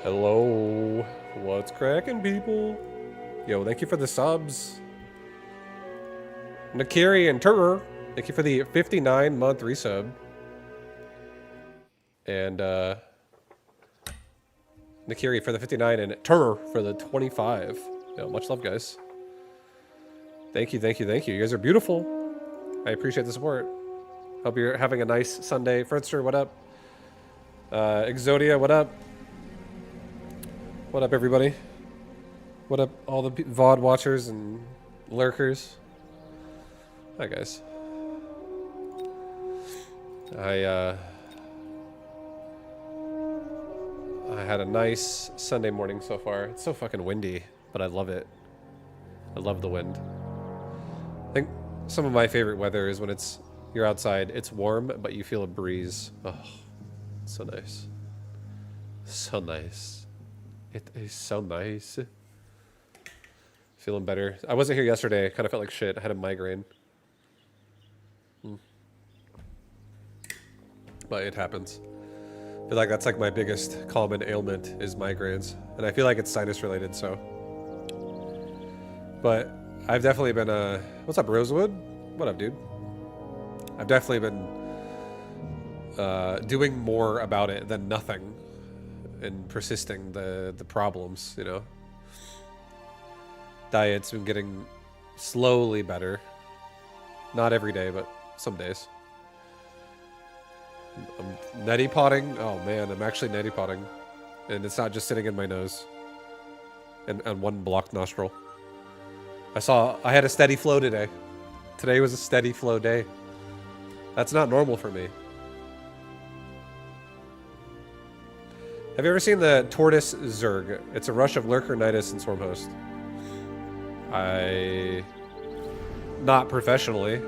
Hello, what's cracking, people? Yo, thank you for the subs. Nakiri and Turr, thank you for the 59-month resub. And Nakiri for the 59 and Turr for the 25. Yo, much love, guys. Thank you, thank you, thank you. You guys are beautiful. I appreciate the support. Hope you're having a nice Sunday. Friendster, what up? Exodia, what up? What up, everybody? What up, all the VOD watchers and lurkers? Hi, guys. I had a nice Sunday morning so far. It's so fucking windy, but I love it. I love the wind. I think some of my favorite weather is when you're outside, it's warm, but you feel a breeze. Oh, so nice. So nice. It is so nice. Feeling better. I wasn't here yesterday. I kind of felt like shit. I had a migraine. but it happens. I feel like that's like my biggest common ailment is migraines, and I feel like it's sinus related. So, but I've definitely been what's up, Rosewood? What up, dude? I've definitely been doing more about it than nothing, and persisting the problems. You know, diet's been getting slowly better. Not every day, but some days. I'm neti potting. Oh man, I'm actually neti potting, and it's not just sitting in my nose and one blocked nostril. I had a steady flow today. Today was a steady flow day. That's not normal for me. Have you ever seen the tortoise zerg? It's a rush of lurker, nidus, and swarm host. Not professionally.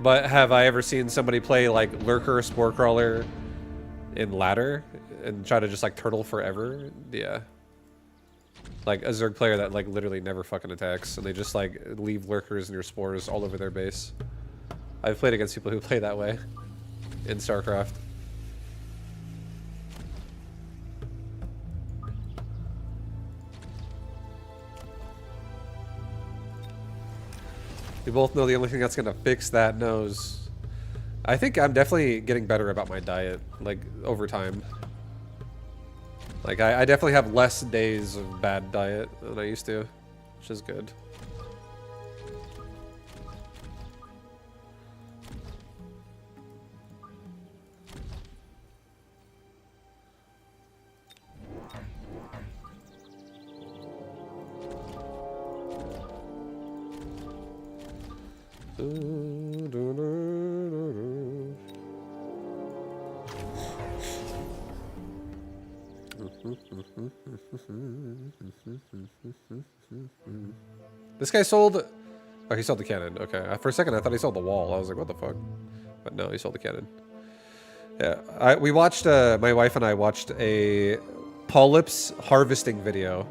But have I ever seen somebody play like lurker, spore crawler in ladder and try to just like turtle forever? Yeah. Like a zerg player that like literally never fucking attacks and they just like leave lurkers and your spores all over their base. I've played against people who play that way in StarCraft. We both know the only thing that's gonna fix that nose. I think I'm definitely getting better about my diet, like, over time. Like, I definitely have less days of bad diet than I used to, which is good. This guy sold... Oh, he sold the cannon. Okay. For a second, I thought he sold the wall. I was like, what the fuck? But no, he sold the cannon. Yeah. We watched... my wife and I watched a polyps harvesting video.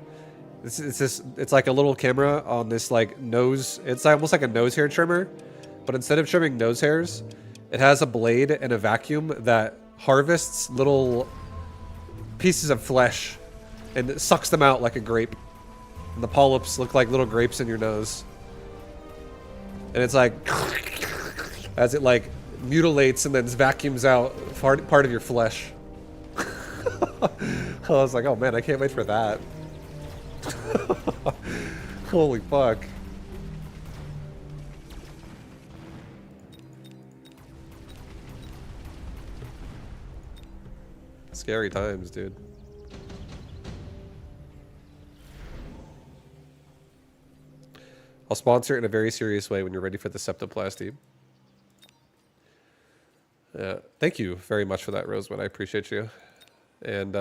It's like a little camera on this, like, nose... It's almost like a nose hair trimmer. But instead of trimming nose hairs, it has a blade and a vacuum that harvests little pieces of flesh and it sucks them out like a grape. And the polyps look like little grapes in your nose. And it's like, as it like mutilates and then vacuums out part of your flesh. I was like, oh man, I can't wait for that. Holy fuck. Scary times, dude. I'll sponsor it in a very serious way when you're ready for the septoplasty. Thank you very much for that, Rosewood. I appreciate you. And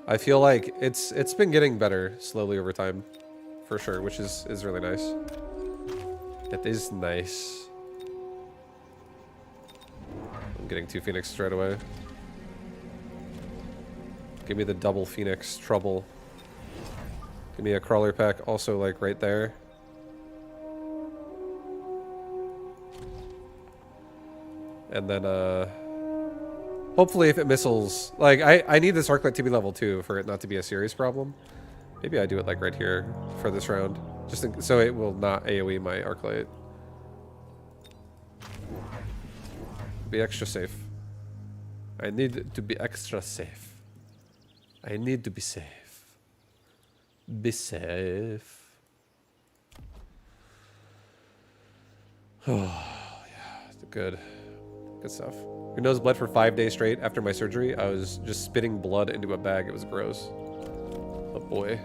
I feel like it's been getting better slowly over time, for sure, which is really nice. It is nice. I'm getting 2 Phoenix right away. Give me the double Phoenix trouble. Give me a crawler pack also like right there. And then hopefully if it missiles, like I need this Arclight to be level 2 for it not to be a serious problem. Maybe I do it like right here for this round, just so it will not AoE my Arclight. Be extra safe. I need to be extra safe. I need to be safe. Be safe. Oh, yeah, good. Good stuff. Your nose bled for 5 days straight after my surgery. I was just spitting blood into a bag. It was gross. Oh boy.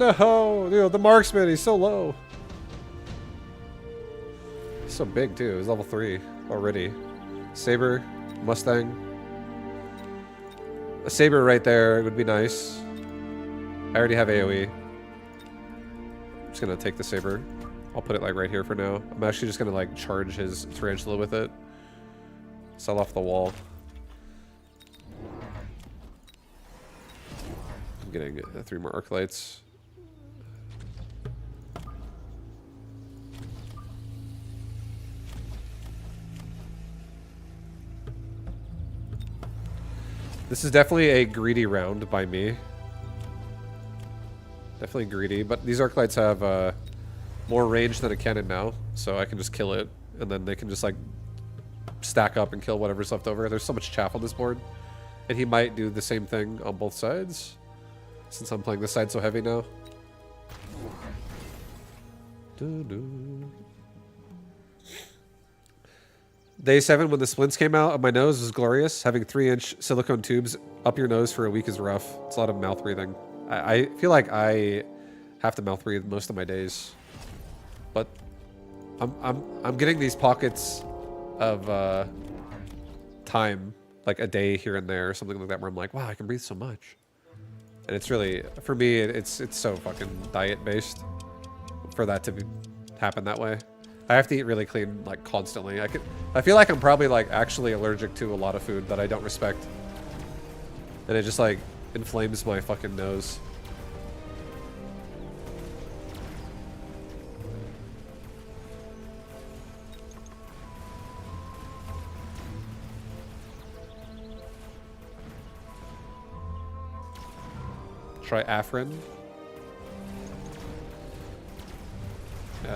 No, dude, the marksman, he's so low. He's so big too. He's level 3 already. Saber, Mustang. A saber right there would be nice. I already have AoE. I'm just gonna take the saber. I'll put it like right here for now. I'm actually just gonna like charge his tarantula with it. Sell off the wall. I'm getting 3 more arc lights. This is definitely a greedy round by me. Definitely greedy, but these arc lights have more range than a cannon now, so I can just kill it, and then they can just like stack up and kill whatever's left over. There's so much chaff on this board, and he might do the same thing on both sides, since I'm playing this side so heavy now. Day 7 when the splints came out of my nose was glorious. Having 3-inch silicone tubes up your nose for a week is rough. It's a lot of mouth breathing. I feel like I have to mouth breathe most of my days, but I'm getting these pockets of time, like a day here and there or something like that, where I'm like, wow, I can breathe so much. And it's really, for me, it's so fucking diet based for that to happen that way. I have to eat really clean, like, constantly. I feel like I'm probably, like, actually allergic to a lot of food that I don't respect. And it just, like, inflames my fucking nose. Try Afrin.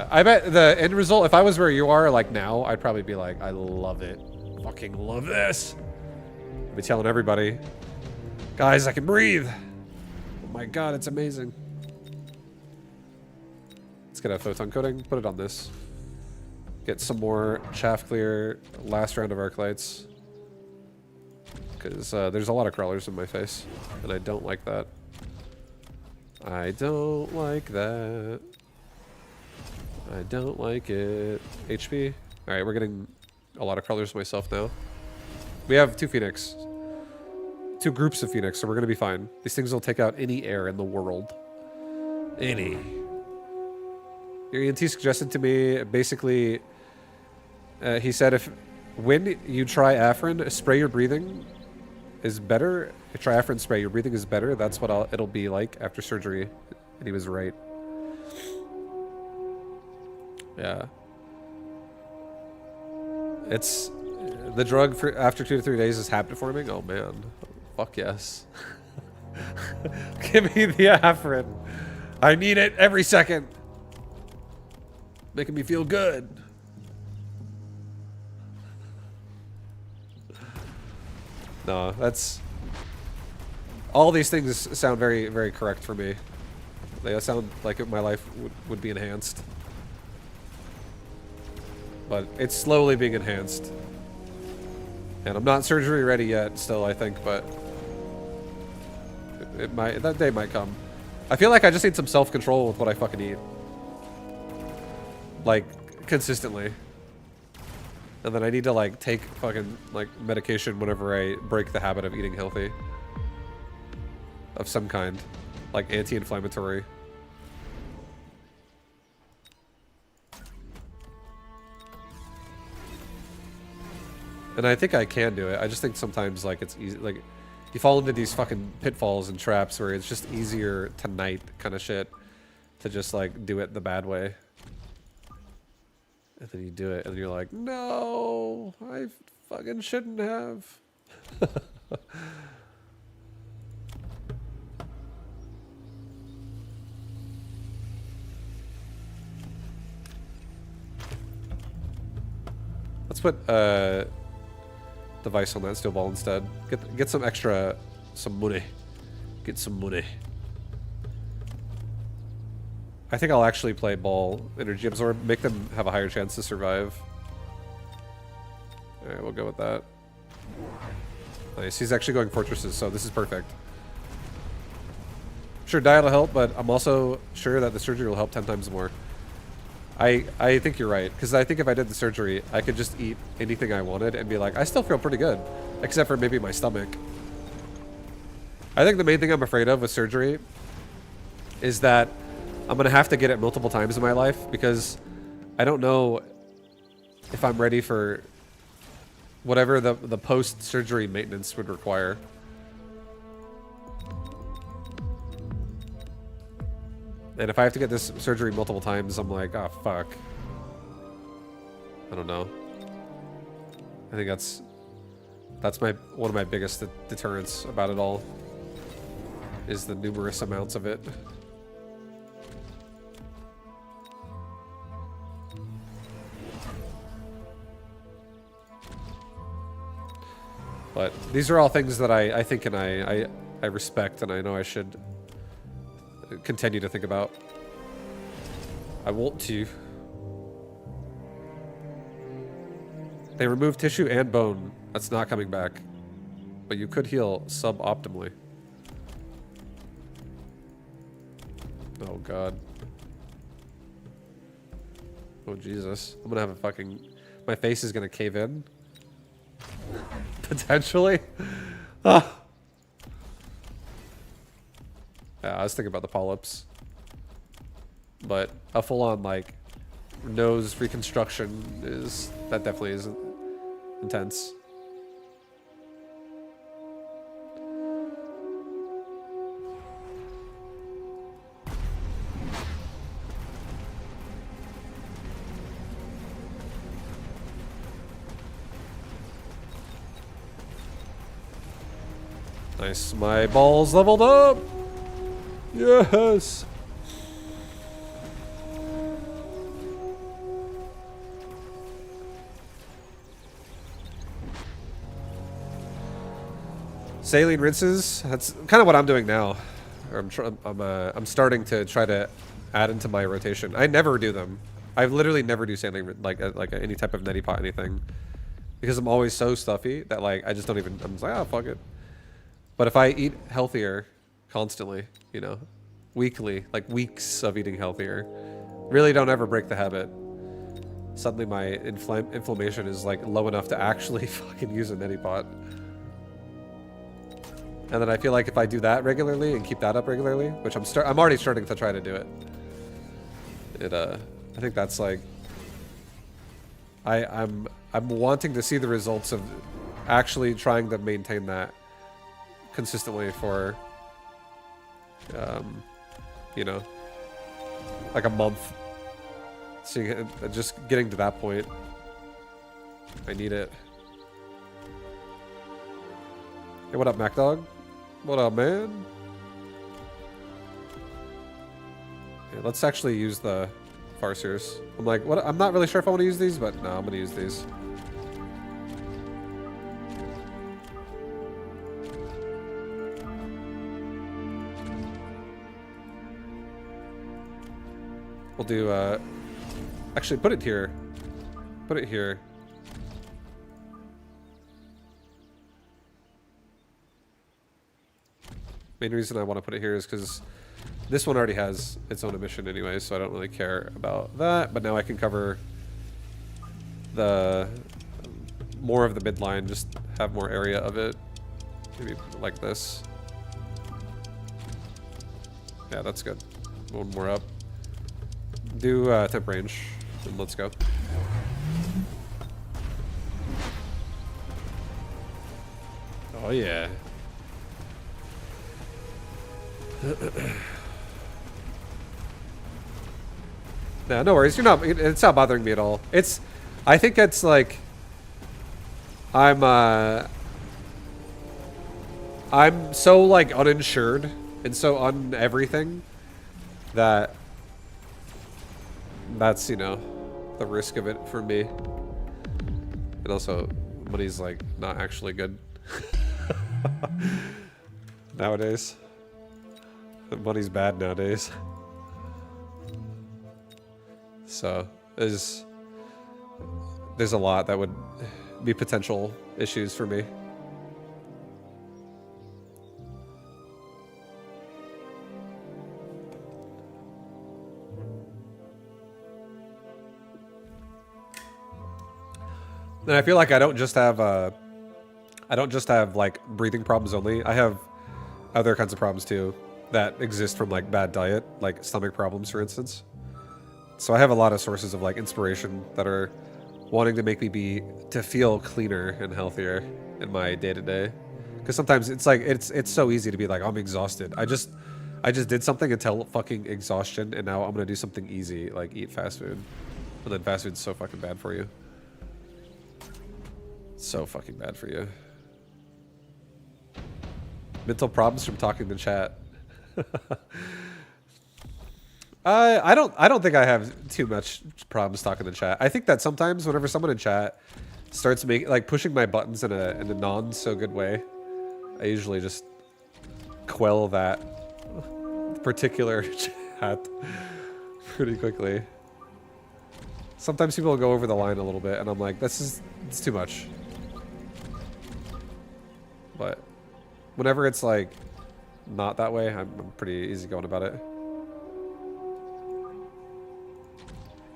I bet the end result, if I was where you are, like now, I'd probably be like, I love it. Fucking love this. I'd be telling everybody, guys, I can breathe. Oh my god, it's amazing. Let's get a photon coating, put it on this. Get some more chaff clear, last round of arc lights. Because there's a lot of crawlers in my face, and I don't like that. I don't like that. I don't like it. HP. Alright, we're getting a lot of crawlers myself now. We have 2 Phoenix. 2 groups of Phoenix, so we're gonna be fine. These things will take out any air in the world. Any. Your ENT suggested to me, basically, he said when you try Afrin, spray your breathing is better. If you try Afrin spray, your breathing is better. That's what it'll be like after surgery. And he was right. Yeah. It's the drug for after 2 to 3 days is habit forming. Oh man, fuck yes. Give me the Afrin. I need it every second. Making me feel good. No, that's all these things sound very, very correct for me. They sound like my life would be enhanced. But it's slowly being enhanced. And I'm not surgery ready yet still, I think, but that day might come. I feel like I just need some self-control with what I fucking eat. Like, consistently. And then I need to, like, take fucking, like, medication whenever I break the habit of eating healthy. Of some kind. Like, anti-inflammatory. And I think I can do it. I just think sometimes, like, it's easy, like, you fall into these fucking pitfalls and traps where it's just easier tonight kind of shit to just, like, do it the bad way. And then you do it, and you're like, no, I fucking shouldn't have. Let's put, device on that steel ball instead. Get some extra, some money. Get some money. I think I'll actually play ball energy absorb, make them have a higher chance to survive. Alright, we'll go with that. Nice, he's actually going fortresses, so this is perfect. Sure, diet will help, but I'm also sure that the surgery will help 10 times more. I think you're right, because I think if I did the surgery, I could just eat anything I wanted and be like, I still feel pretty good, except for maybe my stomach. I think the main thing I'm afraid of with surgery is that I'm going to have to get it multiple times in my life, because I don't know if I'm ready for whatever the post-surgery maintenance would require. And if I have to get this surgery multiple times, I'm like, oh, fuck. I don't know. I think that's one of my biggest deterrents about it all, is the numerous amounts of it. But these are all things that I think and I respect, and I know I should continue to think about. I want to. They remove tissue and bone. That's not coming back. But you could heal suboptimally. Oh god. Oh Jesus. I'm gonna have a fucking... My face is gonna cave in. Potentially. Ah. Yeah, I was thinking about the polyps. But a full-on, like, nose reconstruction is... That definitely is intense. Nice. My balls leveled up! Yes! Saline rinses. That's kind of what I'm doing now. I'm starting to try to add into my rotation. I never do them. I literally never do saline like any type of neti pot anything, because I'm always so stuffy that like I just don't even. I'm just like, oh fuck it. But if I eat healthier constantly, you know, weekly, like weeks of eating healthier, really don't ever break the habit, suddenly my inflammation is like low enough to actually fucking use a neti pot. And then I feel like if I do that regularly and keep that up regularly, which I'm already starting to try to do it. I think that's like, I'm wanting to see the results of actually trying to maintain that consistently for, you know, like a month. Seeing just getting to that point. I need it. Hey, what up, MacDog? What up, man? Okay, let's actually use the farseers. I'm like, what? I'm not really sure if I want to use these, but no, I'm gonna use these. We'll do, actually put it here. Put it here. Main reason I want to put it here is because this one already has its own emission anyway, so I don't really care about that. But now I can cover the more of the midline, just have more area of it. Maybe like this. Yeah, that's good. One more up. Do temp range, and let's go. Oh yeah. No, no worries. You're not. It's not bothering me at all. It's. I think it's like. I'm so like uninsured and so on everything that. That's, you know, the risk of it for me. And also, money's like not actually good nowadays. Money's bad nowadays. So there's a lot that would be potential issues for me. And I feel like I don't just have like breathing problems only. I have other kinds of problems too that exist from like bad diet, like stomach problems, for instance. So I have a lot of sources of like inspiration that are wanting to make me to feel cleaner and healthier in my day to day. Because sometimes it's like it's so easy to be like, I'm exhausted. I just did something until fucking exhaustion, and now I'm gonna do something easy like eat fast food, and then fast food's so fucking bad for you. So fucking bad for you. Mental problems from talking to chat. I don't think I have too much problems talking to chat. I think that sometimes whenever someone in chat starts pushing my buttons in a non so good way, I usually just quell that particular chat pretty quickly. Sometimes people go over the line a little bit, and I'm like, it's too much. But whenever it's like not that way, I'm pretty easygoing about it.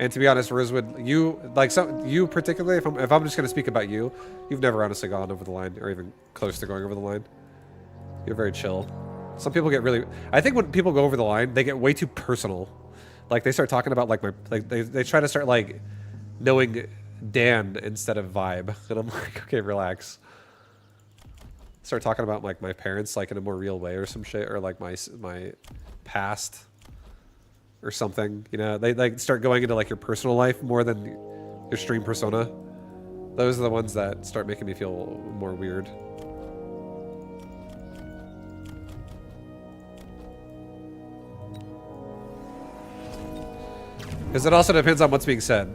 And to be honest, Rosewood, you particularly, if I'm just gonna speak about you, you've never honestly gone over the line or even close to going over the line. You're very chill. Some people get really. I think when people go over the line, they get way too personal. Like they start talking about like they try to start like knowing Dan instead of vibe, and I'm like, okay, relax. Start talking about like my parents like in a more real way or some shit, or like my past or something. You know, they like start going into like your personal life more than your stream persona. Those are the ones that start making me feel more weird. Because it also depends on what's being said.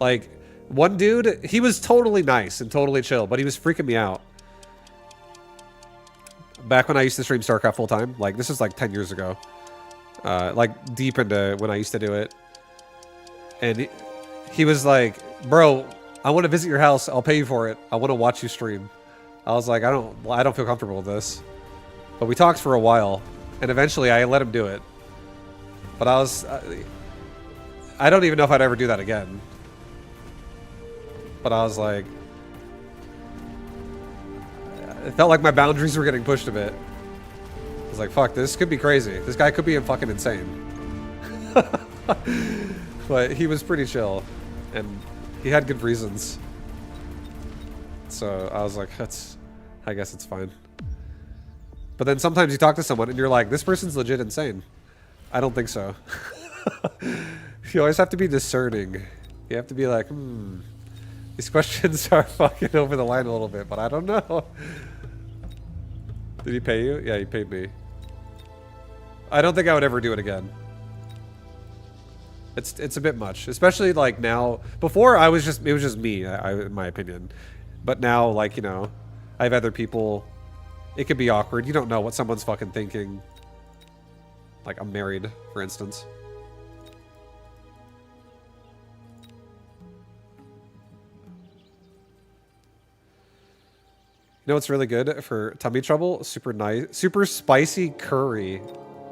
Like, one dude, he was totally nice and totally chill, but he was freaking me out. Back when I used to stream StarCraft full time, like this is like 10 years ago. Like deep into when I used to do it. And he was like, bro, I want to visit your house. I'll pay you for it. I want to watch you stream. I was like, I don't feel comfortable with this. But we talked for a while, and eventually I let him do it. But I don't even know if I'd ever do that again. But I was like, it felt like my boundaries were getting pushed a bit. I was like, fuck, this could be crazy. This guy could be fucking insane. But he was pretty chill, and he had good reasons. So I was like, I guess it's fine. But then sometimes you talk to someone and you're like, this person's legit insane. I don't think so. You always have to be discerning. You have to be like, these questions are fucking over the line a little bit, but I don't know. Did he pay you? Yeah, he paid me. I don't think I would ever do it again. It's a bit much, especially like now. Before it was just me, in my opinion. But now, like, you know, I have other people. It could be awkward. You don't know what someone's fucking thinking. Like, I'm married, for instance. You know what's really good for tummy trouble? Super nice, super spicy curry.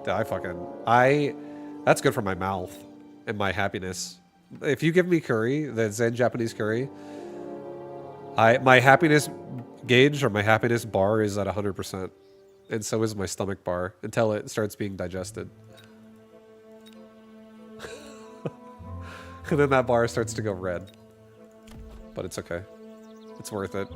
That's good for my mouth and my happiness. If you give me curry, the Zen Japanese curry, my happiness gauge or my happiness bar is at 100%, and so is my stomach bar until it starts being digested. And then that bar starts to go red. But it's okay. It's worth it.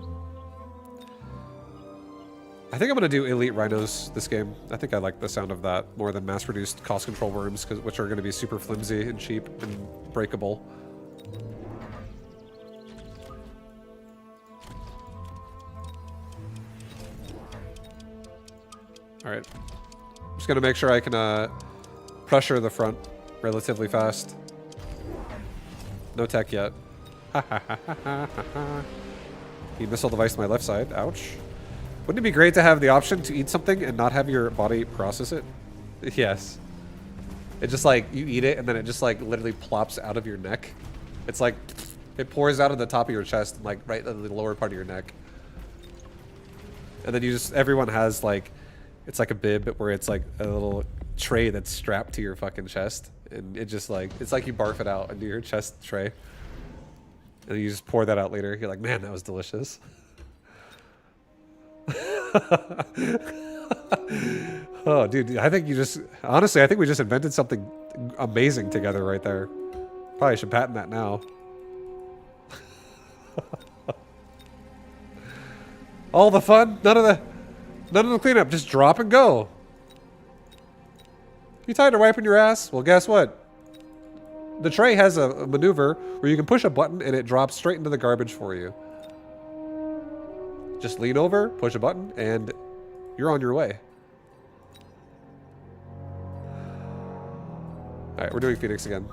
I think I'm going to do Elite Rhinos this game. I think I like the sound of that more than mass-produced cost control worms, which are going to be super flimsy and cheap and breakable. Alright. I'm just going to make sure I can pressure the front relatively fast. No tech yet. He missile device to my left side. Ouch. Wouldn't it be great to have the option to eat something and not have your body process it? Yes. It just like, you eat it and then it just like literally plops out of your neck. It's like, it pours out of the top of your chest and like right in the lower part of your neck. And then everyone has like, it's like a bib where it's like a little tray that's strapped to your fucking chest. And it just like, it's like you barf it out into your chest tray. And you just pour that out later. You're like, man, that was delicious. Oh, dude, I think you just... Honestly, I think we just invented something amazing together right there. Probably should patent that now. All the fun, none of the cleanup. Just drop and go. You tired of wiping your ass? Well, guess what? The tray has a maneuver where you can push a button and it drops straight into the garbage for you. Just lean over, push a button, and you're on your way. Alright, we're doing Phoenix again.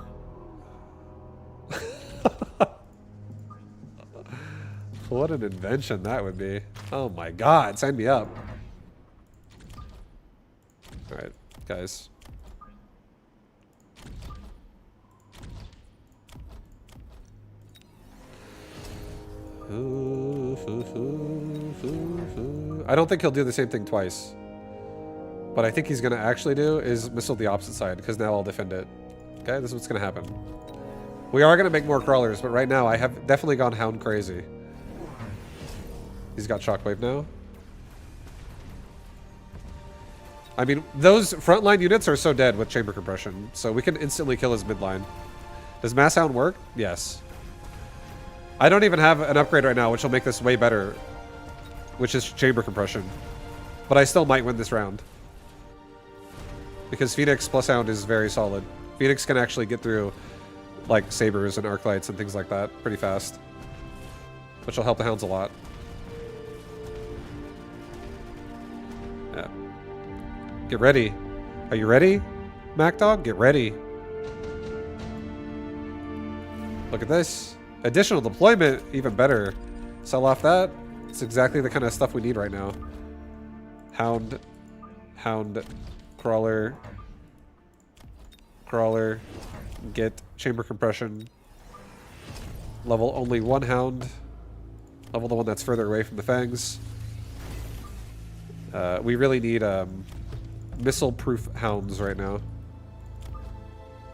What an invention that would be. Oh my god, sign me up. Alright, guys. I don't think he'll do the same thing twice. What I think he's going to actually do is missile the opposite side, because now I'll defend it. Okay, this is what's going to happen. We are going to make more crawlers, but right now I have definitely gone hound crazy. He's got shockwave now. I mean, those frontline units are so dead with chamber compression, so we can instantly kill his midline. Does mass hound work? Yes. I don't even have an upgrade right now, which will make this way better, which is chamber compression. But I still might win this round. Because Phoenix plus Hound is very solid. Phoenix can actually get through, like, sabers and arc lights and things like that pretty fast. Which will help the Hounds a lot. Yeah. Get ready. Are you ready, MacDog? Get ready. Look at this. Additional deployment, even better. Sell off that. It's exactly the kind of stuff we need right now. Hound, crawler, get chamber compression. Level only one Hound. Level the one that's further away from the fangs. We really need missile-proof Hounds right now.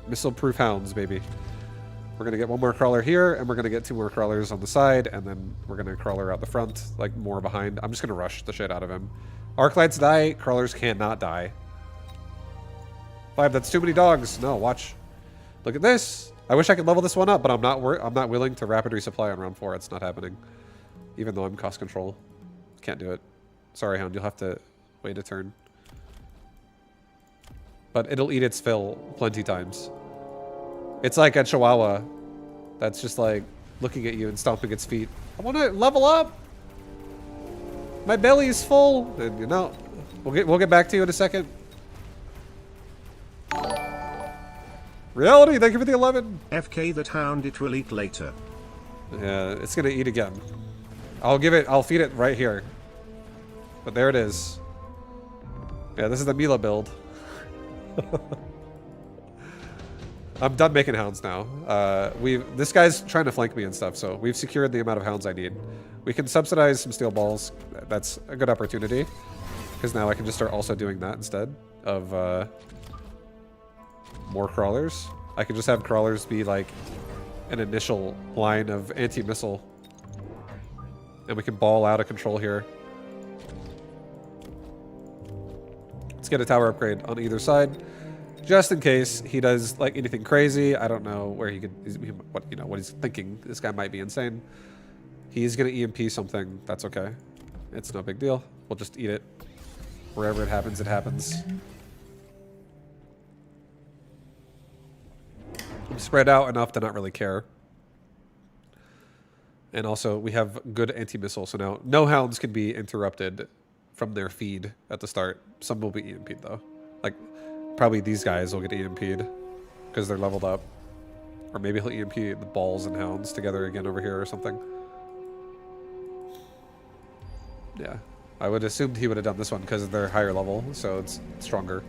Missile-proof Hounds, baby. We're going to get one more crawler here, and we're going to get two more crawlers on the side, and then we're going to crawler out the front, like more behind. I'm just going to rush the shit out of him. Arc lights die, crawlers cannot die. 5, that's too many dogs. No, watch. Look at this. I wish I could level this one up, but I'm not willing to rapid resupply on round 4. It's not happening. Even though I'm cost control. Can't do it. Sorry, Hound, you'll have to wait a turn. But it'll eat its fill plenty times. It's like a chihuahua that's just like looking at you and stomping its feet. I want to level up. My belly is full. And you know, we'll get back to you in a second. Reality, thank you for the 11. FK that Hound, it will eat later. Yeah, it's gonna eat again. I'll feed it right here. But there it is. Yeah, this is the Mila build. I'm done making Hounds now. This guy's trying to flank me and stuff, so we've secured the amount of Hounds I need. We can subsidize some steel balls. That's a good opportunity. Because now I can just start also doing that instead of more crawlers. I can just have crawlers be like an initial line of anti-missile. And we can ball out of control here. Let's get a tower upgrade on either side. Just in case he does like anything crazy. I don't know where he could, what he's thinking. This guy might be insane. He's gonna EMP something. That's okay. It's no big deal. We'll just eat it. Wherever it happens, it happens. I'm spread out enough to not really care. And also, we have good anti-missile, so now no Hounds can be interrupted from their feed at the start. Some will be EMP'd though. Like, probably these guys will get EMP'd because they're leveled up. Or maybe he'll EMP the balls and Hounds together again over here or something. Yeah. I would assume he would have done this one because they're higher level, so it's stronger.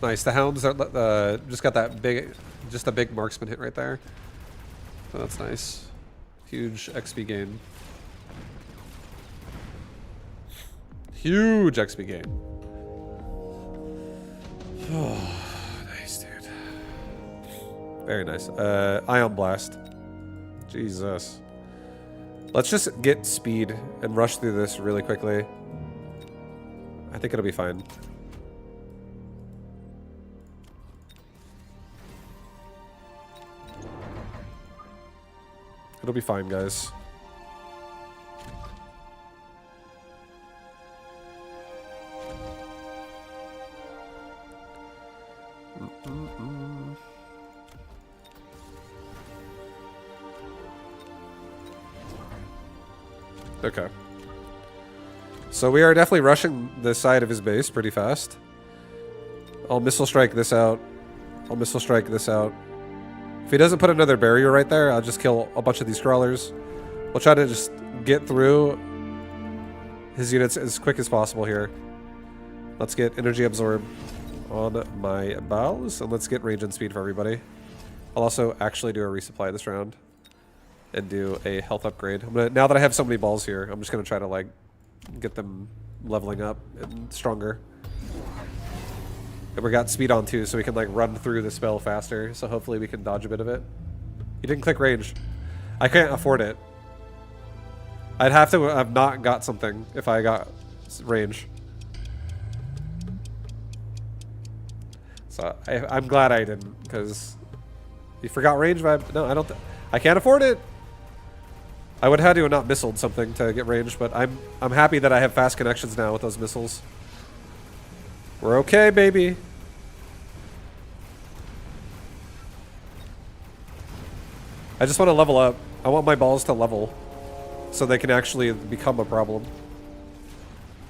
Nice. The hounds are just got that big, just a big marksman hit right there. So that's nice. Huge XP gain. Huge XP gain. Oh, nice, dude. Very nice. Ion Blast. Jesus. Let's just get speed and rush through this really quickly. I think it'll be fine. It'll be fine, guys. Okay. So we are definitely rushing the side of his base pretty fast. I'll missile strike this out. I'll missile strike this out. If he doesn't put another barrier right there, I'll just kill a bunch of these crawlers. We'll try to just get through his units as quick as possible here. Let's get energy absorb on my bows, and let's get range and speed for everybody. I'll also actually do a resupply this round and do a health upgrade. Now that I have so many balls here, I'm just gonna try to like get them leveling up and stronger. And we got speed on too, so we can like run through the spell faster. So hopefully we can dodge a bit of it. He didn't click range. I can't afford it. I'd have to have not got something if I got range. So I'm glad I didn't, because he forgot range vibe. No, I don't. I can't afford it. I would have had to have not missiled something to get range, but I'm happy that I have fast connections now with those missiles. We're okay, baby. I just want to level up. I want my balls to level so they can actually become a problem.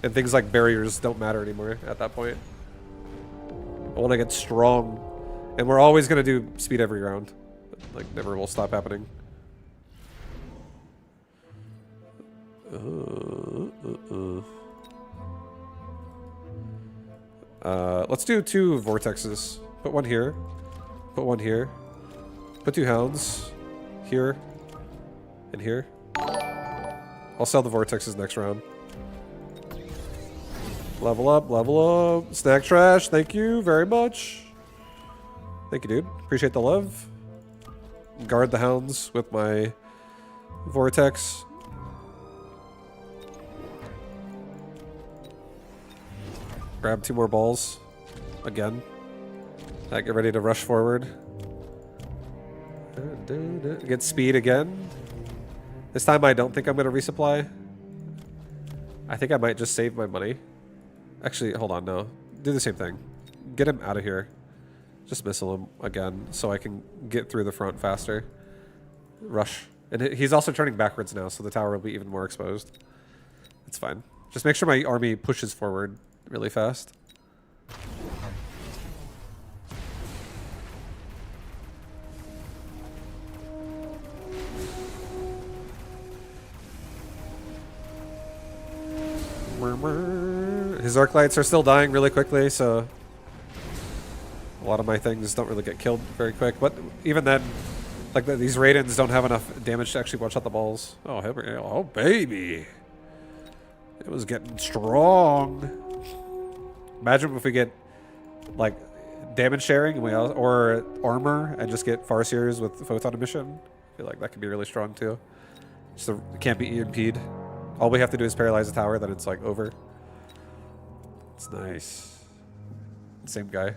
And things like barriers don't matter anymore at that point. I want to get strong. And we're always going to do speed every round. Like, never will stop happening. Let's do 2 vortexes. Put one here. Put one here. Put 2 hounds. Here. And here. I'll sell the vortexes next round. Level up, level up. Snack trash, thank you very much. Thank you, dude. Appreciate the love. Guard the hounds with my vortex. Grab 2 more balls. Again. Get ready to rush forward. Get speed again. This time I don't think I'm going to resupply. I think I might just save my money. Actually, hold on, no. Do the same thing. Get him out of here. Just missile him again so I can get through the front faster. Rush. And he's also turning backwards now, so the tower will be even more exposed. It's fine. Just make sure my army pushes forward really fast. His arc lights are still dying really quickly, so a lot of my things don't really get killed very quick. But even then, like these Raidens don't have enough damage to actually one-shot the balls. Oh, baby. It was getting strong. Imagine if we get like damage sharing and or armor and just get Farseers with photon emission. I feel like that could be really strong too. Just it can't be EMP'd. All we have to do is paralyze the tower, then it's like over. It's nice. Same guy.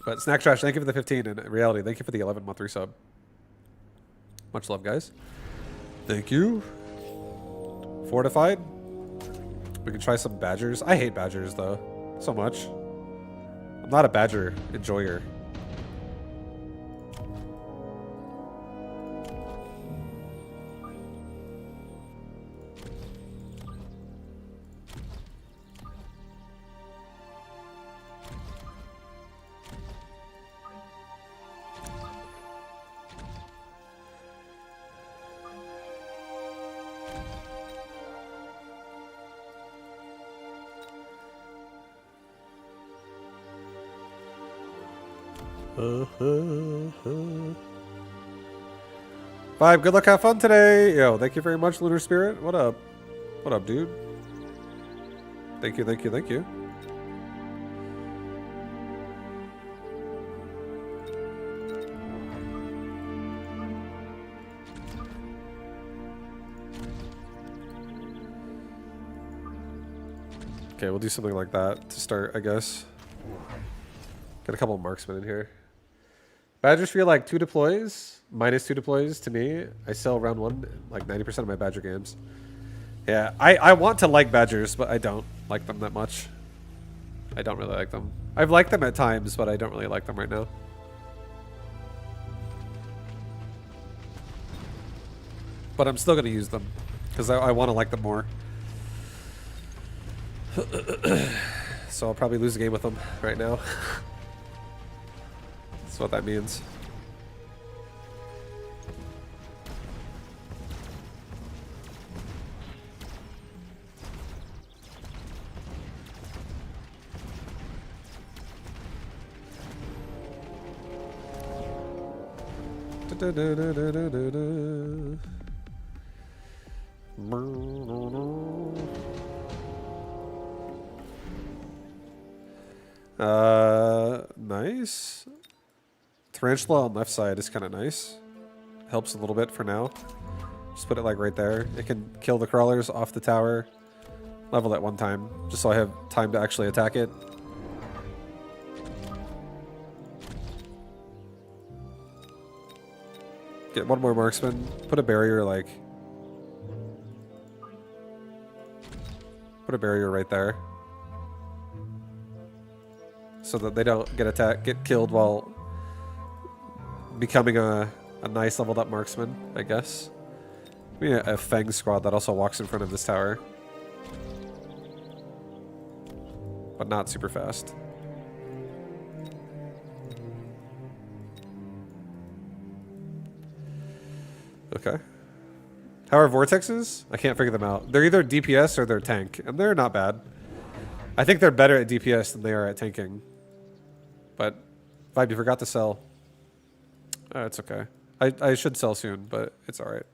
But Snack Trash, thank you for the 15, and Reality, thank you for the 11-month resub. Much love, guys. Thank you. Fortified. We can try some badgers. I hate badgers, though. So much. I'm not a badger enjoyer. Vibe, good luck, have fun today. Yo, thank you very much, Lunar Spirit. What up? What up, dude? Thank you, thank you, thank you. Okay, we'll do something like that to start, I guess. Get a couple of marksmen in here. Badgers feel like 2 deploys, minus 2 deploys to me. I sell round 1, like 90% of my Badger games. Yeah, I want to like Badgers, but I don't like them that much. I don't really like them. I've liked them at times, but I don't really like them right now. But I'm still going to use them, because I want to like them more. So I'll probably lose a game with them right now. That's what that means. Nice. Tarantula on left side is kind of nice. Helps a little bit for now. Just put it like right there. It can kill the crawlers off the tower. Level at one time, just so I have time to actually attack it. Get one more marksman. Put a barrier like... Put a barrier right there. So that they don't get killed while becoming a nice leveled up marksman, I guess. Maybe a Fang squad that also walks in front of this tower. But not super fast. Okay. How are vortexes? I can't figure them out. They're either DPS or they're tank, and they're not bad. I think they're better at DPS than they are at tanking. But, Vibe, you forgot to sell. It's okay. I should sell soon, but it's alright.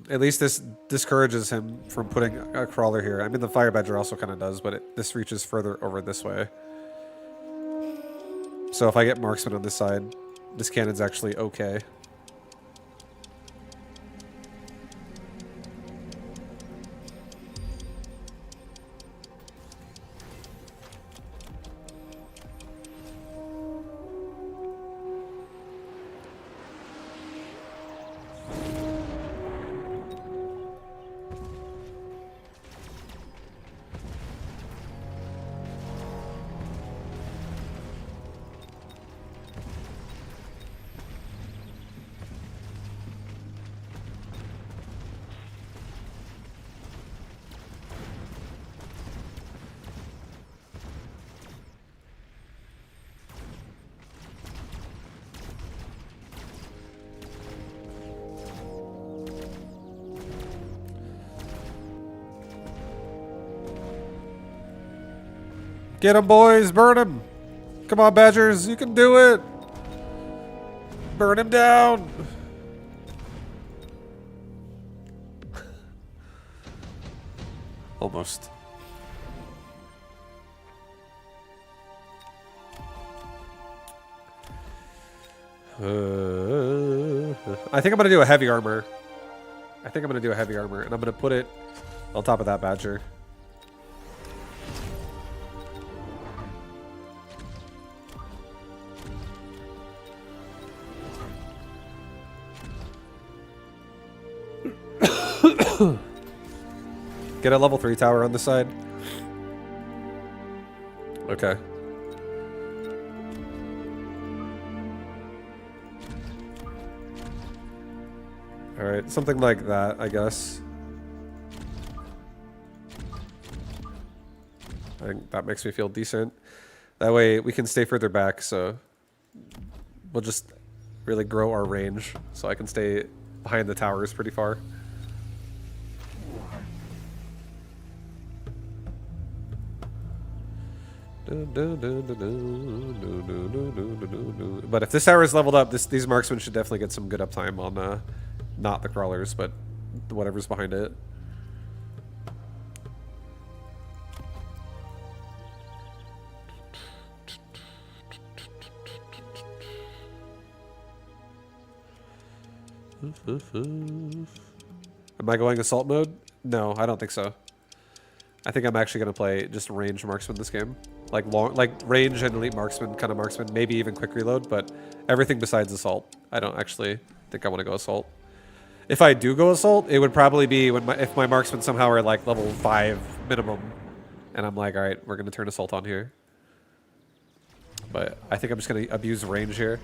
At least this discourages him from putting a crawler here. I mean, the Fire Badger also kind of does, but this reaches further over this way. So if I get marksman on this side, this cannon's actually okay. Get him, boys! Burn him! Come on, Badgers! You can do it! Burn him down! Almost. I think I'm gonna do a heavy armor. And I'm gonna put it on top of that Badger. Get a level 3 tower on the side. Okay. Alright, something like that, I guess. I think that makes me feel decent. That way we can stay further back, so we'll just really grow our range so I can stay behind the towers pretty far. But if this tower is leveled up, these marksmen should definitely get some good uptime on not the crawlers, but whatever's behind it. Am I going assault mode? No, I don't think so. I think I'm actually going to play just range marksman this game. Like range and elite marksman kind of marksman, maybe even quick reload, but everything besides assault. I don't actually think I want to go assault. If I do go assault, it would probably be when if my marksmen somehow are like level 5 minimum, and I'm like, all right, we're going to turn assault on here. But I think I'm just going to abuse range here.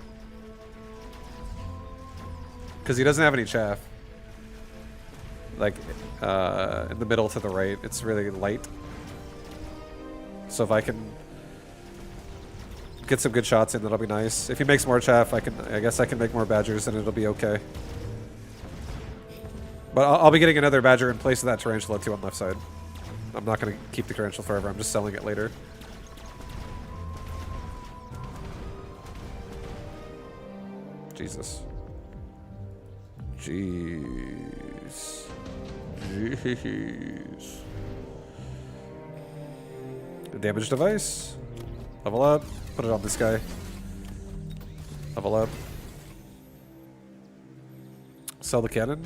Because he doesn't have any chaff. Like, in the middle to the right, it's really light. So if I can get some good shots in, that'll be nice. If he makes more chaff, I guess I can make more badgers, and it'll be okay. But I'll be getting another badger in place of that tarantula too on left side. I'm not going to keep the tarantula forever. I'm just selling it later. Jesus. Jeez. Jeez. Damage device. Level up. Put it on this guy. Level up. Sell the cannon.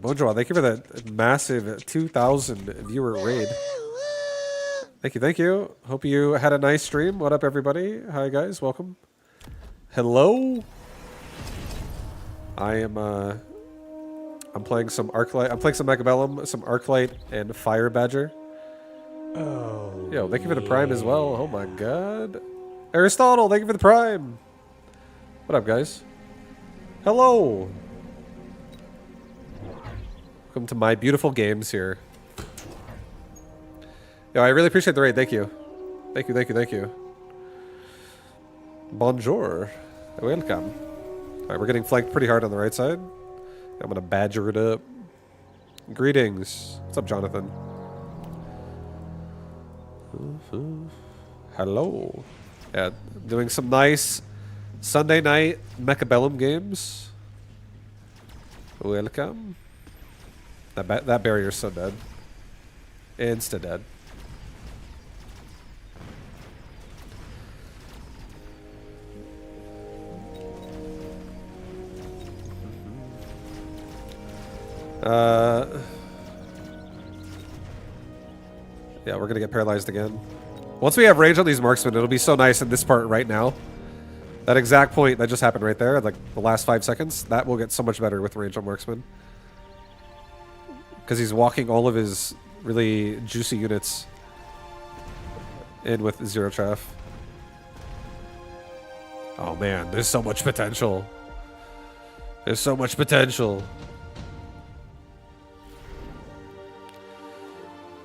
Bonjour, thank you for that massive 2,000 viewer raid. Thank you, thank you. Hope you had a nice stream. What up, everybody? Hi, guys. Welcome. Hello. I'm playing some Arclight. I'm playing some Mechabellum, some Arclight, and Fire Badger. Oh. Yo, thank you for the Prime as well. Oh my God. Aristotle, thank you for the Prime. What up, guys? Hello. Welcome to my beautiful games here. Yo, I really appreciate the raid. Thank you. Thank you, thank you, thank you. Bonjour. Welcome. Alright, we're getting flanked pretty hard on the right side. I'm gonna badger it up. Greetings. What's up, Jonathan? Hello. Yeah, doing some nice Sunday night Mechabellum games. Welcome. That barrier's so dead. Insta dead. Yeah, we're gonna get paralyzed again. Once we have range on these marksmen, it'll be so nice in this part right now. That exact point that just happened right there, like the last 5 seconds, that will get so much better with range on marksmen. Because he's walking all of his really juicy units in with 0 chaff. Oh man, there's so much potential. There's so much potential.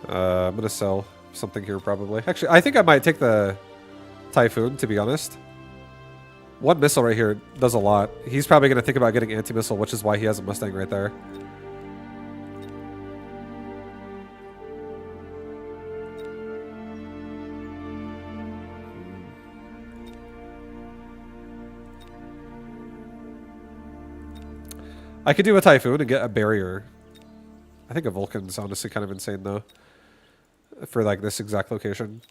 I'm gonna sell something here probably. Actually, I think I might take the Typhoon, to be honest. One missile right here does a lot. He's probably gonna think about getting anti-missile, which is why he has a Mustang right there. I could do a Typhoon and get a barrier. I think a Vulcan's honestly kind of insane though. For like this exact location.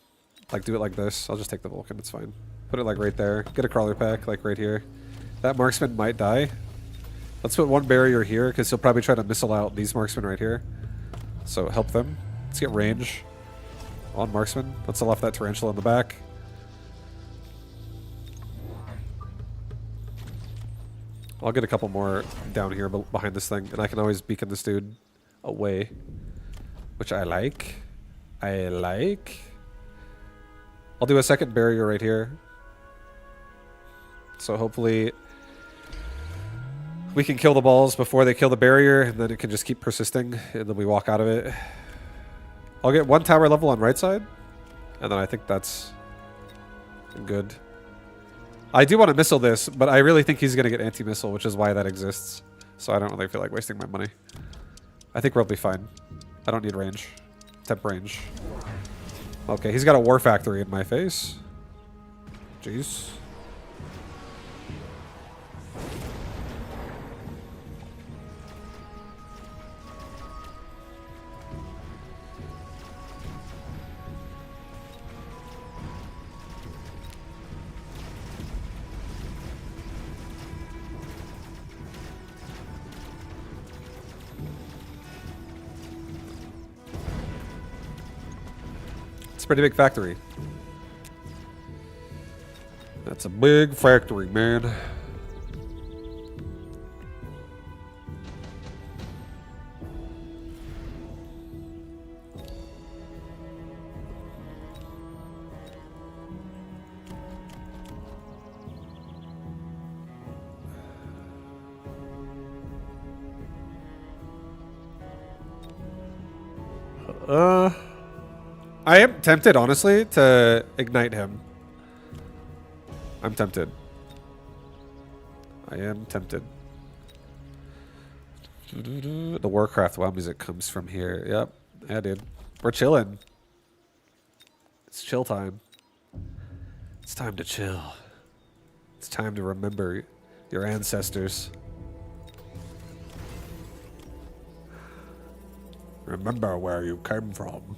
Like do it like this. I'll just take the Vulcan, it's fine. Put it like right there. Get a crawler pack like right here. That marksman might die. Let's put one barrier here because he'll probably try to missile out these marksmen right here. So help them. Let's get range on marksman. Let's sell off that tarantula in the back. I'll get a couple more down here behind this thing, and I can always beacon this dude away, which I like. I like. I'll do a second barrier right here. So hopefully we can kill the balls before they kill the barrier, and then it can just keep persisting, and then we walk out of it. I'll get one tower level on right side. And then I think that's good. I do want to missile this, but I really think he's going to get anti-missile, which is why that exists. So I don't really feel like wasting my money. I think we'll be fine. I don't need range. Temp range. Okay, he's got a war factory in my face. Jeez. Pretty big factory. That's a big factory, man. I am tempted, honestly, to ignite him. I'm tempted. I am tempted. The Warcraft WoW music comes from here. Yep. Yeah, dude. We're chilling. It's chill time. It's time to chill. It's time to remember your ancestors. Remember where you came from.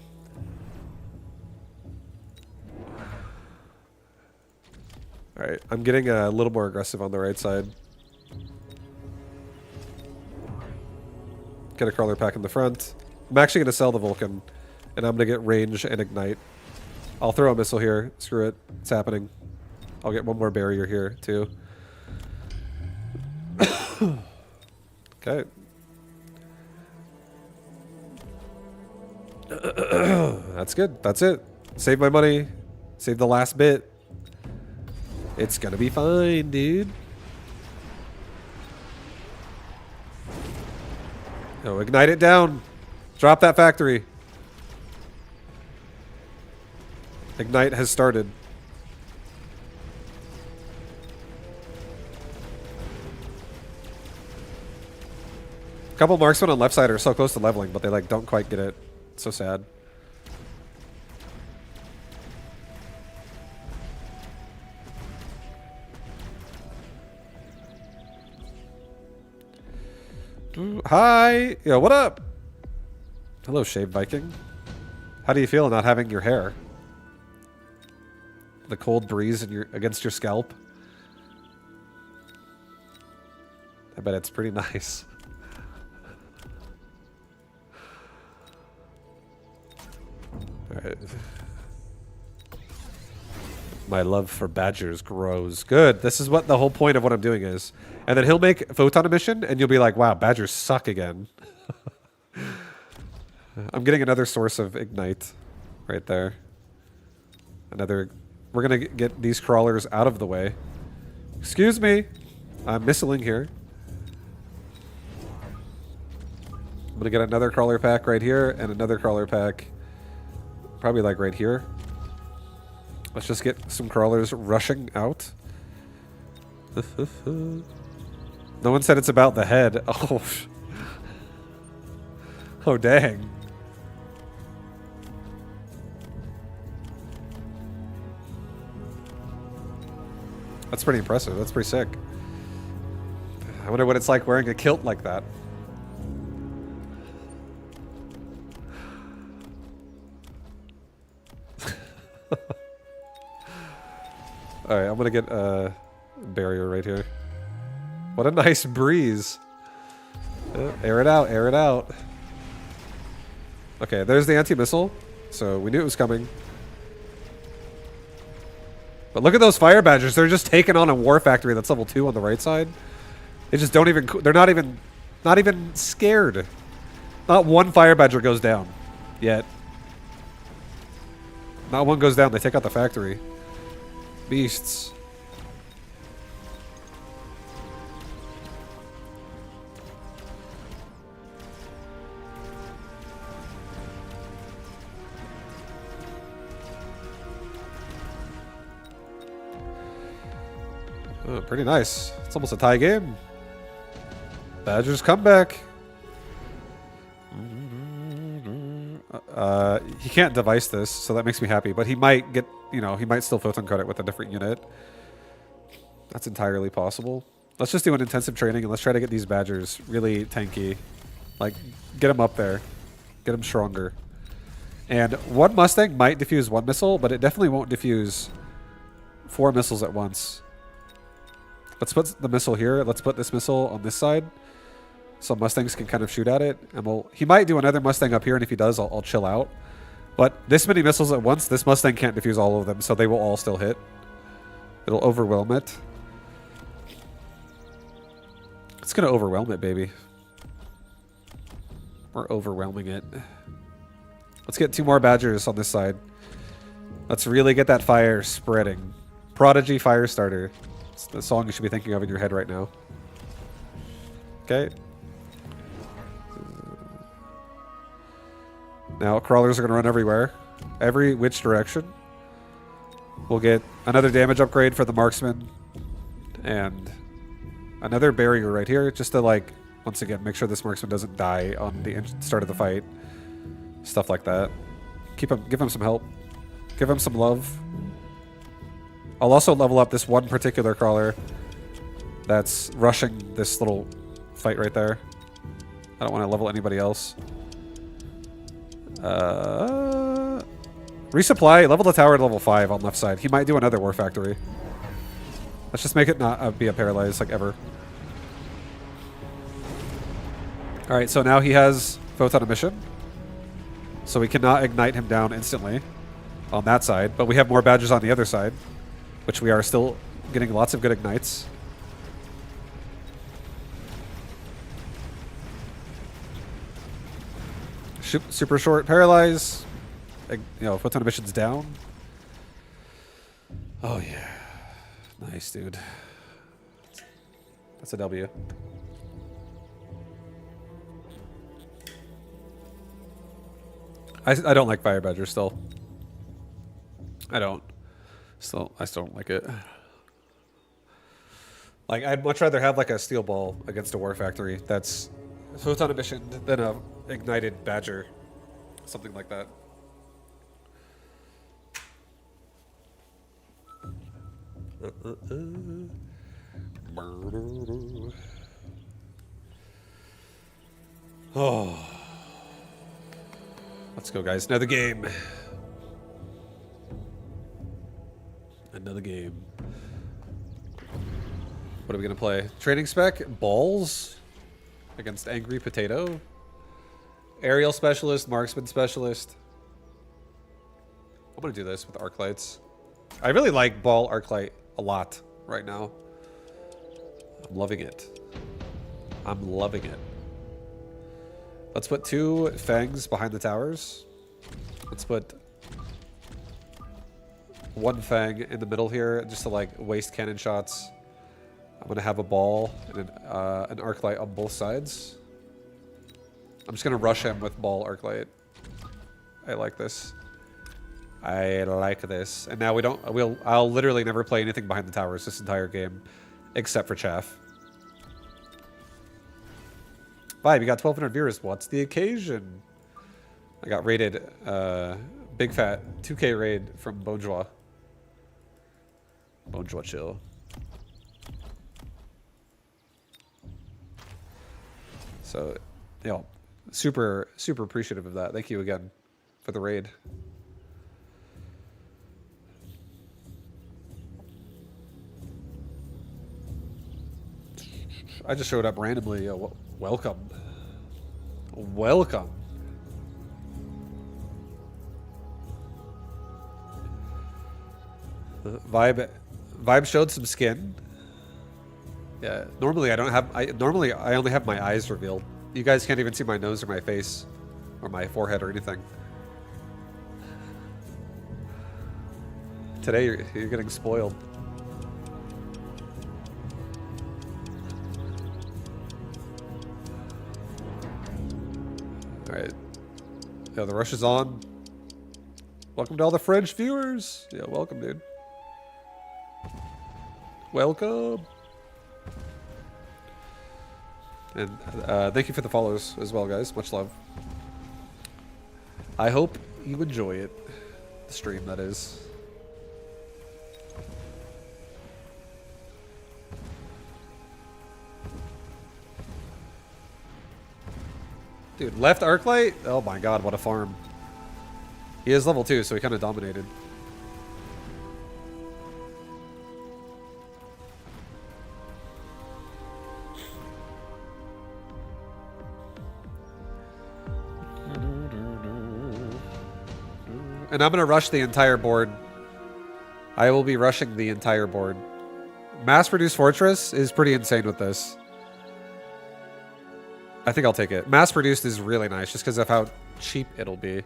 Alright, I'm getting a little more aggressive on the right side. Get a crawler pack in the front. I'm actually going to sell the Vulcan, and I'm going to get range and ignite. I'll throw a missile here. Screw it. It's happening. I'll get one more barrier here, too. Okay. That's good. That's it. Save my money. Save the last bit. It's gonna be fine, dude. Oh, ignite it down. Drop that factory. Ignite has started. A couple marksmen on left side are so close to leveling, but they like don't quite get it. It's so sad. Hi! Yo, what up? Hello, Shave Viking. How do you feel not having your hair? The cold breeze in against your scalp? I bet it's pretty nice. Alright. My love for badgers grows. Good. This is what the whole point of what I'm doing is. And then he'll make photon emission, and you'll be like, wow, badgers suck again. I'm getting another source of ignite right there. Another... We're going to get these crawlers out of the way. Excuse me. I'm missiling here. I'm going to get another crawler pack right here, and another crawler pack probably like right here. Let's just get some crawlers rushing out. No one said it's about the head. Oh. Oh, dang. That's pretty impressive. That's pretty sick. I wonder what it's like wearing a kilt like that. Alright, I'm gonna get a barrier right here. What a nice breeze. Air it out, air it out. Okay, there's the anti-missile. So we knew it was coming. But look at those fire badgers. They're just taking on a war factory that's level 2 on the right side. They just don't even... They're not even scared. Not one fire badger goes down. Yet. Not one goes down. They take out the factory. Beasts. Oh, pretty nice. It's almost a tie game. Badgers comeback. He can't device this, so that makes me happy. But he might get, you know, he might still photon credit with a different unit. That's entirely possible. Let's just do an intensive training and let's try to get these Badgers really tanky. Like, get them up there. Get them stronger. And one Mustang might defuse one missile, but it definitely won't defuse 4 missiles at once. Let's put the missile here. Let's put this missile on this side. So Mustangs can kind of shoot at it. And he might do another Mustang up here, and if he does, I'll chill out. But this many missiles at once, this Mustang can't defuse all of them, so they will all still hit. It'll overwhelm it. It's going to overwhelm it, baby. We're overwhelming it. Let's get 2 more Badgers on this side. Let's really get that fire spreading. Prodigy Firestarter. It's the song you should be thinking of in your head right now. Okay. Now, crawlers are going to run everywhere. Every which direction. We'll get another damage upgrade for the marksman. And another barrier right here, just to, like, once again, make sure this marksman doesn't die on the start of the fight. Stuff like that. Give him some help. Give him some love. I'll also level up this one particular crawler that's rushing this little fight right there. I don't want to level anybody else. Resupply, level the tower to level 5 on left side. He might do another war factory. Let's just make it not be a paralyzed like ever. Alright, so now he has photon emission. So we cannot ignite him down instantly on that side. But we have more Badgers on the other side, which we are still getting lots of good ignites. Super short paralyze. You know, photon emission's down. Oh yeah. Nice, dude. That's a W. I don't like Fire Badger still. I still don't like it. Like, I'd much rather have like a steel ball against a war factory that's photon emission than a ignited Badger. Something like that. Oh. Let's go, guys. Another game. Another game. What are we going to play? Training spec? Balls? Against Angry Potato? Aerial Specialist, Marksman Specialist. I'm going to do this with Arc Lights. I really like Ball Arc Light a lot right now. I'm loving it. I'm loving it. Let's put 2 Fangs behind the towers. Let's put 1 Fang in the middle here, just to like waste cannon shots. I'm gonna have a ball and an arc light on both sides. I'm just gonna rush him with ball arc light. I like this. I like this. And now I'll literally never play anything behind the towers this entire game, except for Chaff. Vibe, you got 1,200 viewers. What's the occasion? I got raided, big fat 2K raid from Bonjour. Bonjour chill. So, you know, super appreciative of that. Thank you again for the raid. I just showed up randomly. Welcome. Welcome. Vibe showed some skin. Yeah, normally normally I only have my eyes revealed. You guys can't even see my nose or my face or my forehead or anything. Today you're getting spoiled. Alright. Yeah, the rush is on. Welcome to all the French viewers. Yeah, welcome, dude. Welcome. And thank you for the follows as well, guys. Much love. I hope you enjoy it. The stream, that is. Dude, left arc light? Oh my god, what a farm. He is level 2, so he kind of dominated. And I'm going to rush the entire board. I will be rushing the entire board. Mass-produced fortress is pretty insane with this. I think I'll take it. Mass-produced is really nice just because of how cheap it'll be.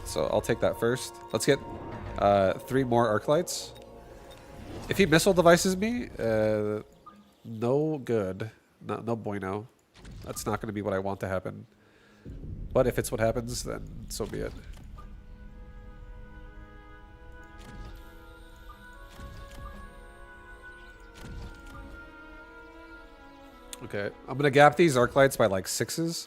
So I'll take that first. Let's get 3 more arc lights. If he missile devices me, no good. No bueno. That's not going to be what I want to happen. But if it's what happens, then so be it. Okay, I'm gonna gap these arc lights by like 6s.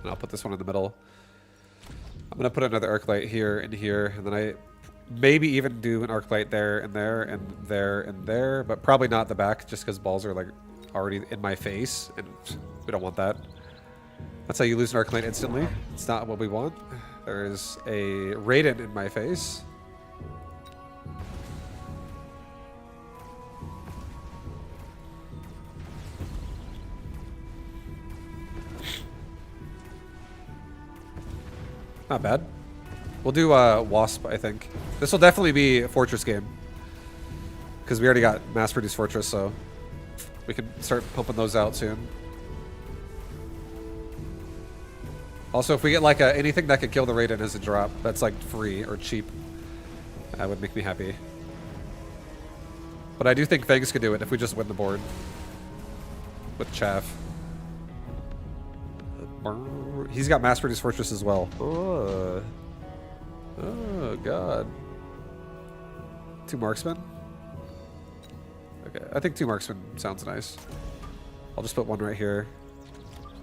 And I'll put this one in the middle. I'm gonna put another arc light here and here, and then I maybe even do an arc light there and there and there and there, but probably not the back just because balls are like already in my face, and we don't want that. That's how you lose an arc light instantly. It's not what we want. There's a Raiden in my face. Not bad. We'll do Wasp, I think. This will definitely be a Fortress game. Because we already got mass-produced Fortress, so we can start pumping those out soon. Also, if we get like anything that could kill the Raiden as a drop, that's like free or cheap, that would make me happy. But I do think Fangs could do it if we just win the board. With Chaff. He's got mass-produced Fortress as well. Oh, God. 2 marksmen? Okay, I think 2 marksmen sounds nice. I'll just put 1 right here.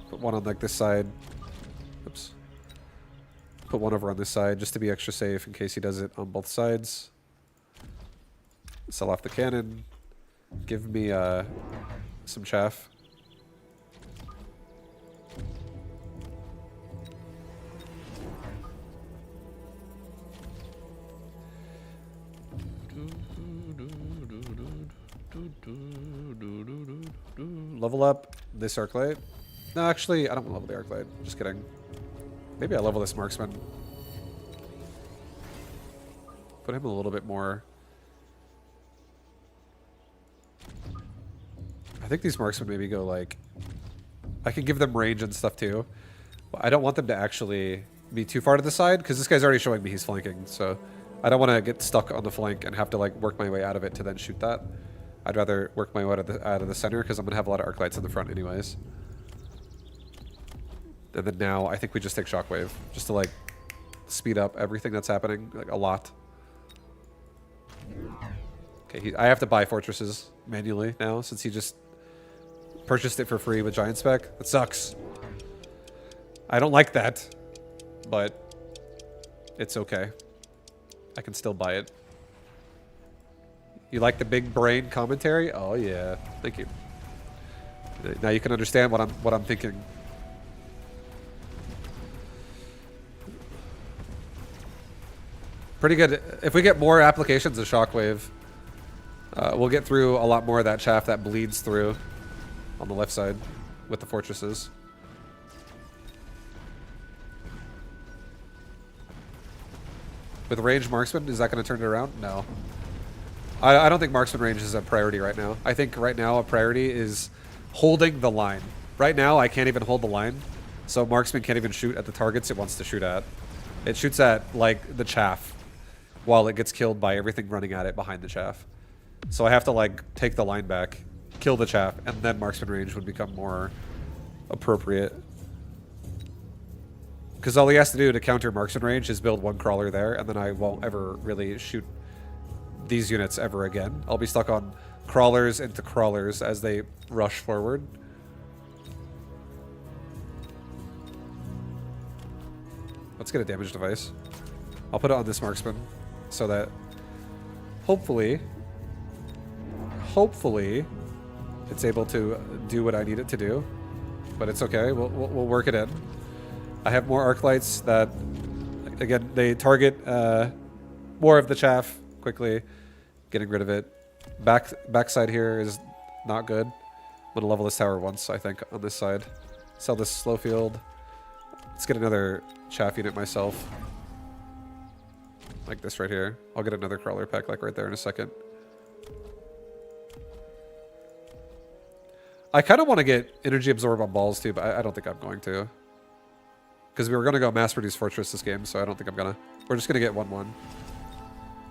Put 1 on like this side. Oops. Put 1 over on this side just to be extra safe in case he does it on both sides. Sell off the cannon. Give me some chaff. Level up this arc light. No, actually, I don't want to level the arc light. Just kidding. Maybe I level this marksman. Put him a little bit more. I think these marksmen maybe go like... I can give them range and stuff too. But I don't want them to actually be too far to the side because this guy's already showing me he's flanking. So I don't want to get stuck on the flank and have to like work my way out of it to then shoot that. I'd rather work my way out of the center because I'm going to have a lot of arc lights in the front anyways. And then now I think we just take Shockwave just to like speed up everything that's happening like a lot. Okay, I have to buy fortresses manually now since he just purchased it for free with Giant Spec. That sucks. I don't like that, but it's okay. I can still buy it. You like the big brain commentary? Oh yeah, thank you. Now you can understand what I'm thinking. Pretty good. If we get more applications of Shockwave, we'll get through a lot more of that chaff that bleeds through on the left side with the fortresses. With range marksman, is that going to turn it around? No. I don't think marksman range is a priority right now. I think right now a priority is holding the line. Right now I can't even hold the line, so marksman can't even shoot at the targets it wants to shoot at. It shoots at like the chaff while it gets killed by everything running at it behind the chaff. So I have to like take the line back kill the chaff, and then marksman range would become more appropriate. Because all he has to do to counter marksman range is build one crawler there, and then I won't ever really shoot these units ever again. I'll be stuck on crawlers into crawlers as they rush forward. Let's get a damage device. I'll put it on this marksman so that hopefully it's able to do what I need it to do. But it's okay. We'll work it in. I have more arc lights that, again, they target more of the chaff quickly. Getting rid of it. Backside here is not good. I'm gonna level this tower once, I think, on this side. Sell this slow field. Let's get another chaff unit myself. Like this right here. I'll get another crawler pack like right there in a second. I kind of want to get energy absorb on balls too, but I don't think I'm going to. Because we were going to go mass produce fortress this game, so I don't think I'm going to. We're just going to get 1-1.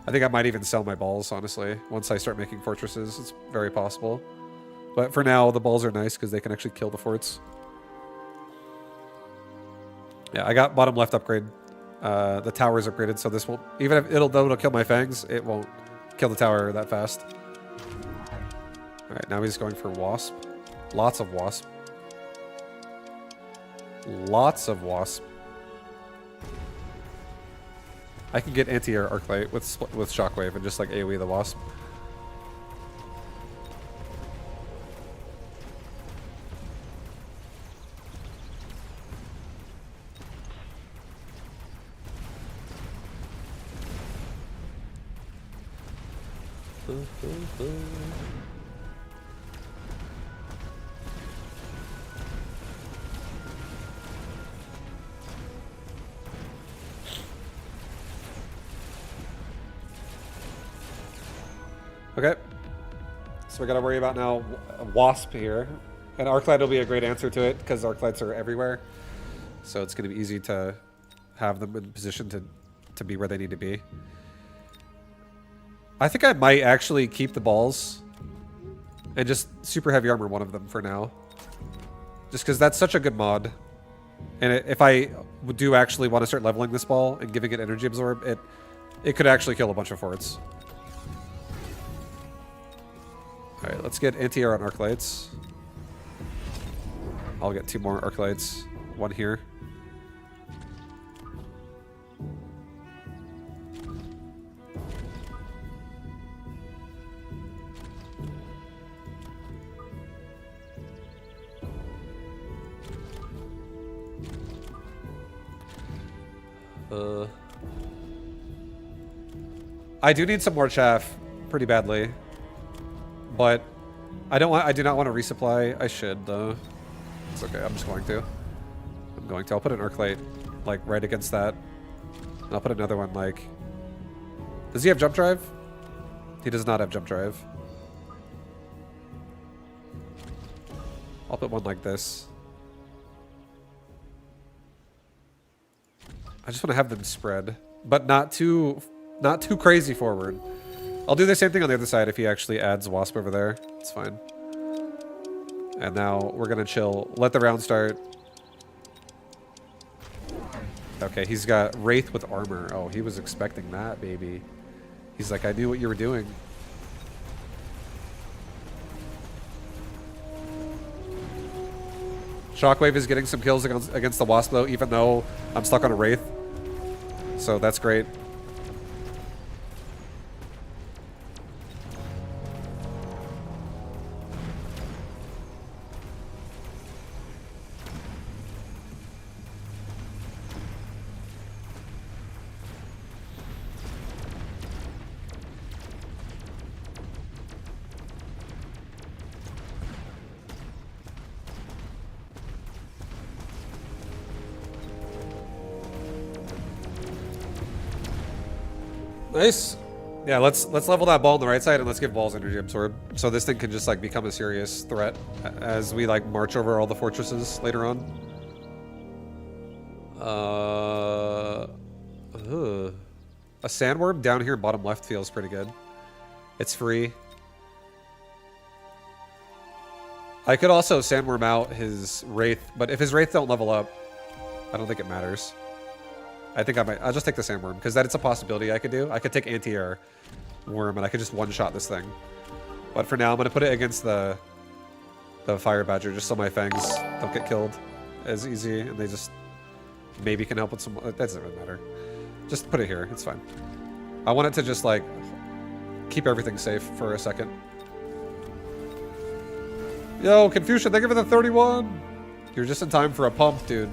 I think I might even sell my balls, honestly. Once I start making fortresses, it's very possible. But for now, the balls are nice because they can actually kill the forts. Yeah, I got bottom left upgrade. The tower is upgraded, so this won't... Even if it'll kill my fangs, it won't kill the tower that fast. Alright, now he's going for wasp. Lots of wasp. Lots of wasp. I can get anti-air arclight with shockwave and just like AoE the wasp. Okay, so we gotta worry about now a wasp here. And arclight will be a great answer to it because arclights are everywhere. So it's gonna be easy to have them in position to be where they need to be. I think I might actually keep the balls and just super heavy armor one of them for now. Just because that's such a good mod. And if I do actually want to start leveling this ball and giving it energy absorb, it could actually kill a bunch of forts. Alright, let's get anti-air on arc lights. I'll get 2 more arc lights. 1 here. I do need some more chaff pretty badly. But I do not want to resupply. I should though. It's okay, I'm just going to. I'll put an arc light like right against that. And I'll put another one like... Does he have jump drive? He does not have jump drive. I'll put one like this. I just want to have them spread, but not too crazy forward. I'll do the same thing on the other side if he actually adds wasp over there. It's fine. And now we're gonna chill. Let the round start. Okay, he's got Wraith with armor. Oh, he was expecting that, baby. He's like, I knew what you were doing. Shockwave is getting some kills against the wasp though, even though I'm stuck on a Wraith. So that's great. Nice. Yeah, let's level that ball on the right side and let's give balls energy absorb. So this thing can just like become a serious threat as we like march over all the fortresses later on. A sandworm down here bottom left feels pretty good. It's free. I could also sandworm out his Wraith, but if his Wraith don't level up, I don't think it matters. I think I'll just take the sandworm, because that's a possibility I could do. I could take anti-air worm, and I could just one-shot this thing. But for now, I'm going to put it against the Fire Badger, just so my fangs don't get killed as easy, and they just maybe can help with some... That doesn't really matter. Just put it here. It's fine. I want it to just, like, keep everything safe for a second. Yo, Confucian, thank you for the 31! You're just in time for a pump, dude.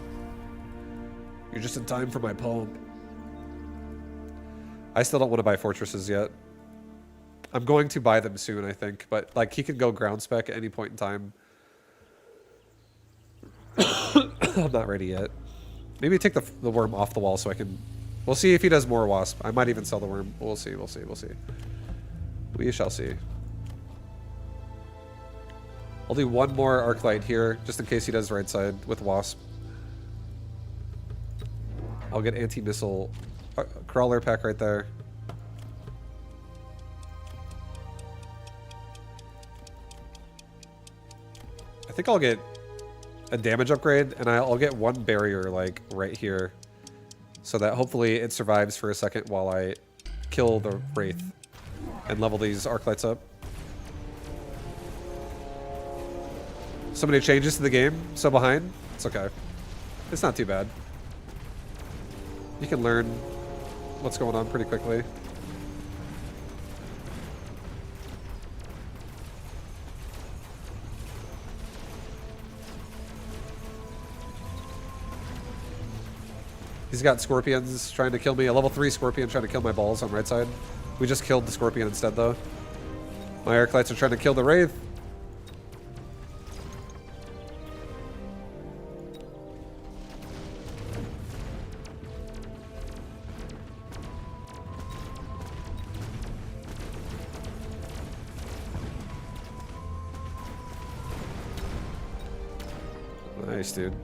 You're just in time for my pump. I still don't want to buy fortresses yet. I'm going to buy them soon, I think. But, like, he can go ground spec at any point in time. I'm not ready yet. Maybe take the worm off the wall so I can... We'll see if he does more wasp. I might even sell the worm. We'll see, we'll see, we'll see. We shall see. I'll do one more arc light here, just in case he does right side with wasp. I'll get anti-missile crawler pack right there. I think I'll get a damage upgrade, and I'll get one barrier, like, right here. So that hopefully it survives for a second while I kill the Wraith and level these arc lights up. So many changes to the game, so behind. It's okay. It's not too bad. You can learn what's going on pretty quickly. He's got scorpions trying to kill me. A level 3 scorpion trying to kill my balls on right side. We just killed the scorpion instead, though. My arc lights are trying to kill the Wraith. Nice, dude.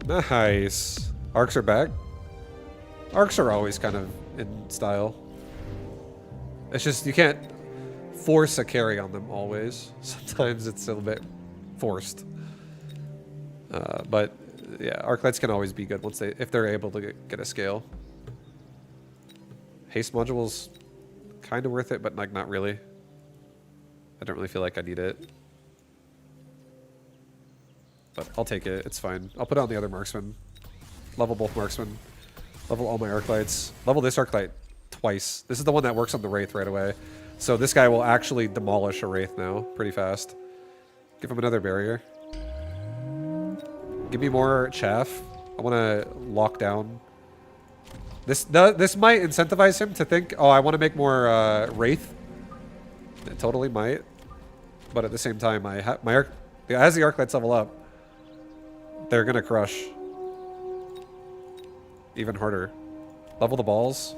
Nice. Arcs are back. Arcs are always kind of in style. It's just you can't force a carry on them always. Sometimes it's a little bit forced. But yeah, arc lights can always be good once if they're able to get a scale. Haste module's kind of worth it, but like not really. I don't really feel like I need it. But I'll take it. It's fine. I'll put it on the other marksman. Level both marksmen. Level all my arc lights. Level this arc light twice. This is the one that works on the Wraith right away. So this guy will actually demolish a Wraith now pretty fast. Give him another barrier. Give me more chaff. I want to lock down. This might incentivize him to think, oh, I want to make more Wraith. It totally might. But at the same time, as the arc lights level up, they're going to crush. Even harder. Level the balls.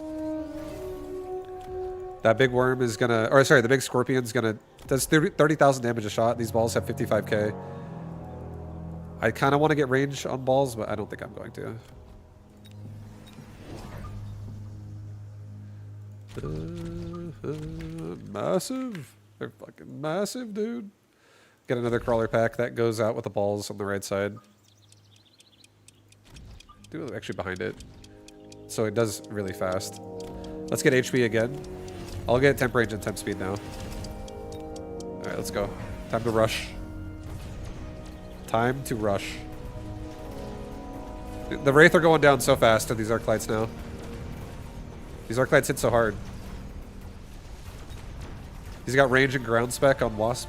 That big worm is gonna... Or sorry, the big scorpion's gonna... Does 30,000 damage a shot. These balls have 55k. I kind of want to get range on balls, but I don't think I'm going to. Massive. They're fucking massive, dude. Get another crawler pack. That goes out with the balls on the right side. Actually behind it. So it does really fast. Let's get HP again. I'll get temp range and temp speed now. Alright, let's go. Time to rush. Time to rush. The Wraith are going down so fast to these arc lights now. These arc lights hit so hard. He's got range and ground spec on Wasp.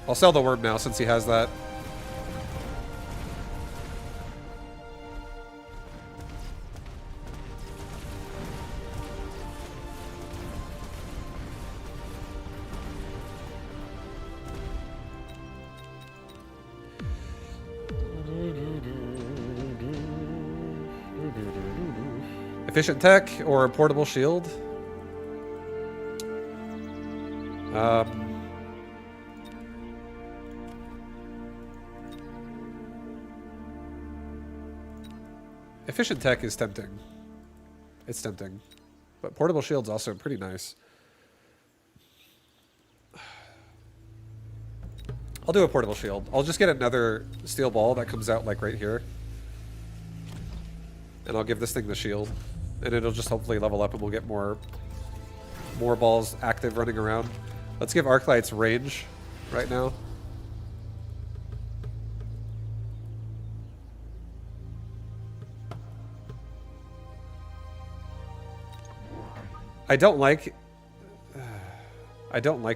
I'll sell the worm now since he has that. Efficient tech or a portable shield? Efficient tech is tempting. It's tempting. but portable shield's also pretty nice. I'll do a portable shield. I'll just get another steel ball that comes out like right here. And I'll give this thing the shield. And it'll just hopefully level up and we'll get more balls active running around. Let's give Arclights range right now. I don't like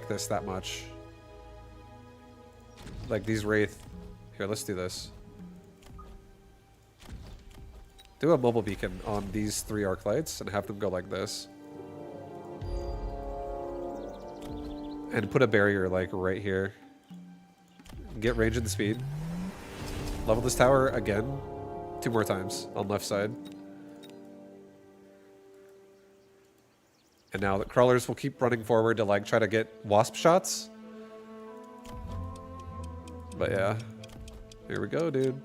this that much. Like these Wraith. Here, let's do this. Do a mobile beacon on these 3 Arclights and have them go like this. And put a barrier like right here. Get range and speed. Level this tower again. 2 more times on left side. And now the crawlers will keep running forward to like try to get wasp shots. But yeah, here we go, dude.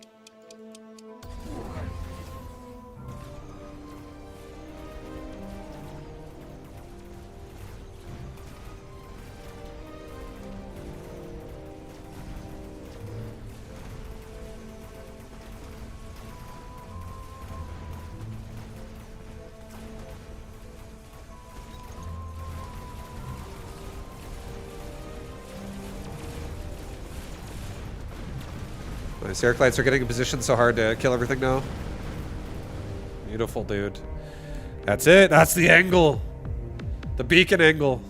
Nice. Arclights are getting in position so hard to kill everything now. Beautiful, dude. That's it. That's the angle. The beacon angle.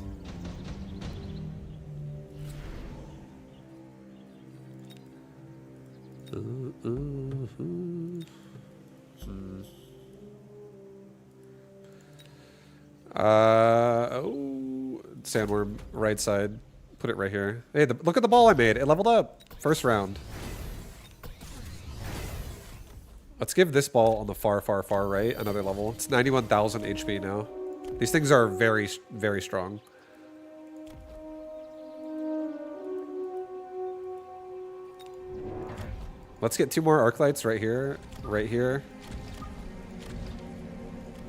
Oh, sandworm, right side. Put it right here. Hey, look at the ball I made. It leveled up. First round. Let's give this ball on the far, far, far right another level. It's 91,000 HP now. These things are very, very strong. Let's get 2 more Arclights right here. Right here.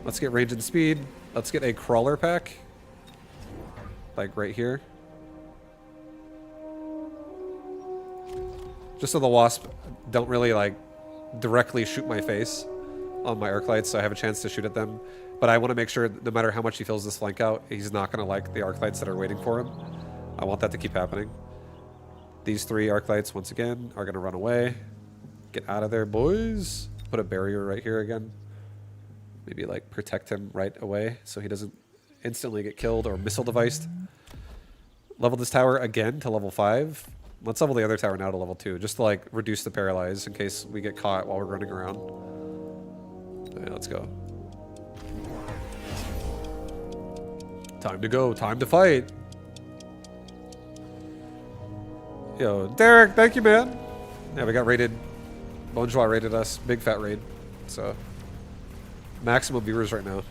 Let's get range and speed. Let's get a crawler pack. Like right here. Just so the wasp don't really like directly shoot my face on my Arclights, so I have a chance to shoot at them. But I want to make sure no matter how much he fills this flank out, he's not going to like the Arclights that are waiting for him. I want that to keep happening. These 3 Arclights, once again, are going to run away. Get out of there, boys. Put a barrier right here again. Maybe like protect him right away so he doesn't instantly get killed or missile deviced. Level this tower again to level 5. Let's level the other tower now to level 2, just to like reduce the paralyze in case we get caught while we're running around. Okay, let's go. Time to go, time to fight. Yo, Derek, thank you, man. Yeah, we got raided. Bonjour raided us. Big fat raid. So, maximum viewers right now.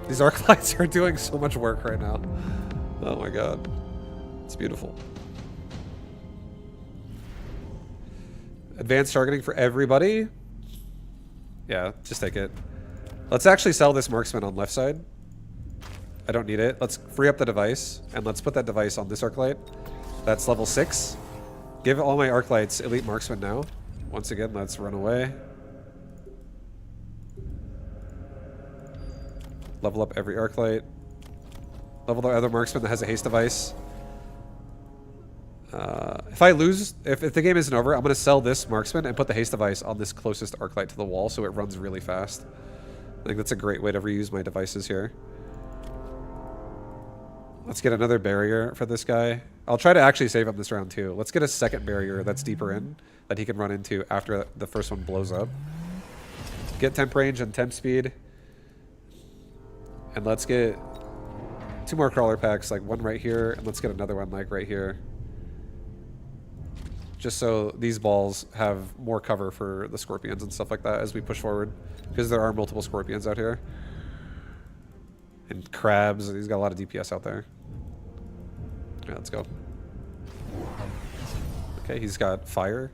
These Arclights are doing so much work right now. Oh my god. It's beautiful. Advanced targeting for everybody. Yeah, just take it. Let's actually sell this marksman on left side. I don't need it. Let's free up the device, and let's put that device on this Arclight. That's level 6. Give all my Arclights elite marksman now. Once again, let's run away. Level up every Arclight. Level the other marksman that has a haste device. If I lose, if the game isn't over, I'm going to sell this marksman and put the haste device on this closest Arclight to the wall so it runs really fast. I think that's a great way to reuse my devices here. Let's get another barrier for this guy. I'll try to actually save him this round too. Let's get a second barrier that's deeper in that he can run into after the first one blows up. Get temp range and temp speed. And let's get 2 more crawler packs, like one right here, and let's get another one like right here. just so these balls have more cover for the scorpions and stuff like that as we push forward, because there are multiple scorpions out here. And crabs, he's got a lot of DPS out there. Yeah, let's go. Okay, he's got fire.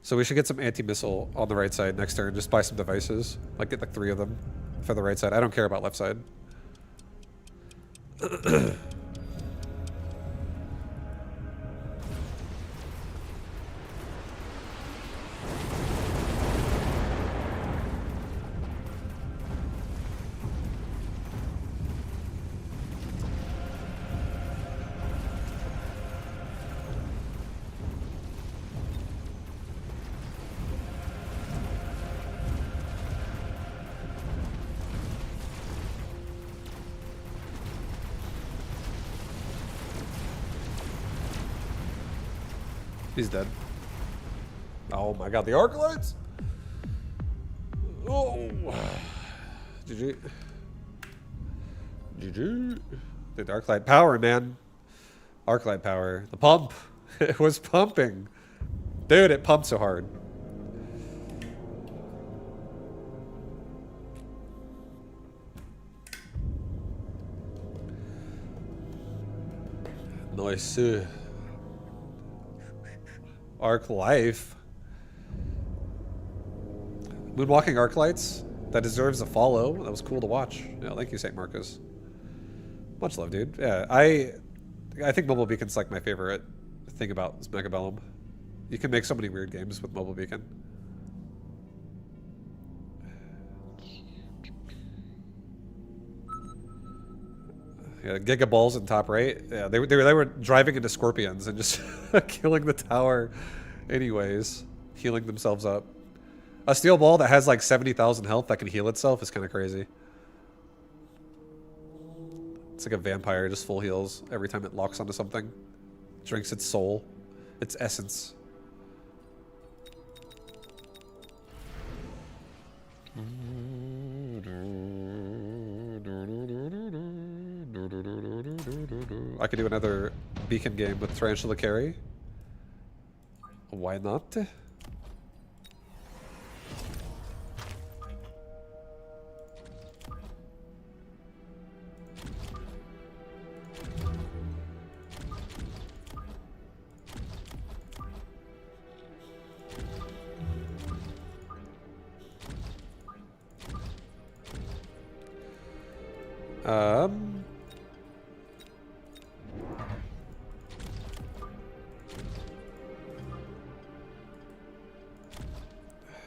So we should get some anti-missile on the right side next turn. Just buy some devices. Like, get like 3 of them for the right side. I don't care about left side. He's dead. Oh my god, the arc lights! Oh! GG. GG. The arc light power, man. Arc light power. The pump. It was pumping. Dude, it pumped so hard. Nice. Arc life. Moonwalking arc lights. That deserves a follow. That was cool to watch. Yeah, thank you, St. Marcus. Much love, dude. Yeah, I think Mobile Beacon's like my favorite thing about this Mechabellum. You can make so many weird games with Mobile Beacon. Yeah, Giga Balls in top right. Yeah, they were driving into scorpions and just killing the tower anyways. Healing themselves up. A steel ball that has like 70,000 health that can heal itself is kind of crazy. It's like a vampire, just full heals every time it locks onto something. Drinks its soul, its essence. I could do another beacon game with Tarantula carry. Why not?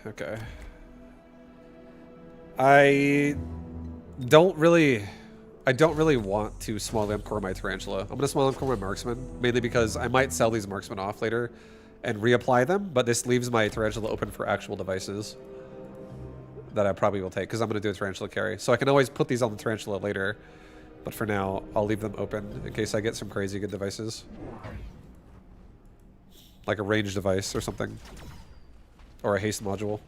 Okay. I don't really want to small lamp core my Tarantula. I'm gonna small lamp core my Marksman, mainly because I might sell these Marksmen off later and reapply them, but this leaves my Tarantula open for actual devices that I probably will take, because I'm gonna do a Tarantula carry. So I can always put these on the Tarantula later, but for now, I'll leave them open in case I get some crazy good devices. Like a range device or something. Or a haste module.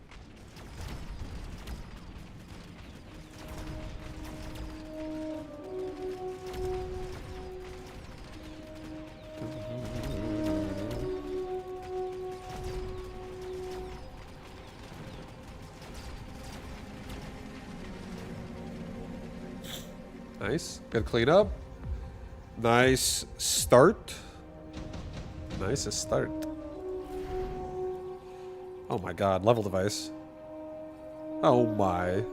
Nice. Good cleanup. Nice start. Nice start. Oh my god, level device. Oh my.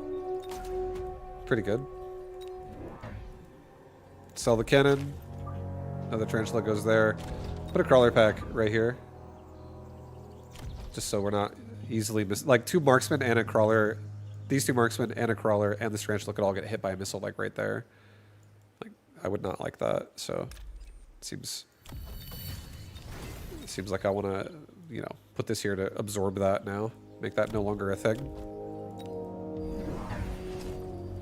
Pretty good. Sell the cannon. Another tarantula goes there. Put a crawler pack right here. Just so we're not easily like 2 marksmen and a crawler. These 2 marksmen and a crawler and this tarantula could all get hit by a missile like right there. Like I would not like that, so it seems like I wanna, you know, put this here to absorb that now. Make that no longer a thing.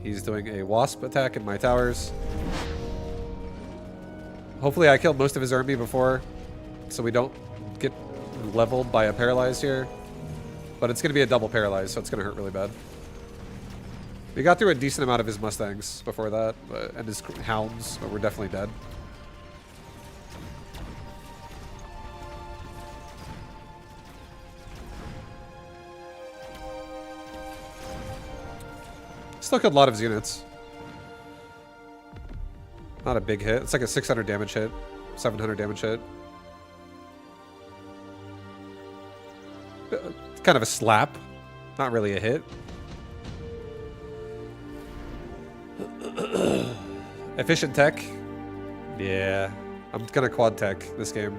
He's doing a wasp attack in my towers. Hopefully I killed most of his army before, so we don't get leveled by a paralyzed here. But it's going to be a double paralyzed, so it's going to hurt really bad. We got through a decent amount of his Mustangs before that, and his Hounds, but we're definitely dead. Still killed a lot of his units. Not a big hit. It's like a 600 damage hit. 700 damage hit. It's kind of a slap. Not really a hit. Efficient tech. Yeah. I'm gonna quad tech this game.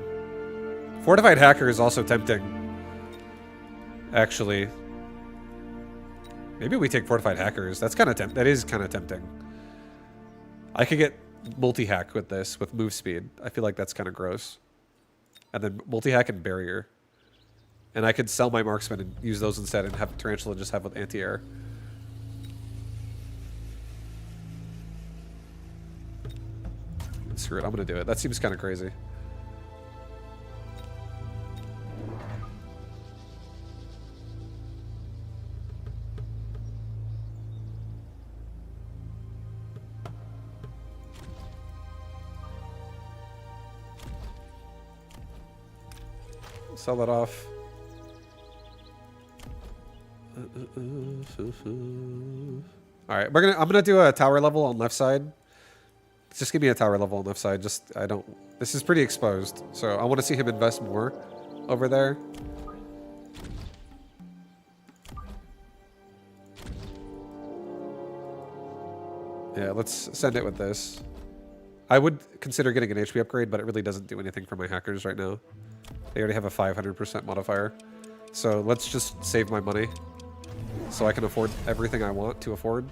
Fortified Hacker is also tempting. Actually. Maybe we take Fortified Hackers. That is kind of tempting. I could get multi-hack with this, with move speed. I feel like that's kind of gross. And then multi-hack and barrier. And I could sell my marksman and use those instead and have Tarantula just have with anti-air. Screw it, I'm gonna do it. That seems kind of crazy. Sell that off. All right, I'm gonna do a tower level on left side. Just give me a tower level on left side. This is pretty exposed, so I want to see him invest more over there. Yeah, let's send it with this. I would consider getting an HP upgrade, but it really doesn't do anything for my hackers right now. They already have a 500% modifier. So let's just save my money so I can afford everything I want to afford.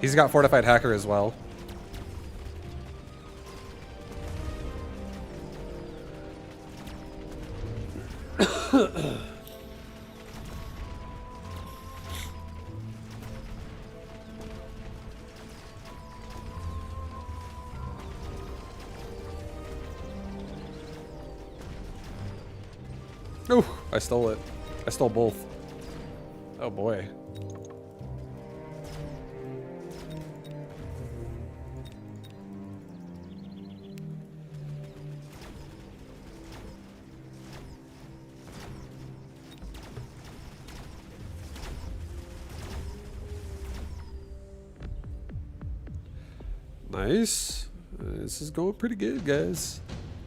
He's got Fortified Hacker as well. Ooh, I stole it. I stole both. Oh boy. Nice. This is going pretty good, guys.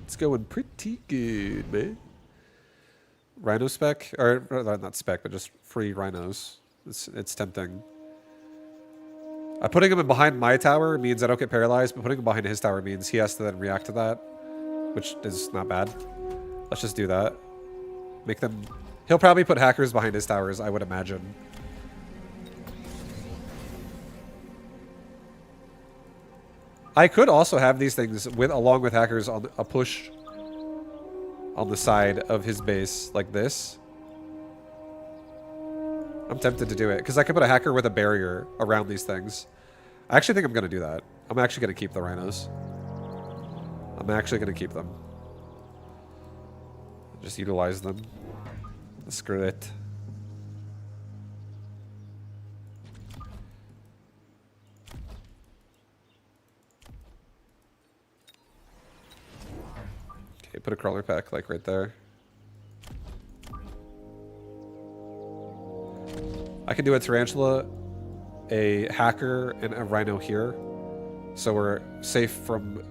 It's going pretty good, man. Rhino spec? Or not spec, but just free rhinos. It's tempting. Putting him in behind my tower means I don't get paralyzed, but putting him behind his tower means he has to then react to that, which is not bad. Let's just do that. Make them... He'll probably put hackers behind his towers, I would imagine. I could also have these things along with hackers on a push on the side of his base like this. I'm tempted to do it because I could put a hacker with a barrier around these things. I actually think I'm going to do that. I'm actually going to keep the rhinos. I'm actually going to keep them. Just utilize them. Screw it. Okay, put a crawler pack like right there. I can do a tarantula, a hacker, and a rhino here. So we're safe from...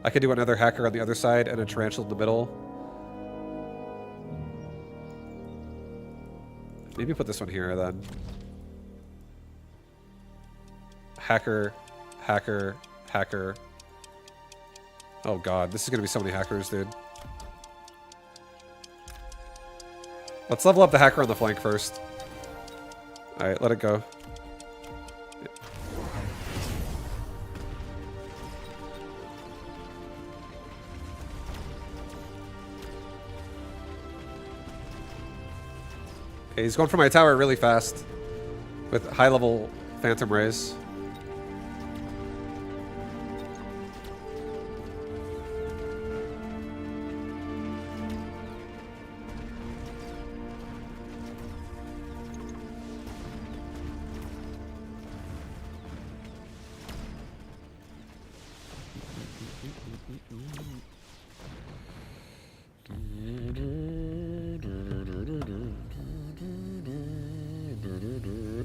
I could do another hacker on the other side and a tarantula in the middle. Maybe put this one here then. Hacker, hacker, hacker. Oh god, this is gonna be so many hackers, dude. Let's level up the hacker on the flank first. Alright, let it go. Okay, he's going for my tower really fast with high level phantom rays.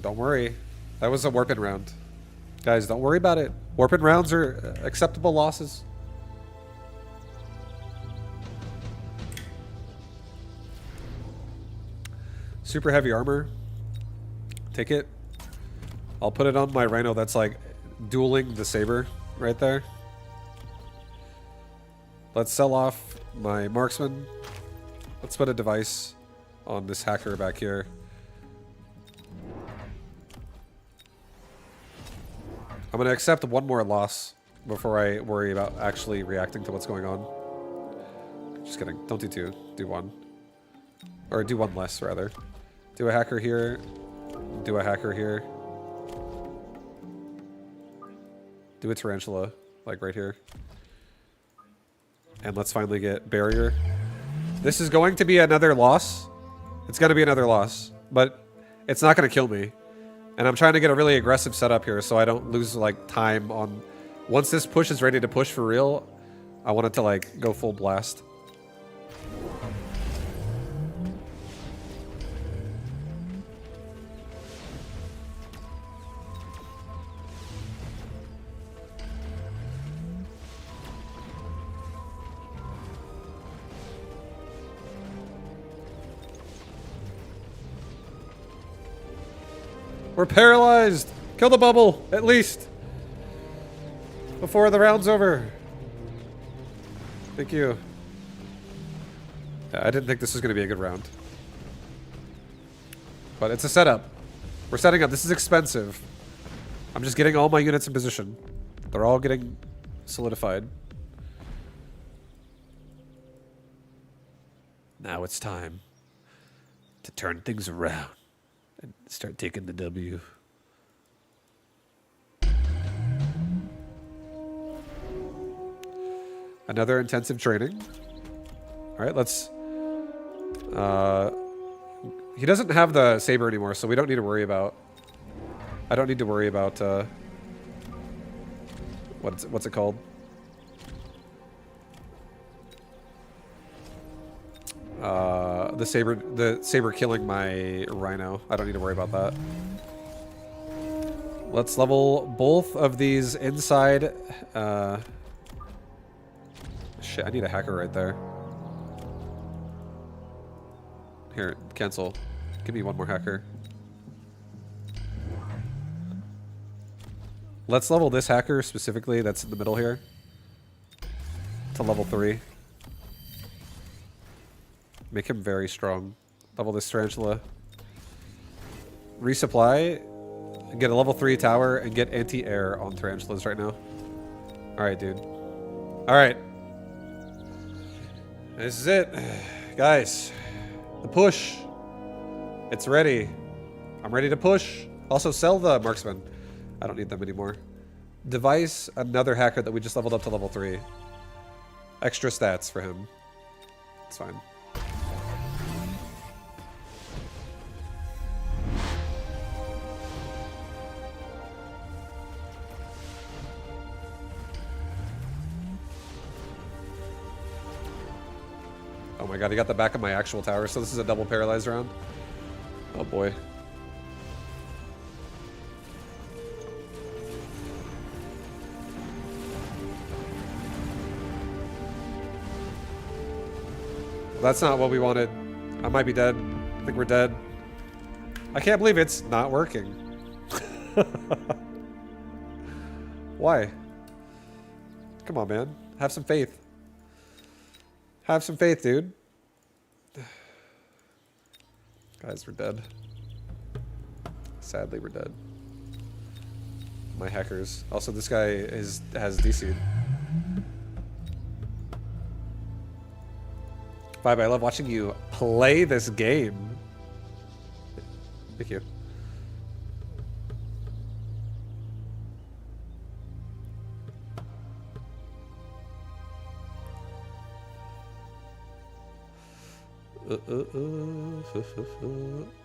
Don't worry. That was a warping round. Guys, don't worry about it. Warping rounds are acceptable losses. Super heavy armor. Take it. I'll put it on my rhino that's like dueling the saber right there. Let's sell off my marksman. Let's put a device on this hacker back here. I'm going to accept one more loss before I worry about actually reacting to what's going on. Just kidding. Don't do two. Do one. Or do one less, rather. Do a hacker here. Do a hacker here. Do a tarantula, like right here. And let's finally get barrier. This is going to be another loss. It's going to be another loss. But it's not going to kill me. And I'm trying to get a really aggressive setup here so I don't lose like time on... Once this push is ready to push for real, I want it to like go full blast. We're paralyzed! Kill the bubble, at least! Before the round's over. Thank you. Yeah, I didn't think this was going to be a good round. But it's a setup. We're setting up. This is expensive. I'm just getting all my units in position. They're all getting solidified. Now it's time to turn things around and start taking the W. Another intensive training. All right, let's... he doesn't have the saber anymore, so we don't need to worry about... I don't need to worry about... what's it called? The saber killing my rhino. I don't need to worry about that. Let's level both of these inside. Shit, I need a hacker right there. Here, cancel. Give me one more hacker. Let's level this hacker specifically that's in the middle here to level 3. Make him very strong. Level this tarantula. Resupply. Get a level 3 tower and get anti-air on tarantulas right now. Alright, dude. Alright. This is it. Guys. The push. It's ready. I'm ready to push. Also, sell the marksman. I don't need them anymore. Device another hacker that we just leveled up to level 3. Extra stats for him. It's fine. Oh my god, he got the back of my actual tower, so this is a double paralyzed round. Oh boy. That's not what we wanted. I might be dead. I think we're dead. I can't believe it's not working. Why? Come on, man. Have some faith. Have some faith, dude. Guys, we're dead. Sadly, we're dead. My hackers. Also, this guy has DC'd. Vibe, I love watching you play this game. Thank you.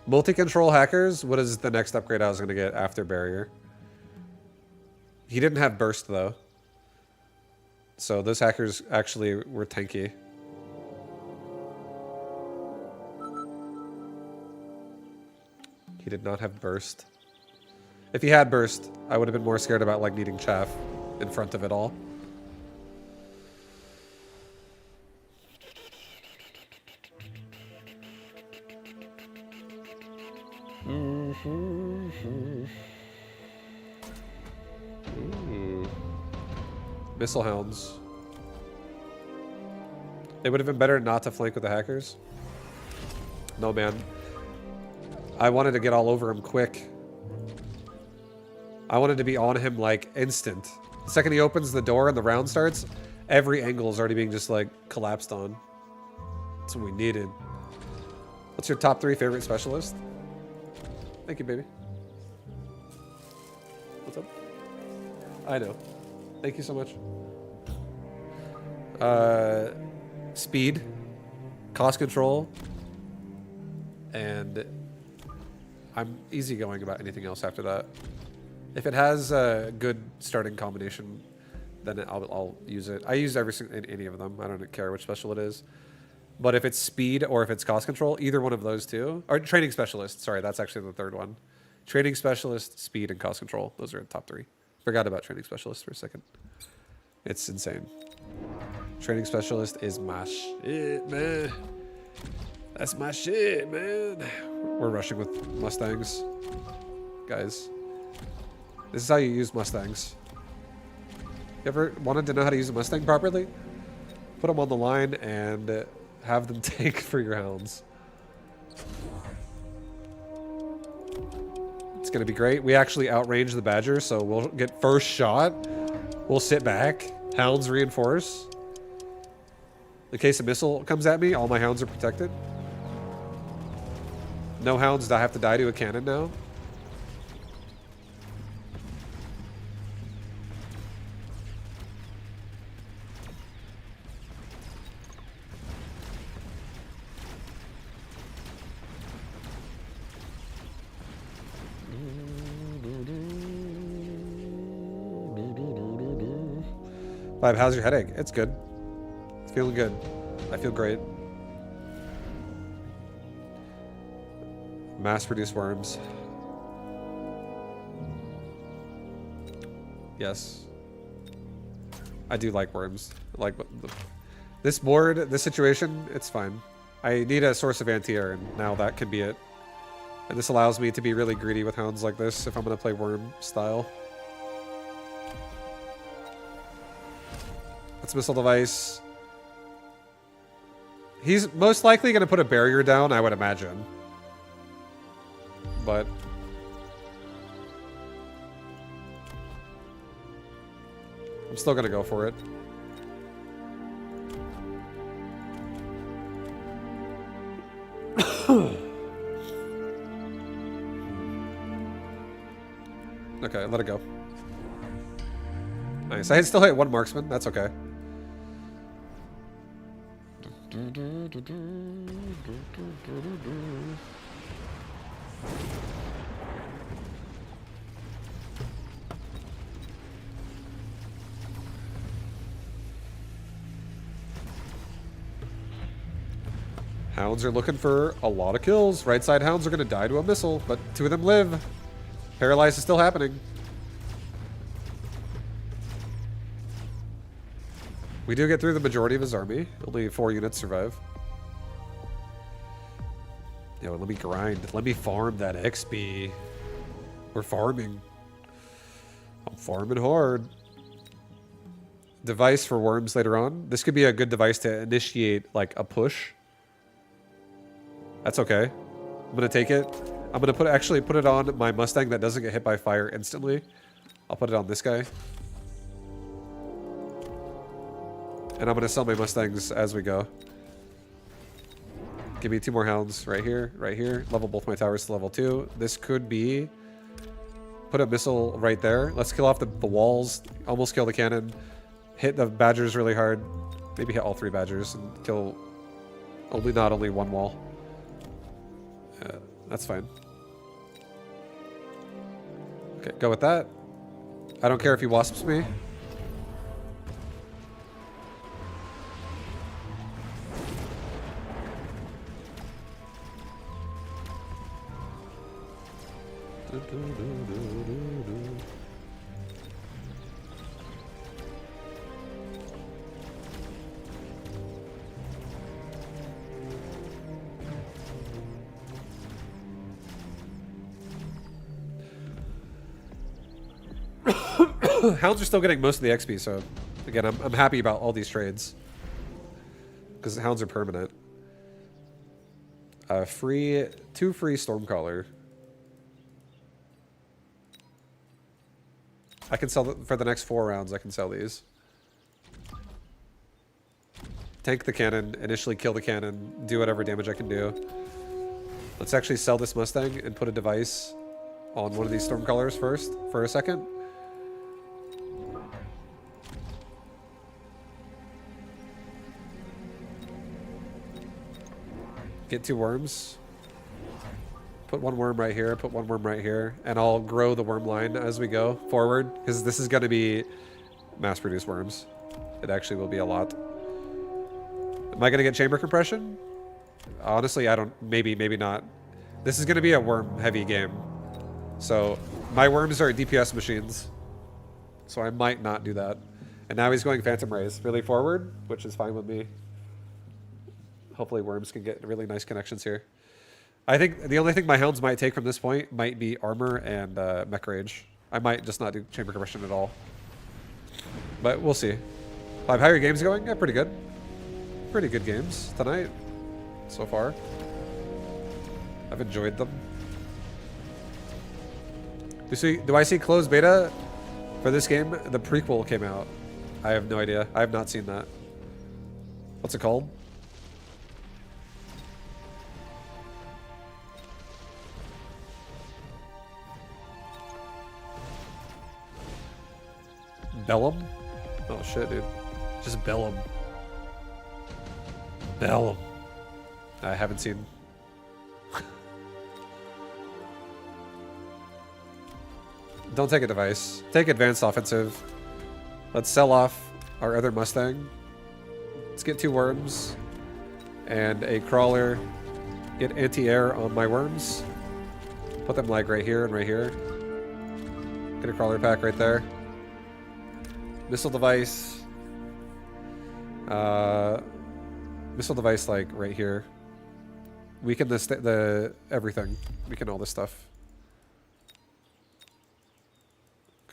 Multi-control hackers? What is the next upgrade I was going to get after barrier? He didn't have burst, though. So those hackers actually were tanky. He did not have burst. If he had burst, I would have been more scared about like needing chaff in front of it all. Missile hounds. It would have been better not to flank with the hackers. No, man. I wanted to get all over him quick. I wanted to be on him like instant. The second he opens the door and the round starts, every angle is already being just like collapsed on. That's what we needed. What's your top 3 favorite specialist? Thank you, baby. What's up? I know. Thank you so much. Speed, cost control, and I'm easygoing about anything else after that. If it has a good starting combination, then I'll use it. I use any of them. I don't care which special it is. But if it's speed or if it's cost control, either one of those two. Or training specialist. Sorry, that's actually the third one. Training specialist, speed, and cost control. Those are the top 3. Forgot about training specialist for a second. It's insane. Training specialist is my shit, man. That's my shit, man. We're rushing with Mustangs. Guys. This is how you use Mustangs. You ever wanted to know how to use a Mustang properly? Put them on the line and have them take for your hounds. It's going to be great. We actually outrange the Badger, so we'll get first shot. We'll sit back. Hounds reinforce. In case a missile comes at me, all my hounds are protected. No hounds have to die to a cannon now. Vibe, how's your headache? It's good. It's feeling good. I feel great. Mass-produced worms. Yes. I do like worms. Like this board, this situation, it's fine. I need a source of anti-air, and now that can be it. And this allows me to be really greedy with hounds like this if I'm going to play worm style. That's missile device. He's most likely going to put a barrier down, I would imagine. But I'm still going to go for it. Okay, let it go. Nice. I still hit 1 marksman. That's okay. Hounds are looking for a lot of kills. Right side hounds are going to die to a missile, but 2 of them live. Paralyze is still happening. We do get through the majority of his army. Only 4 units survive. Yo, let me grind. Let me farm that XP. We're farming. I'm farming hard. Device for worms later on. This could be a good device to initiate like a push. That's okay. I'm gonna take it. I'm gonna actually put it on my Mustang that doesn't get hit by fire instantly. I'll put it on this guy. And I'm gonna sell my Mustangs as we go. Give me 2 more hounds right here, right here. Level both my towers to level 2. This could be... Put a missile right there. Let's kill off the walls. Almost kill the cannon. Hit the badgers really hard. Maybe hit all 3 badgers and kill not only 1 wall. That's fine. Okay, go with that. I don't care if he wasps me. Hounds are still getting most of the XP, so again, I'm happy about all these trades. Because hounds are permanent. Two free Stormcaller. I can sell for the next 4 rounds. I can sell these. Tank the cannon, initially kill the cannon, do whatever damage I can do. Let's actually sell this Mustang and put a device on one of these Stormcallers first for a second. Get 2 worms. Put 1 worm right here, put 1 worm right here, and I'll grow the worm line as we go forward, because this is going to be mass-produced worms. It actually will be a lot. Am I going to get chamber compression? Honestly, I don't. Maybe not. This is going to be a worm-heavy game. So, my worms are DPS machines. So I might not do that. And now he's going Phantom Rays really forward, which is fine with me. Hopefully worms can get really nice connections here. I think the only thing my hounds might take from this point might be armor and mech rage. I might just not do chamber compression at all. But we'll see. How are your games going? Yeah, pretty good. Pretty good games tonight so far. I've enjoyed them. Do I see closed beta for this game? The prequel came out. I have no idea. I have not seen that. What's it called? Bellum? Oh shit, dude. Just Bellum. Bellum. I haven't seen. Don't take a device. Take advanced offensive. Let's sell off our other Mustang. Let's get 2 worms and a crawler. Get anti-air on my worms. Put them like right here and right here. Get a crawler pack right there. Missile device. Missile device like right here. Weaken the everything. Weaken all this stuff.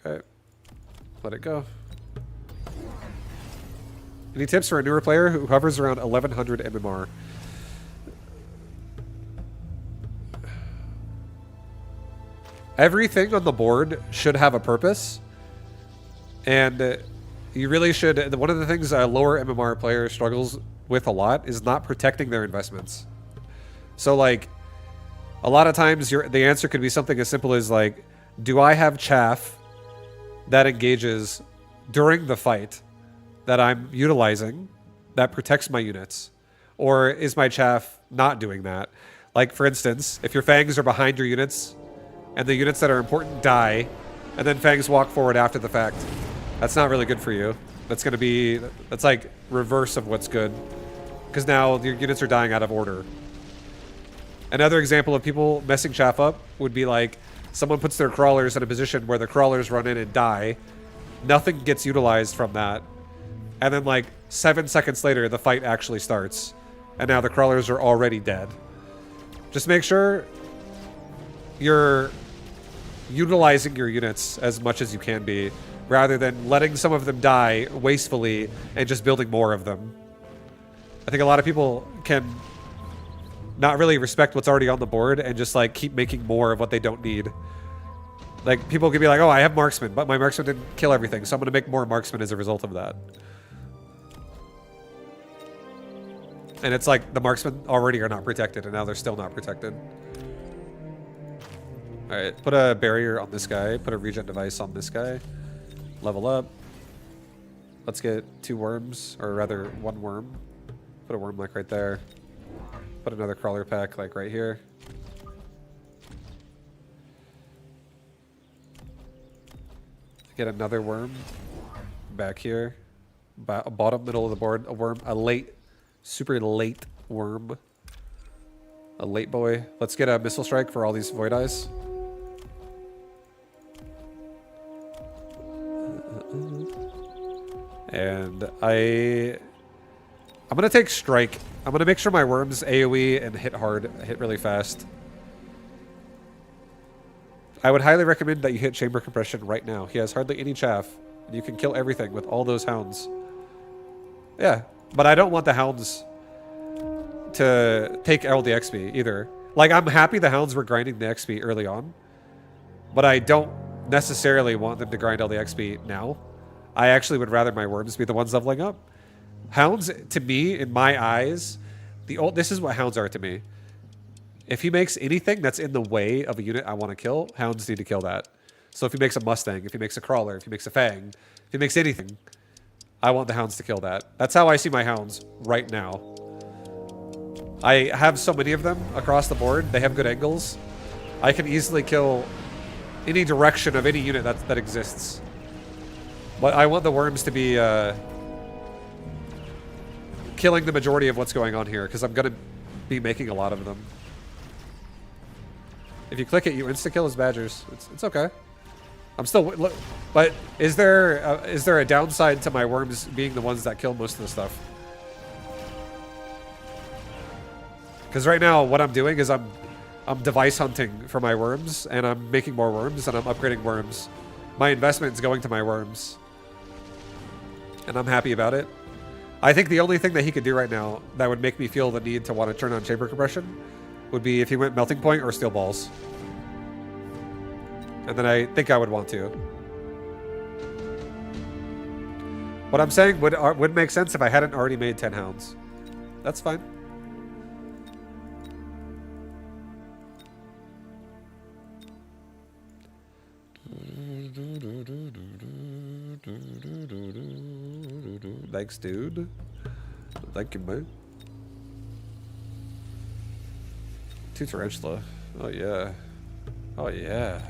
Okay. Let it go. Any tips for a newer player who hovers around 1100 MMR? Everything on the board should have a purpose. And you really should. One of the things a lower MMR player struggles with a lot is not protecting their investments. So, like, a lot of times the answer could be something as simple as, like, do I have chaff that engages during the fight that I'm utilizing that protects my units? Or is my chaff not doing that? Like, for instance, if your fangs are behind your units and the units that are important die, and then fangs walk forward after the fact, that's not really good for you. That's like reverse of what's good. Because now your units are dying out of order. Another example of people messing chaff up would be like, someone puts their crawlers in a position where the crawlers run in and die. Nothing gets utilized from that. And then like 7 seconds later, the fight actually starts. And now the crawlers are already dead. Just make sure you're utilizing your units as much as you can be, rather than letting some of them die wastefully and just building more of them. I think a lot of people can not really respect what's already on the board and just like keep making more of what they don't need. Like, people can be like, oh, I have marksman, but my marksman didn't kill everything, so I'm going to make more marksman as a result of that. And it's like the marksmen already are not protected, and now they're still not protected. Alright, put a barrier on this guy, put a regen device on this guy. Level up. Let's get 2 worms, or rather 1 worm. Put a worm like right there. Put another crawler pack like right here. Get another worm back here. Bottom middle of the board, a worm, a late, super late worm. A late boy. Let's get a missile strike for all these void eyes. And I'm gonna take strike. I'm gonna make sure my worms AoE and hit hard, hit really fast. I would highly recommend that you hit chamber compression right now. He has hardly any chaff, and you can kill everything with all those hounds. Yeah, but I don't want the hounds to take all the XP either. Like, I'm happy the hounds were grinding the XP early on, but I don't necessarily want them to grind all the XP now. I actually would rather my worms be the ones leveling up. Hounds, to me, in my eyes, this is what hounds are to me. If he makes anything that's in the way of a unit I want to kill, hounds need to kill that. So if he makes a Mustang, if he makes a Crawler, if he makes a Fang, if he makes anything, I want the hounds to kill that. That's how I see my hounds right now. I have so many of them across the board. They have good angles. I can easily kill any direction of any unit that exists. But I want the worms to be killing the majority of what's going on here, because I'm going to be making a lot of them. If you click it, you insta-kill his badgers. It's okay. I'm still... But is there a downside to my worms being the ones that kill most of the stuff? Because right now, what I'm doing is I'm device hunting for my worms, and I'm making more worms, and I'm upgrading worms. My investment is going to my worms. And I'm happy about it. I think the only thing that he could do right now that would make me feel the need to want to turn on chamber compression would be if he went melting point or steel balls. And then I think I would want to. What I'm saying would make sense if I hadn't already made 10 hounds. That's fine. Thanks, dude. Thank you, man. 2 tarantula. Oh, yeah. Oh, yeah.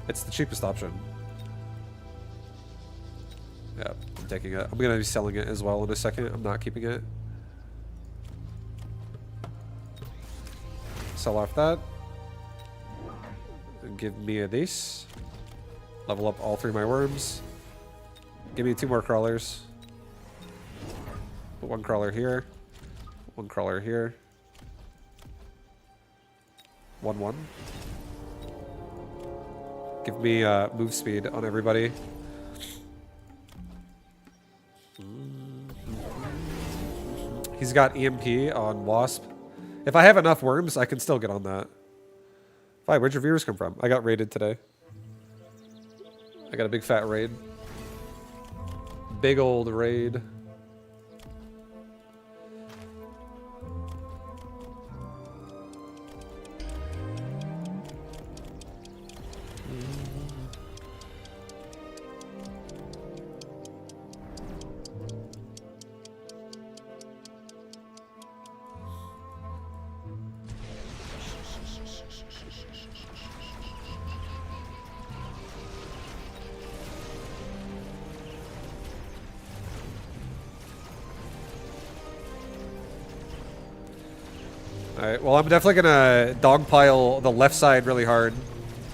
It's the cheapest option. Yeah, I'm taking it. I'm going to be selling it as well in a second. I'm not keeping it. Sell off that. And give me a this. Level up all 3 of my worms. Give me 2 more crawlers. Put 1 crawler here. 1 crawler here. 1-1. Give me move speed on everybody. He's got EMP on Wasp. If I have enough worms, I can still get on that. Hi, where'd your viewers come from? I got raided today. I got a big fat raid. Big old raid. Alright, well, I'm definitely gonna dogpile the left side really hard,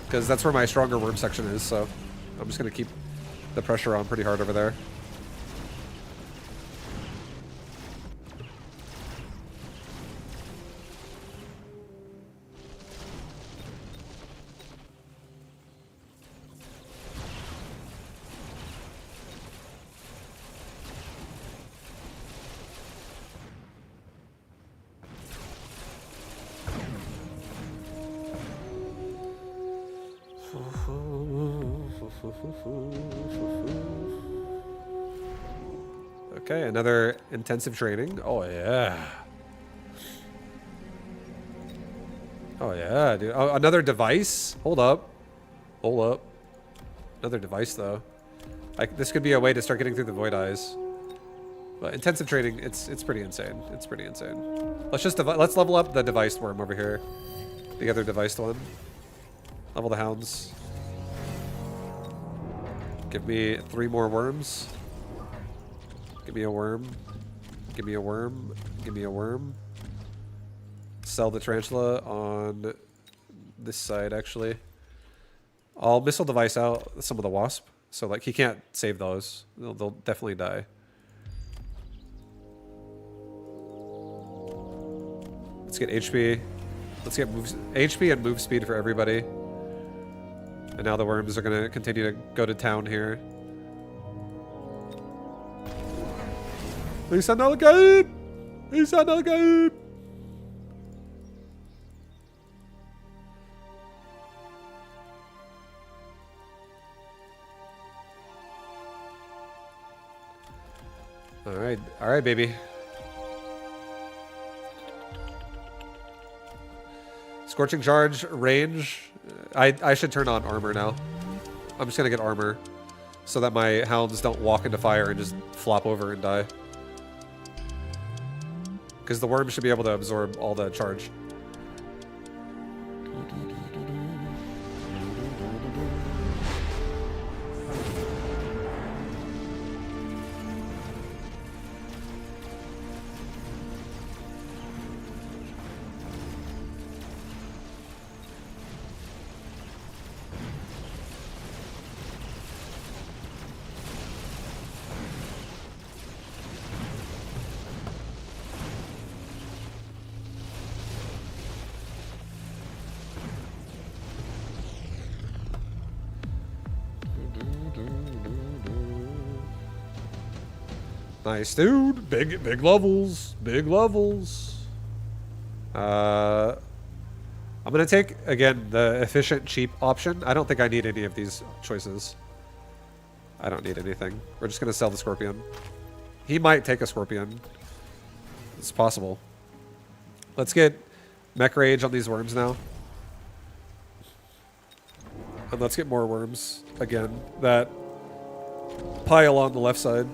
because that's where my stronger worm section is, so I'm just gonna keep the pressure on pretty hard over there. Okay, another intensive training. Oh, yeah. Oh, yeah, dude. Oh, another device? Hold up. Hold up. Another device, though. This could be a way to start getting through the Void Eyes. But intensive training, it's pretty insane. It's pretty insane. Let's level up the device worm over here. The other device one. Level the hounds. Give me 3 more worms. Give me a worm. Give me a worm. Give me a worm. Sell the tarantula on this side, actually. I'll missile device out some of the wasp. So, like, he can't save those. They'll definitely die. Let's get HP. Let's get HP and move speed for everybody. And now the worms are going to continue to go to town here. Lisa Nalgabe! Lisa Nalgabe! Alright, baby. Scorching Charge, range. I should turn on armor now. I'm just gonna get armor so that my hounds don't walk into fire and just flop over and die. Because the worm should be able to absorb all the charge. Nice, dude. Big levels. Big levels. I'm gonna take, again, the efficient, cheap option. I don't think I need any of these choices. I don't need anything. We're just gonna sell the Scorpion. He might take a Scorpion. It's possible. Let's get Mech Rage on these worms now. And let's get more worms, again, that pile on the left side.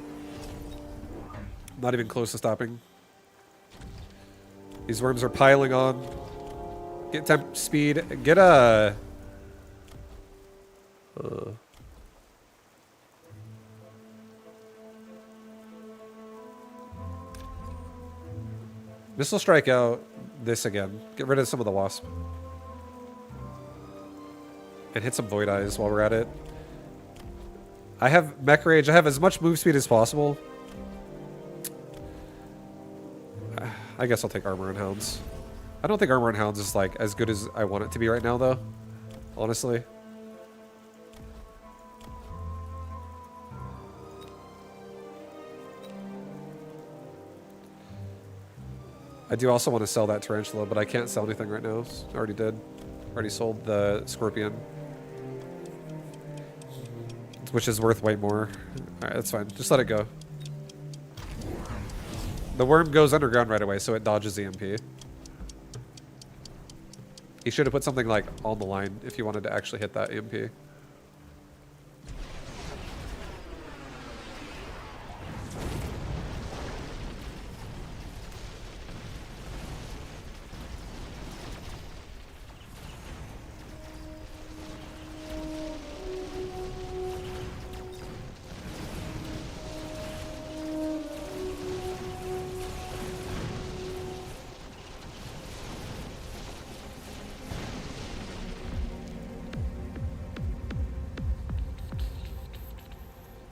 Not even close to stopping. These worms are piling on. Get temp speed. Get a... Missile Strike out this again. Get rid of some of the Wasp. And hit some Void Eyes while we're at it. I have Mech Rage. I have as much move speed as possible. I guess I'll take Armor and Hounds. I don't think Armor and Hounds is like as good as I want it to be right now, though. Honestly. I do also want to sell that Tarantula, but I can't sell anything right now. I already did. Already sold the Scorpion. Which is worth way more. Alright, that's fine. Just let it go. The worm goes underground right away, so it dodges EMP. He should have put something like on the line if you wanted to actually hit that EMP.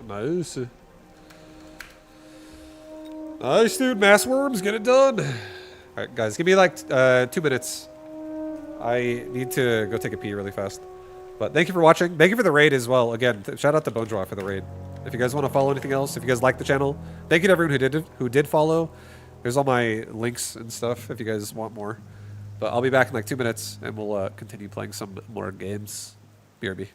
Nice. Nice, dude. Mass worms, get it done. Alright, guys, give me like 2 minutes. I need to go take a pee really fast. But thank you for watching. Thank you for the raid as well. Again, shout out to Bonejaw for the raid. If you guys want to follow anything else, if you guys like the channel, thank you to everyone who did follow. There's all my links and stuff if you guys want more. But I'll be back in like 2 minutes, and we'll continue playing some more games. BRB.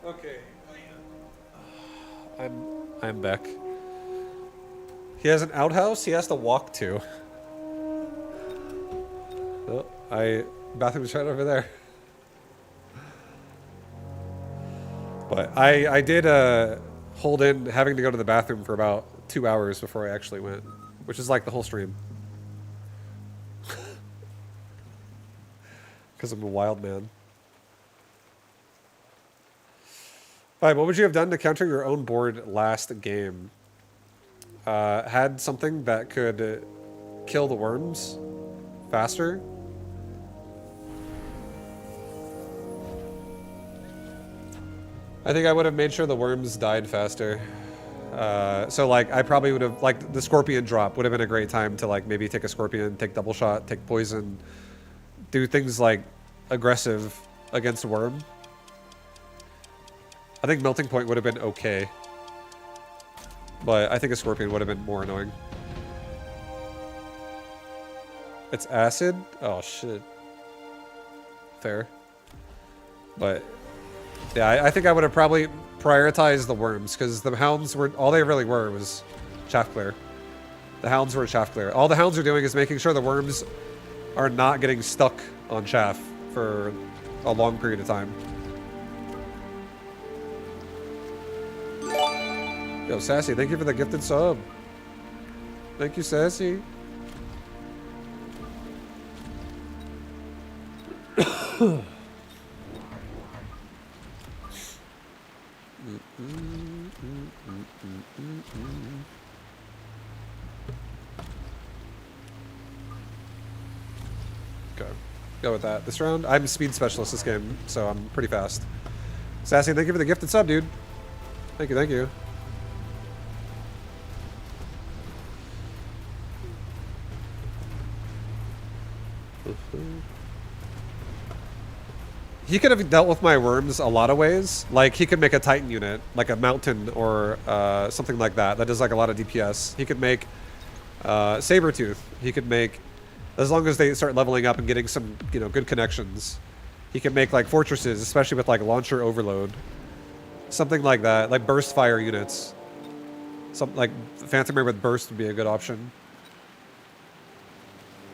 Okay. I'm back. He has an outhouse he has to walk to. Oh, bathroom's right over there. But I did hold in having to go to the bathroom for about 2 hours before I actually went, which is like the whole stream. Because I'm a wild man. Fine, what would you have done to counter your own board last game? Had something that could kill the worms faster. I think I would have made sure the worms died faster. So like I probably would have, like the scorpion drop would have been a great time to like maybe take a scorpion, take double shot, take poison, do things like aggressive against a worm. I think melting point would have been okay. But I think a scorpion would have been more annoying. It's acid? Oh shit. Fair. But yeah, I think I would have probably prioritized the worms, because the hounds were, all they really were was chaff clear. The hounds were chaff clear. All the hounds are doing is making sure the worms are not getting stuck on chaff for a long period of time. Yo, Sassy, thank you for the gifted sub. Thank you, Sassy. Okay, go with that. This round, I'm speed specialist this game, so I'm pretty fast. Sassy, thank you for the gifted sub, dude. Thank you, thank you. He could have dealt with my worms a lot of ways. Like, he could make a Titan unit, like a Mountain or something like that, that does like a lot of DPS. He could make Sabretooth. He could make, as long as they start leveling up and getting some, you know, good connections, he could make like fortresses, especially with like launcher overload. Something like that, like burst fire units. Something like Phantom Ray with burst would be a good option.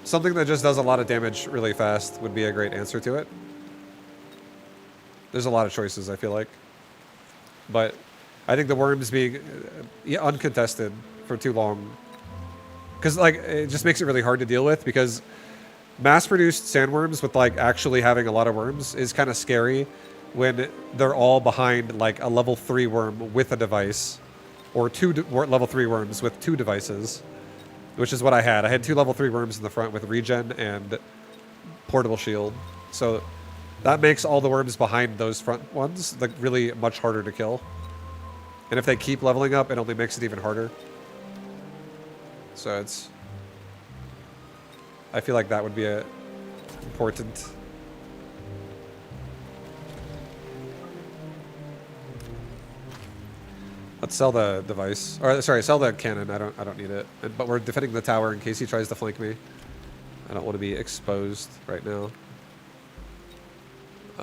Something that just does a lot of damage really fast would be a great answer to it. There's a lot of choices, I feel like. But I think the worms being uncontested for too long, because like it just makes it really hard to deal with, because mass-produced sandworms with like actually having a lot of worms is kind of scary when they're all behind like a level 3 worm with a device, or level 3 worms with 2 devices, which is what I had. I had 2 level 3 worms in the front with regen and portable shield. So that makes all the worms behind those front ones like really much harder to kill. And if they keep leveling up, it only makes it even harder. So it's, I feel like that would be important. Let's sell the device, or sorry, sell the cannon. I don't need it. But we're defending the tower in case he tries to flank me. I don't want to be exposed right now.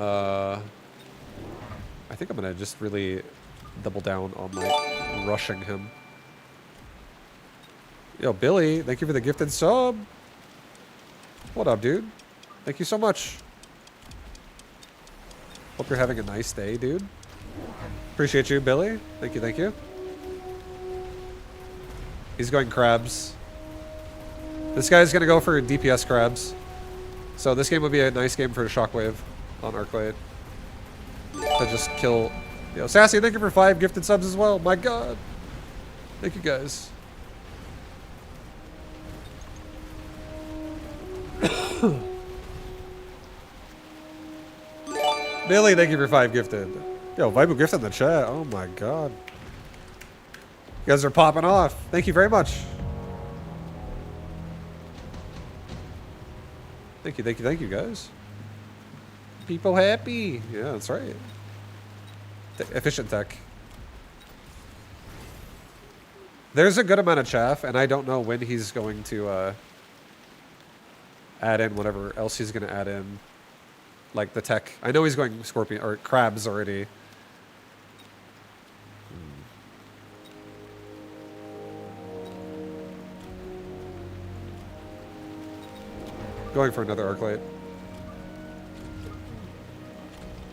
I think I'm gonna just really double down on like rushing him. Yo, Billy, thank you for the gifted sub. What up, dude? Thank you so much. Hope you're having a nice day, dude. Appreciate you, Billy. Thank you, thank you. He's going crabs. This guy's gonna go for DPS crabs. So this game would be a nice game for a shockwave on Arclade. To just kill. Yo, Sassy, thank you for 5 gifted subs as well. My god. Thank you guys. Billy, thank you for 5 gifted. Yo, Vibu gift in the chat. Oh my god. You guys are popping off. Thank you very much. Thank you, thank you, thank you, guys. People happy. Yeah, that's right. Efficient tech. There's a good amount of chaff, and I don't know when he's going to add in whatever else he's going to add in. Like the tech. I know he's going scorpion or crabs already. Going for another Arclight.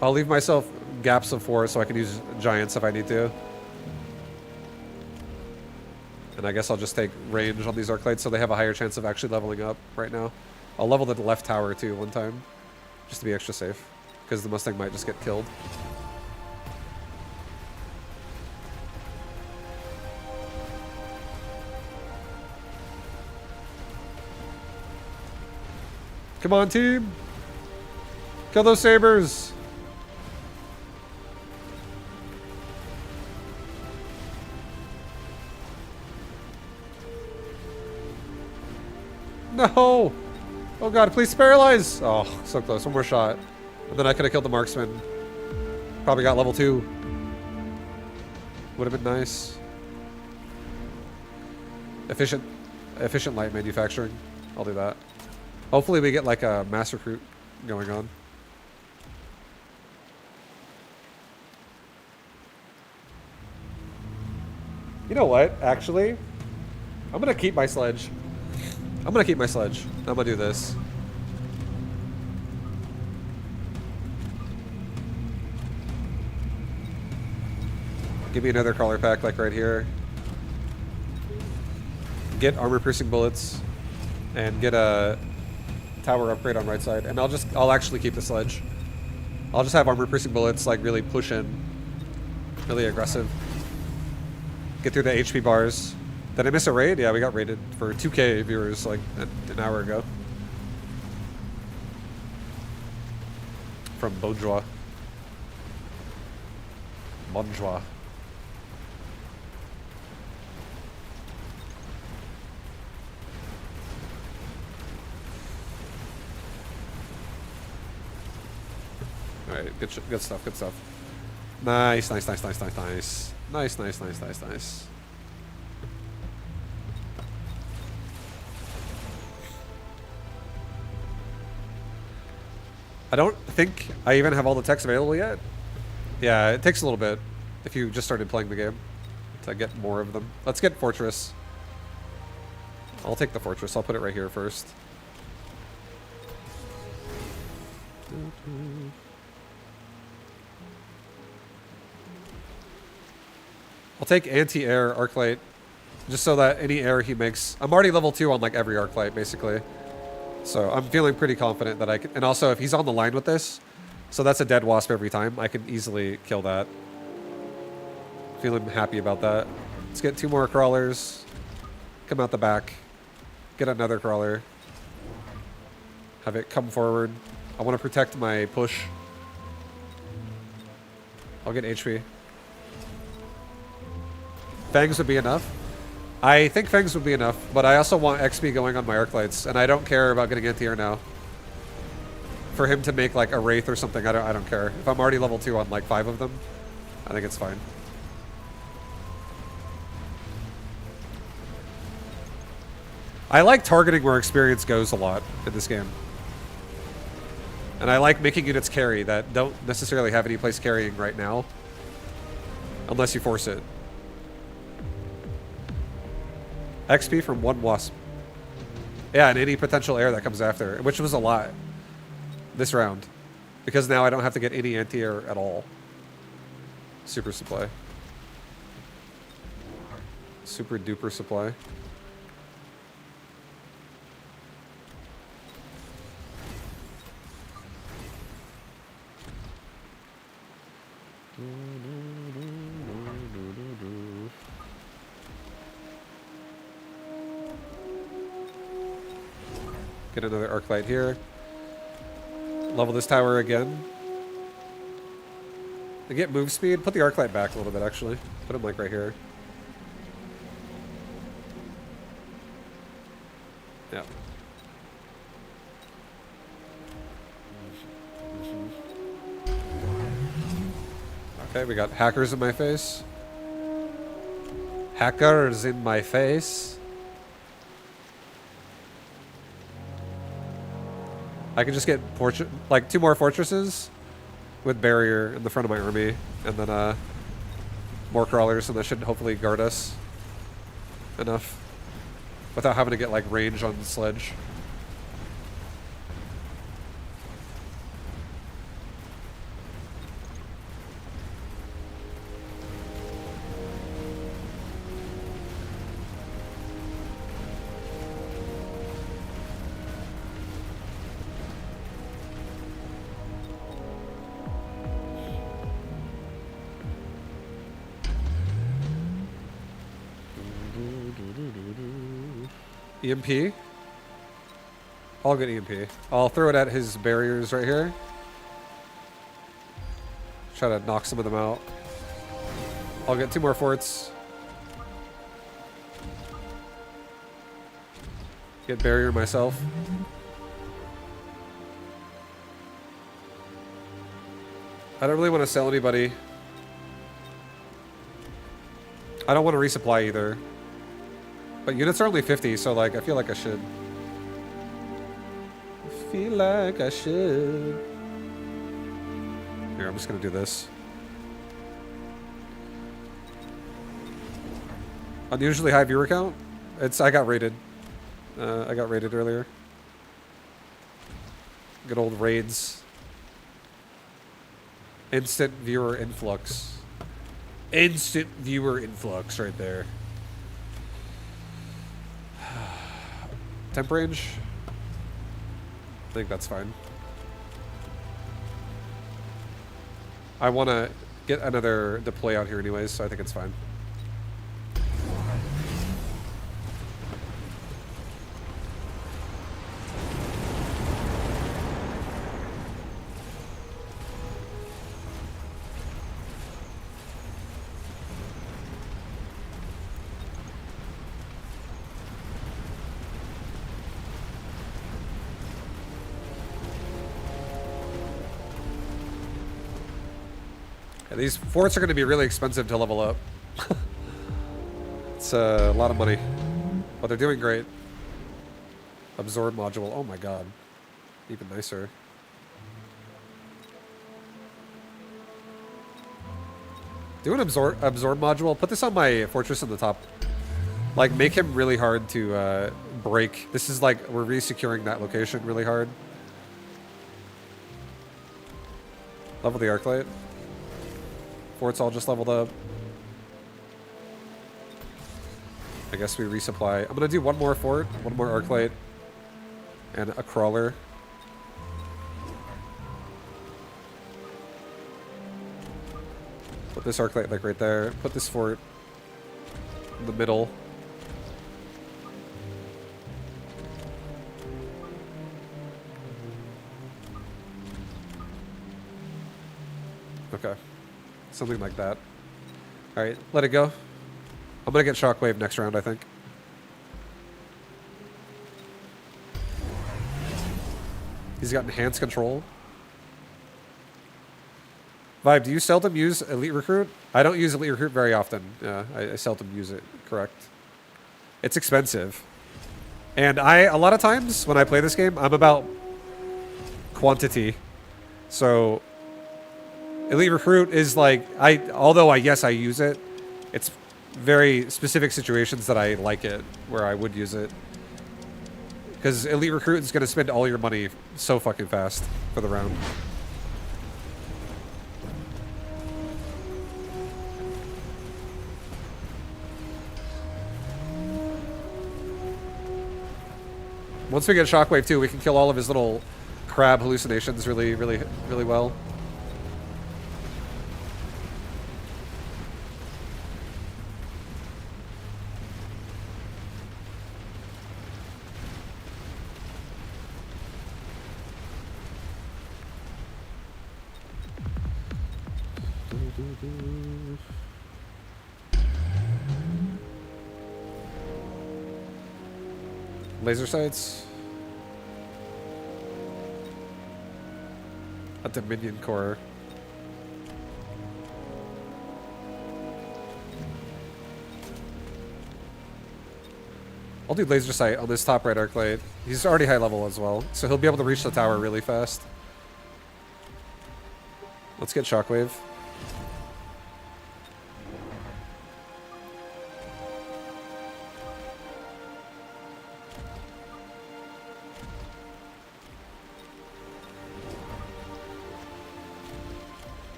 I'll leave myself gaps of 4 so I can use Giants if I need to. And I guess I'll just take range on these Arclights so they have a higher chance of actually leveling up right now. I'll level the left tower too one time, just to be extra safe, because the Mustang might just get killed. Come on, team! Kill those sabers! No! Oh god, please paralyze! Oh, so close. One more shot. And then I could have killed the marksman. Probably got level 2. Would have been nice. Efficient light manufacturing. I'll do that. Hopefully we get like a mass recruit going on. You know what, actually? I'm gonna keep my sledge. I'm gonna keep my sledge. I'm gonna do this. Give me another crawler pack like right here. Get armor piercing bullets. And get a tower upgrade on right side. And I'll actually keep the sledge. I'll just have armor piercing bullets, like really push in. Really aggressive. Get through the HP bars. Did I miss a raid? Yeah, we got raided for 2K viewers like an hour ago. From Bonjour. Bonjour. Alright, good stuff, good stuff. Nice, nice, nice, nice, nice, nice. Nice, nice, nice, nice, nice. I don't think I even have all the techs available yet. Yeah, it takes a little bit if you just started playing the game to get more of them. Let's get Fortress. I'll take the Fortress. I'll put it right here first. I'll take anti-air Arclight just so that any air he makes... I'm already level 2 on like every Arclight basically. So I'm feeling pretty confident that I can... And also if he's on the line with this, so that's a dead wasp every time, I can easily kill that. Feeling happy about that. Let's get 2 more crawlers. Come out the back. Get another crawler. Have it come forward. I want to protect my push. I'll get HP. Fangs would be enough. I think Fangs would be enough, but I also want XP going on my Arclights, and I don't care about getting anti-air now. For him to make like a Wraith or something, I don't care. If I'm already level 2 on like 5 of them, I think it's fine. I like targeting where experience goes a lot in this game. And I like making units carry that don't necessarily have any place carrying right now. Unless you force it. XP from 1 wasp. Yeah, and any potential air that comes after, which was a lot this round. Because now I don't have to get any anti-air at all. Super supply. Super duper supply. Get another Arclight here. Level this tower again. To get move speed, put the Arclight back a little bit actually. Put him like right here. Yeah. Okay, we got hackers in my face. Hackers in my face. I can just get like 2 more fortresses with barrier in the front of my army, and then more crawlers, and that should hopefully guard us enough without having to get like range on the sledge. EMP? I'll get EMP. I'll throw it at his barriers right here. Try to knock some of them out. I'll get 2 more forts. Get barrier myself. I don't really want to sell anybody. I don't want to resupply either. But units are only 50, so like I feel like I should. I feel like I should. Here, I'm just gonna do this. Unusually high viewer count. I got raided. I got raided earlier. Good old raids. Instant viewer influx. Instant viewer influx right there. Temp range? I think that's fine. I want to get another deploy out here anyways, so I think it's fine. Yeah, these forts are going to be really expensive to level up. It's a lot of money, but they're doing great. Absorb module. Oh my god. Even nicer. Do an absorb module. Put this on my fortress in the top. Like, make him really hard to break. This is like, we're re-securing that location really hard. Level the arc light. Fort's all just leveled up. I guess we resupply. I'm gonna do one more fort, one more arc light, and a crawler. Put this arc light like right there. Put this fort in the middle. Okay. Something like that. Alright, let it go. I'm gonna get shockwave next round, I think. He's got enhanced control. Vibe, do you seldom use Elite Recruit? I don't use Elite Recruit very often. Yeah, I seldom use it, correct. It's expensive. And a lot of times when I play this game, I'm about quantity. So Elite Recruit is like, although yes, I use it, it's very specific situations that I like it, where I would use it. Because Elite Recruit is going to spend all your money so fucking fast for the round. Once we get Shockwave too, we can kill all of his little crab hallucinations really, really, really well. Laser sights. A Dominion core. I'll do laser sight on this top right arc light. He's already high level as well, so he'll be able to reach the tower really fast. Let's get shockwave.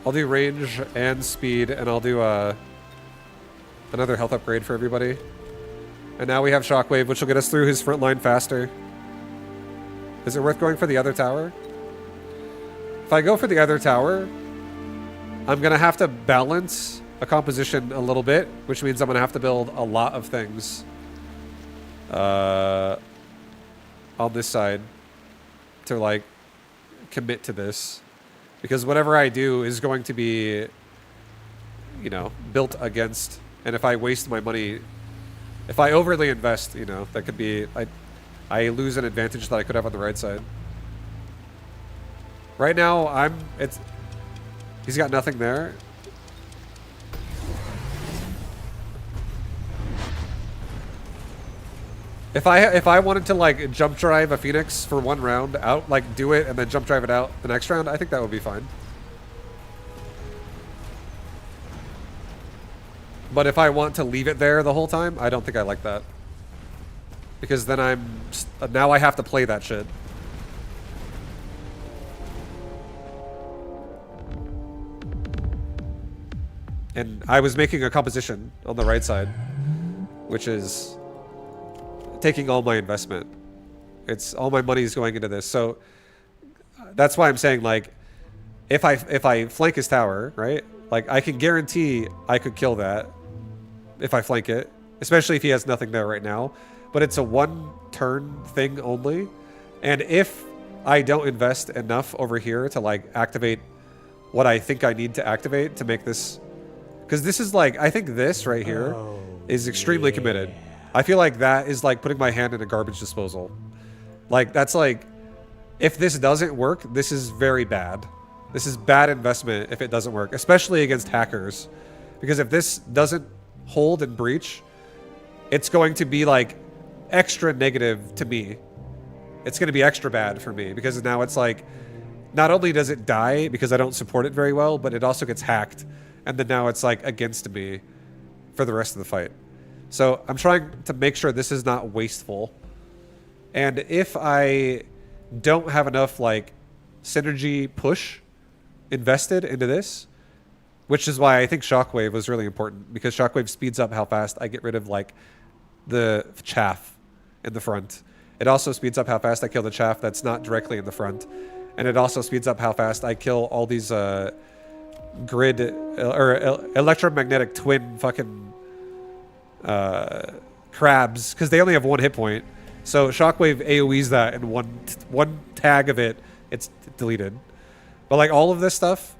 I'll do range and speed, and I'll do another health upgrade for everybody. And now we have Shockwave, which will get us through his front line faster. Is it worth going for the other tower? If I go for the other tower, I'm going to have to balance a composition a little bit, which means I'm going to have to build a lot of things. on this side to like commit to this, because whatever I do is going to be, you know, built against. And if I waste my money, if I overly invest, you know, that could be, I lose an advantage that I could have on the right side. Right now, he's got nothing there. If I wanted to like jump drive a Phoenix for one round out, like do it and then jump drive it out the next round, I think that would be fine. But if I want to leave it there the whole time, I don't think I like that. Because then now I have to play that shit. And I was making a composition on the right side, which is taking all my investment. It's all my money is going into this. So that's why I'm saying, like, if I flank his tower, right? Like, I can guarantee I could kill that if I flank it, especially if he has nothing there right now. But it's a one turn thing only. And if I don't invest enough over here to like activate what I think I need to activate to make this, because this is like, I think this right here is extremely committed. I feel like that is like putting my hand in a garbage disposal. Like, that's like, if this doesn't work, this is very bad. This is bad investment if it doesn't work, especially against hackers. Because if this doesn't hold and breach, it's going to be like extra negative to me. It's going to be extra bad for me because now it's like, not only does it die because I don't support it very well, but it also gets hacked. And then now it's like against me for the rest of the fight. So I'm trying to make sure this is not wasteful. And if I don't have enough like synergy push invested into this, which is why I think Shockwave was really important, because Shockwave speeds up how fast I get rid of like the chaff in the front. It also speeds up how fast I kill the chaff that's not directly in the front. And it also speeds up how fast I kill all these grid or electromagnetic twin fucking crabs, because they only have one hit point. So Shockwave AoEs that in one tag of it, it's deleted. But like all of this stuff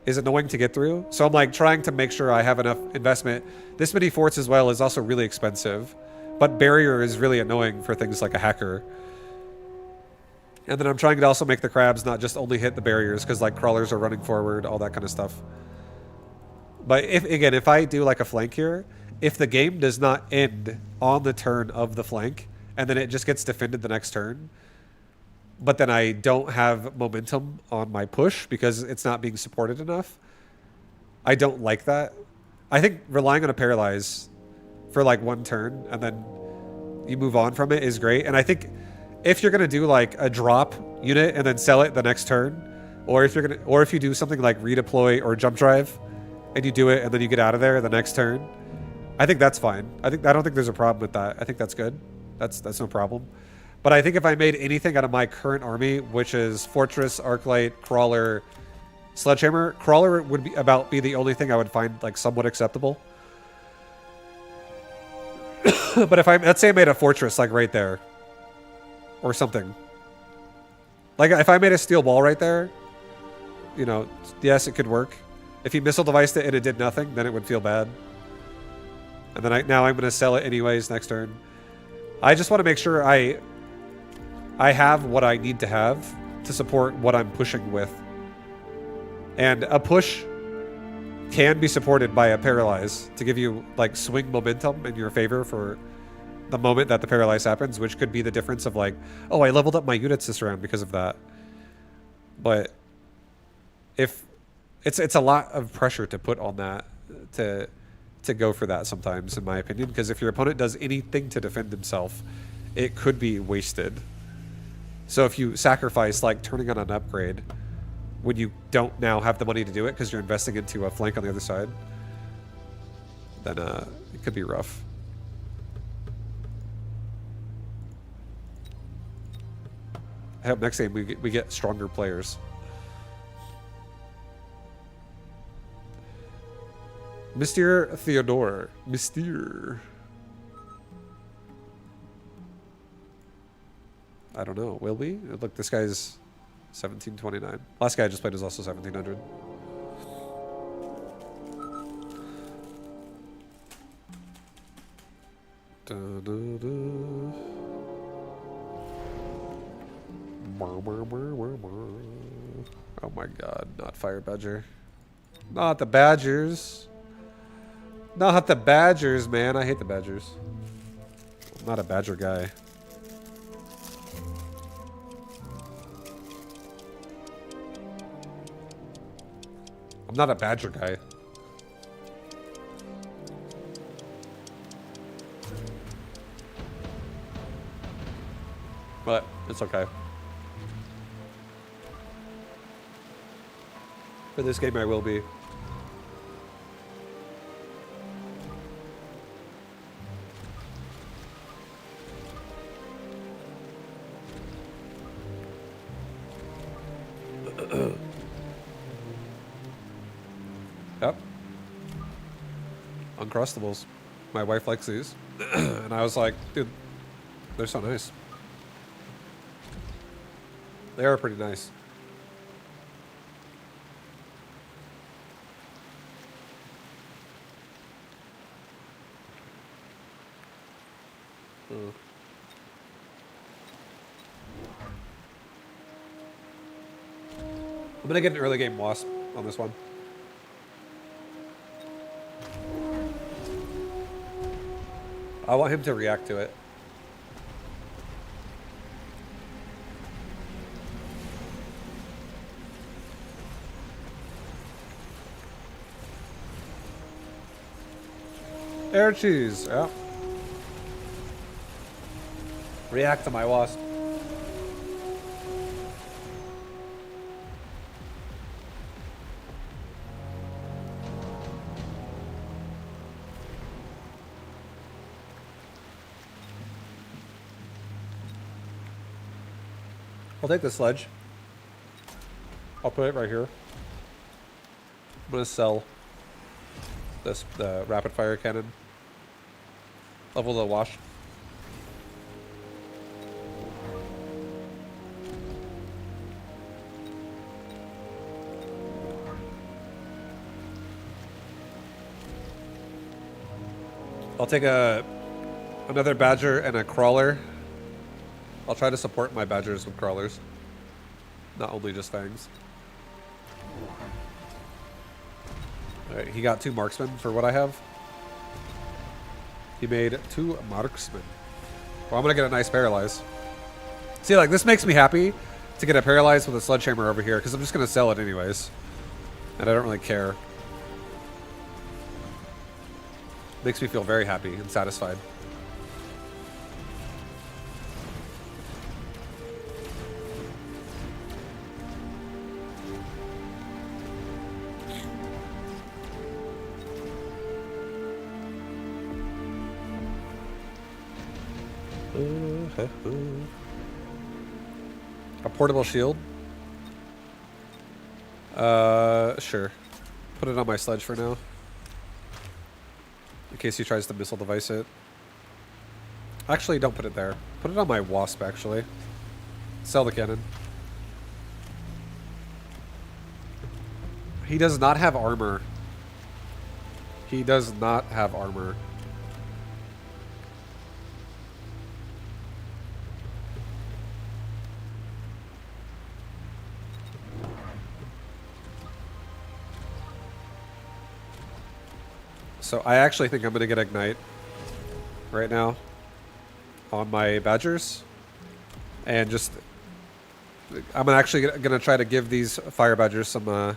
is annoying to get through. So I'm like trying to make sure I have enough investment. This many forts as well is also really expensive. But barrier is really annoying for things like a hacker. And then I'm trying to also make the crabs not just only hit the barriers, because like crawlers are running forward, all that kind of stuff. But if I do like a flank here, if the game does not end on the turn of the flank, and then it just gets defended the next turn, but then I don't have momentum on my push because it's not being supported enough, I don't like that. I think relying on a paralyze for like one turn and then you move on from it is great. And I think if you're gonna do like a drop unit and then sell it the next turn, or if you do something like redeploy or jump drive and you do it and then you get out of there the next turn, I think that's fine. I don't think there's a problem with that. I think that's good. That's no problem. But I think if I made anything out of my current army, which is Fortress, Arclight, Crawler, Sledgehammer, Crawler would be the only thing I would find like somewhat acceptable. But if let's say I made a Fortress like right there, or something. Like if I made a steel ball right there, you know, yes, it could work. If he missile deviced it and it did nothing, then it would feel bad. And then now I'm going to sell it anyways next turn. I just want to make sure I have what I need to have to support what I'm pushing with. And a push can be supported by a paralyze to give you like swing momentum in your favor for the moment that the paralyze happens, which could be the difference of like, oh, I leveled up my units this round because of that. But if it's a lot of pressure to put on that to go for that sometimes, in my opinion, because if your opponent does anything to defend himself, it could be wasted. So if you sacrifice like turning on an upgrade when you don't now have the money to do it because you're investing into a flank on the other side, then it could be rough. I hope next game we get stronger players. Mr. Theodore. Mr. I don't know. Will we? Look, this guy's 1729. Last guy I just played is also 1700. Oh my god, not Fire Badger. Not the Badgers. Not the Badgers, man. I hate the Badgers. I'm not a Badger guy. I'm not a Badger guy. But it's okay. For this game, I will be. Yep. Uncrustables. My wife likes these. And I was like, dude, they're so nice. They are pretty nice. I'm gonna get an early game wasp on this one. I want him to react to it. Air cheese, yeah. React to my wasp. I'll take the sledge. I'll put it right here. I'm gonna sell this the rapid fire cannon. Level the wash. I'll take another badger and a crawler. I'll try to support my badgers with crawlers, not only just fangs. Alright, he got 2 marksmen for what I have. He made 2 marksmen. Well, I'm gonna get a nice paralyze. See, like, this makes me happy to get a paralyze with a sledgehammer over here, because I'm just gonna sell it anyways. And I don't really care. Makes me feel very happy and satisfied. A portable shield? Sure. Put it on my sledge for now. In case he tries to missile device it. Actually, don't put it there. Put it on my wasp, actually. Sell the cannon. He does not have armor. He does not have armor. So I actually think I'm going to get Ignite right now on my Badgers. And just... I'm actually going to try to give these Fire Badgers some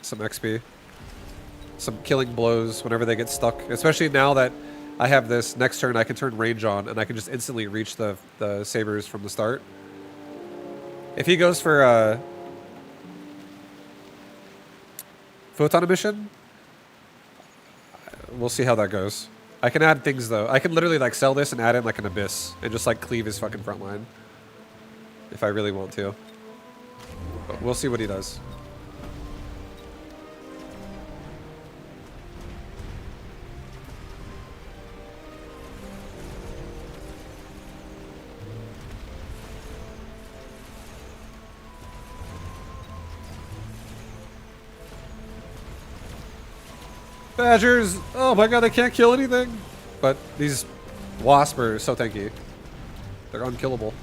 XP. Some killing blows whenever they get stuck. Especially now that I have this next turn, I can turn range on and I can just instantly reach the sabers from the start. If he goes for photon emission, we'll see how that goes. I can add things though. I can literally like sell this and add in like an abyss and just like cleave his fucking front line if I really want to. But we'll see what he does. Badgers! Oh my god, they can't kill anything! But these wasps are so tanky. They're unkillable.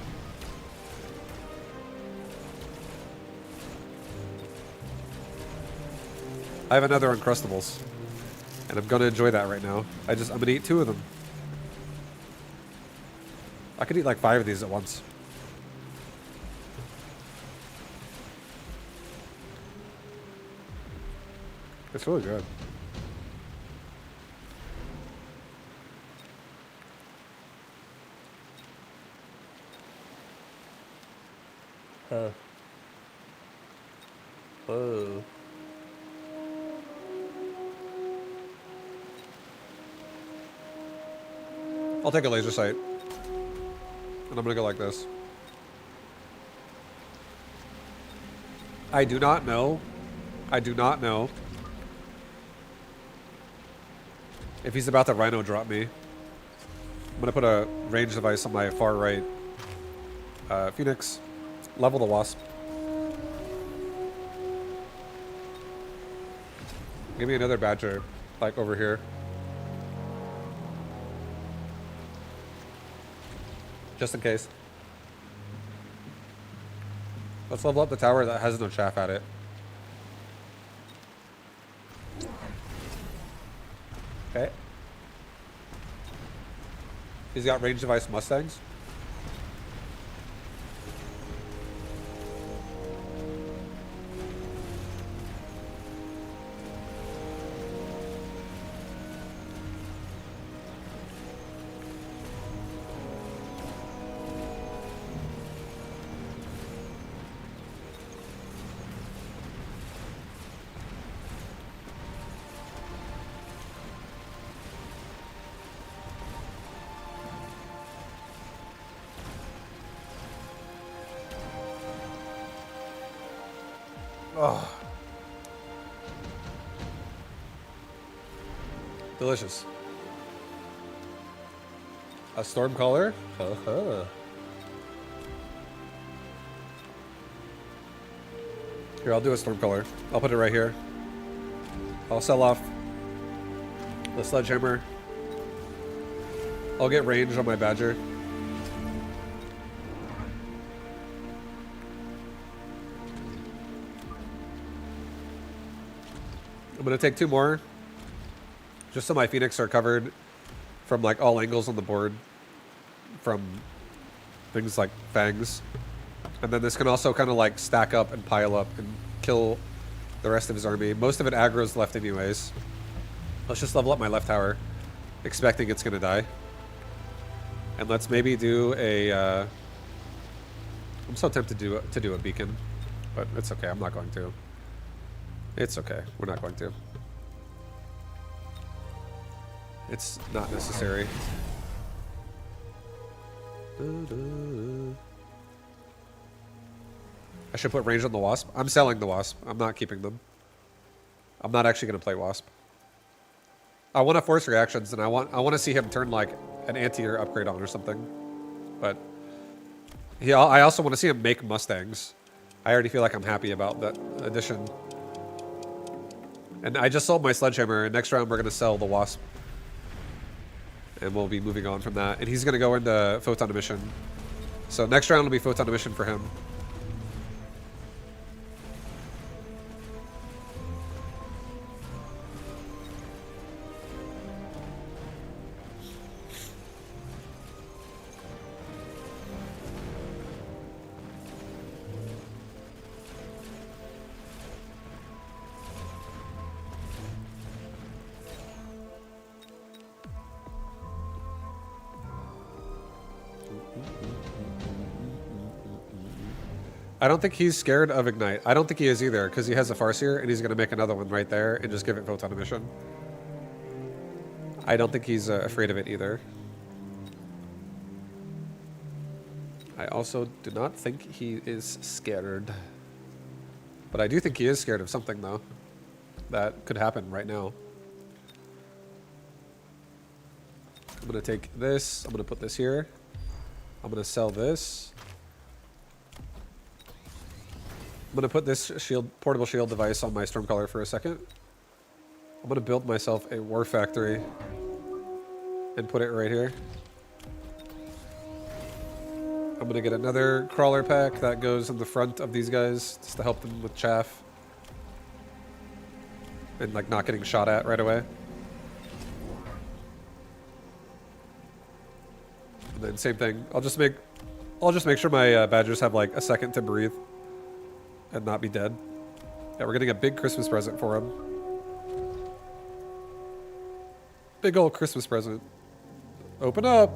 I have another Uncrustables. And I'm gonna enjoy that right now. I'm gonna eat 2 of them. I could eat like 5 of these at once. It's really good. Huh. Oh. I'll take a laser sight. And I'm gonna go like this. I do not know. I do not know if he's about to rhino drop me. I'm gonna put a range device on my far right. Phoenix, level the wasp. Give me another badger, like over here. Just in case. Let's level up the tower that has no chaff at it. Okay. He's got range device Mustangs. Oh. Delicious. A storm caller? Uh-huh. Here, I'll do a storm caller. I'll put it right here. I'll sell off the sledgehammer. I'll get range on my badger. I'm gonna take 2 more, just so my Phoenix are covered from like all angles on the board, from things like fangs, and then this can also kind of like stack up and pile up and kill the rest of his army. Most of it aggro's left anyways. Let's just level up my left tower, expecting it's gonna die, and let's maybe do a. I'm so tempted to do a beacon, but it's okay. I'm not going to. It's okay. We're not going to. It's not necessary. I should put range on the wasp. I'm selling the wasp. I'm not keeping them. I'm not actually going to play wasp. I want to force reactions, and I want to see him turn like an anti-air upgrade on or something. But I also want to see him make Mustangs. I already feel like I'm happy about that addition. And I just sold my sledgehammer, and next round we're going to sell the wasp. And we'll be moving on from that. And he's going to go into photon emission. So next round will be photon emission for him. I don't think he's scared of Ignite. I don't think he is either, because he has a Farseer, and he's going to make another one right there and just give it photon emission. I don't think he's afraid of it either. I also do not think he is scared. But I do think he is scared of something, though. That could happen right now. I'm going to take this. I'm going to put this here. I'm going to sell this. I'm going to put this portable shield device on my Stormcaller for a second. I'm gonna build myself a war factory and put it right here. I'm gonna get another crawler pack that goes in the front of these guys just to help them with chaff. And like not getting shot at right away. And then same thing. I'll just make sure my badgers have like a second to breathe and not be dead. Yeah, we're getting a big Christmas present for them. Big old Christmas present. Open up.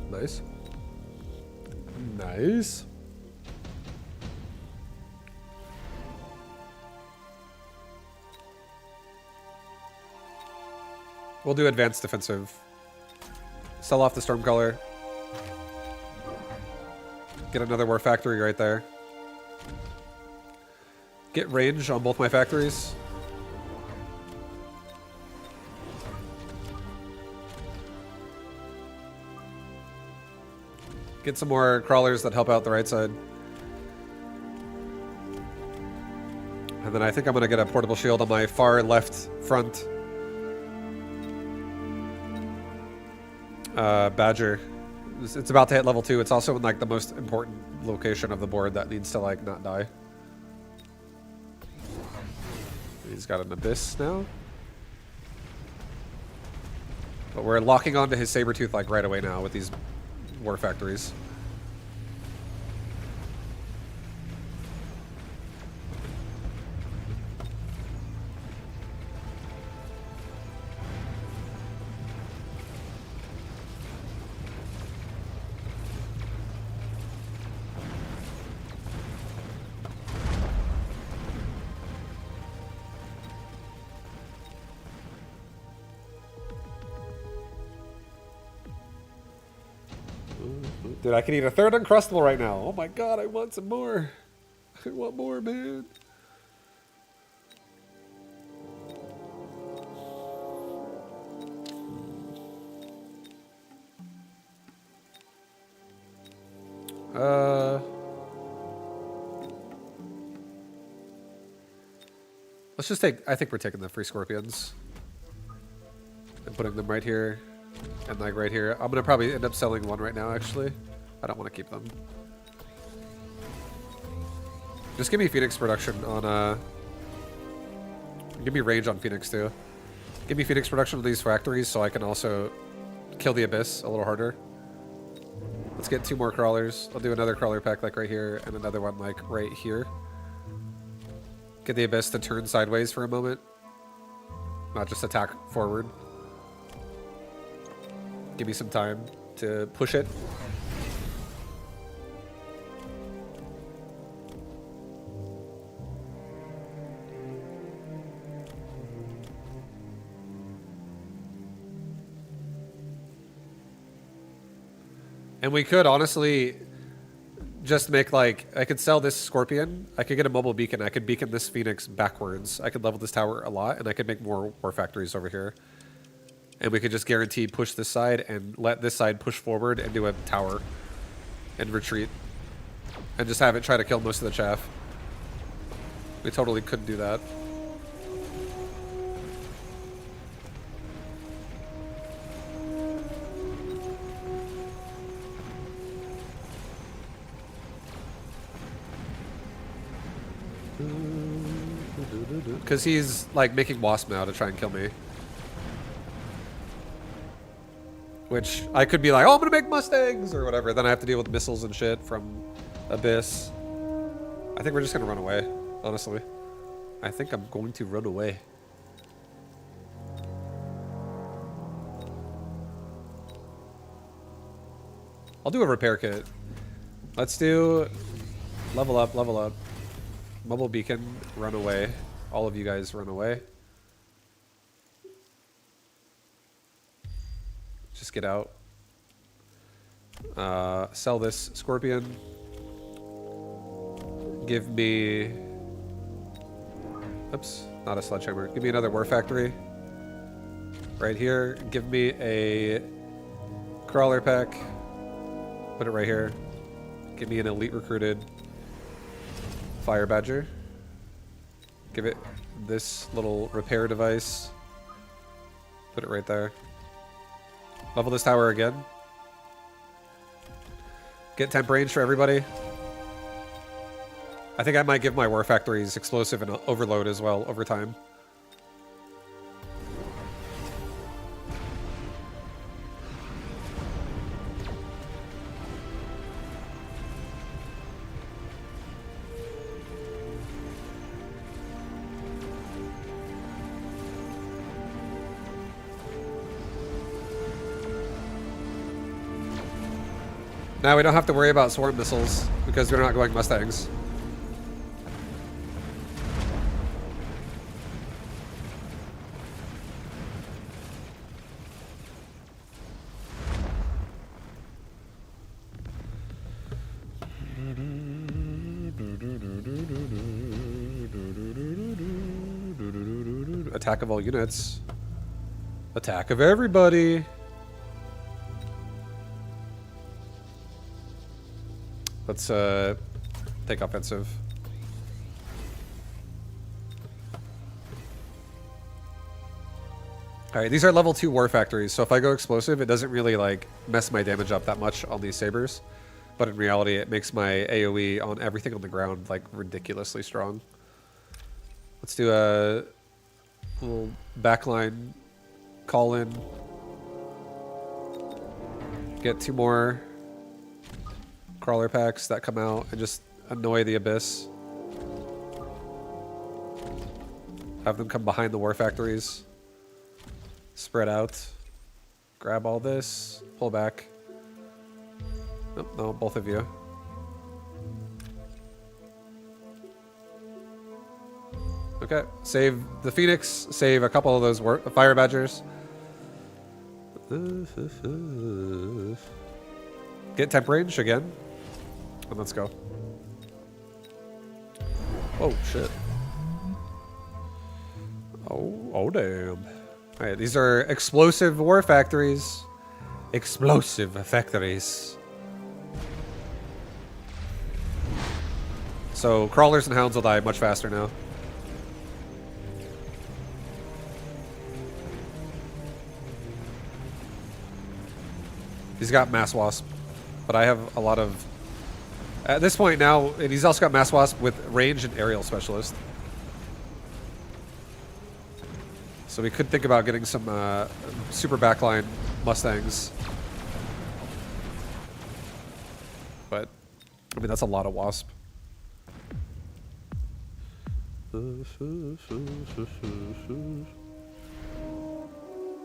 Nice. Nice. We'll do advanced defensive. Sell off the Stormcaller. Get another war factory right there. Get range on both my factories. Get some more crawlers that help out the right side. And then I think I'm going to get a portable shield on my far left front. Badger. It's about to hit level 2. It's also in like the most important location of the board that needs to like not die. He's got an Abyss now. But we're locking onto his Sabertooth like right away now with these war factories. Dude, I can eat a third Uncrustable right now. Oh my god, I want some more. I want more, man. Let's just take, I think we're taking the free Scorpions. And putting them right here. And like right here. I'm gonna probably end up selling one right now, actually. I don't want to keep them. Just give me Phoenix production on, give me range on Phoenix too. Give me Phoenix production on these factories so I can also kill the Abyss a little harder. Let's get 2 more crawlers. I'll do another crawler pack like right here and another one like right here. Get the Abyss to turn sideways for a moment. Not just attack forward. Give me some time to push it. And we could honestly just make like, I could sell this Scorpion, I could get a mobile beacon, I could beacon this Phoenix backwards, I could level this tower a lot, and I could make more war factories over here. And we could just guarantee push this side and let this side push forward and do a tower and retreat. And just have it try to kill most of the chaff. We totally could do that. Because he's like making Wasp now to try and kill me. Which I could be like, oh, I'm gonna make Mustangs or whatever. Then I have to deal with missiles and shit from Abyss. I think we're just gonna run away, honestly. I think I'm going to run away. I'll do a repair kit. Let's do Level up, level up. Mobile beacon, run away. All of you guys run away. Just get out. Sell this scorpion. Give me... Oops, not a sledgehammer. Give me another war factory. Right here. Give me a crawler pack. Put it right here. Give me an elite recruited fire badger. Give it this little repair device. Put it right there. Level this tower again. Get temp range for everybody. I think I might give my war factories explosive and overload as well over time. Now we don't have to worry about swarm missiles because we're not going Mustangs. Attack of all units. Attack of everybody. Let's take offensive. Alright, these are level 2 war factories, so if I go explosive, it doesn't really like mess my damage up that much on these sabers. But in reality, it makes my AoE on everything on the ground like ridiculously strong. Let's do a little backline call in. Get 2 more crawler packs that come out and just annoy the abyss. Have them come behind the war factories. Spread out. Grab all this. Pull back. Nope, no, both of you. Okay, save the Phoenix. Save a couple of those fire badgers. Get temp range again. And let's go. Oh, shit. Oh, damn. Alright, these are explosive war factories. Explosive factories. So, crawlers and hounds will die much faster now. He's got mass wasp, but I have a lot of... At this point now, and he's also got mass wasp with range and aerial specialist. So we could think about getting some super backline Mustangs. But, I mean, that's a lot of wasp.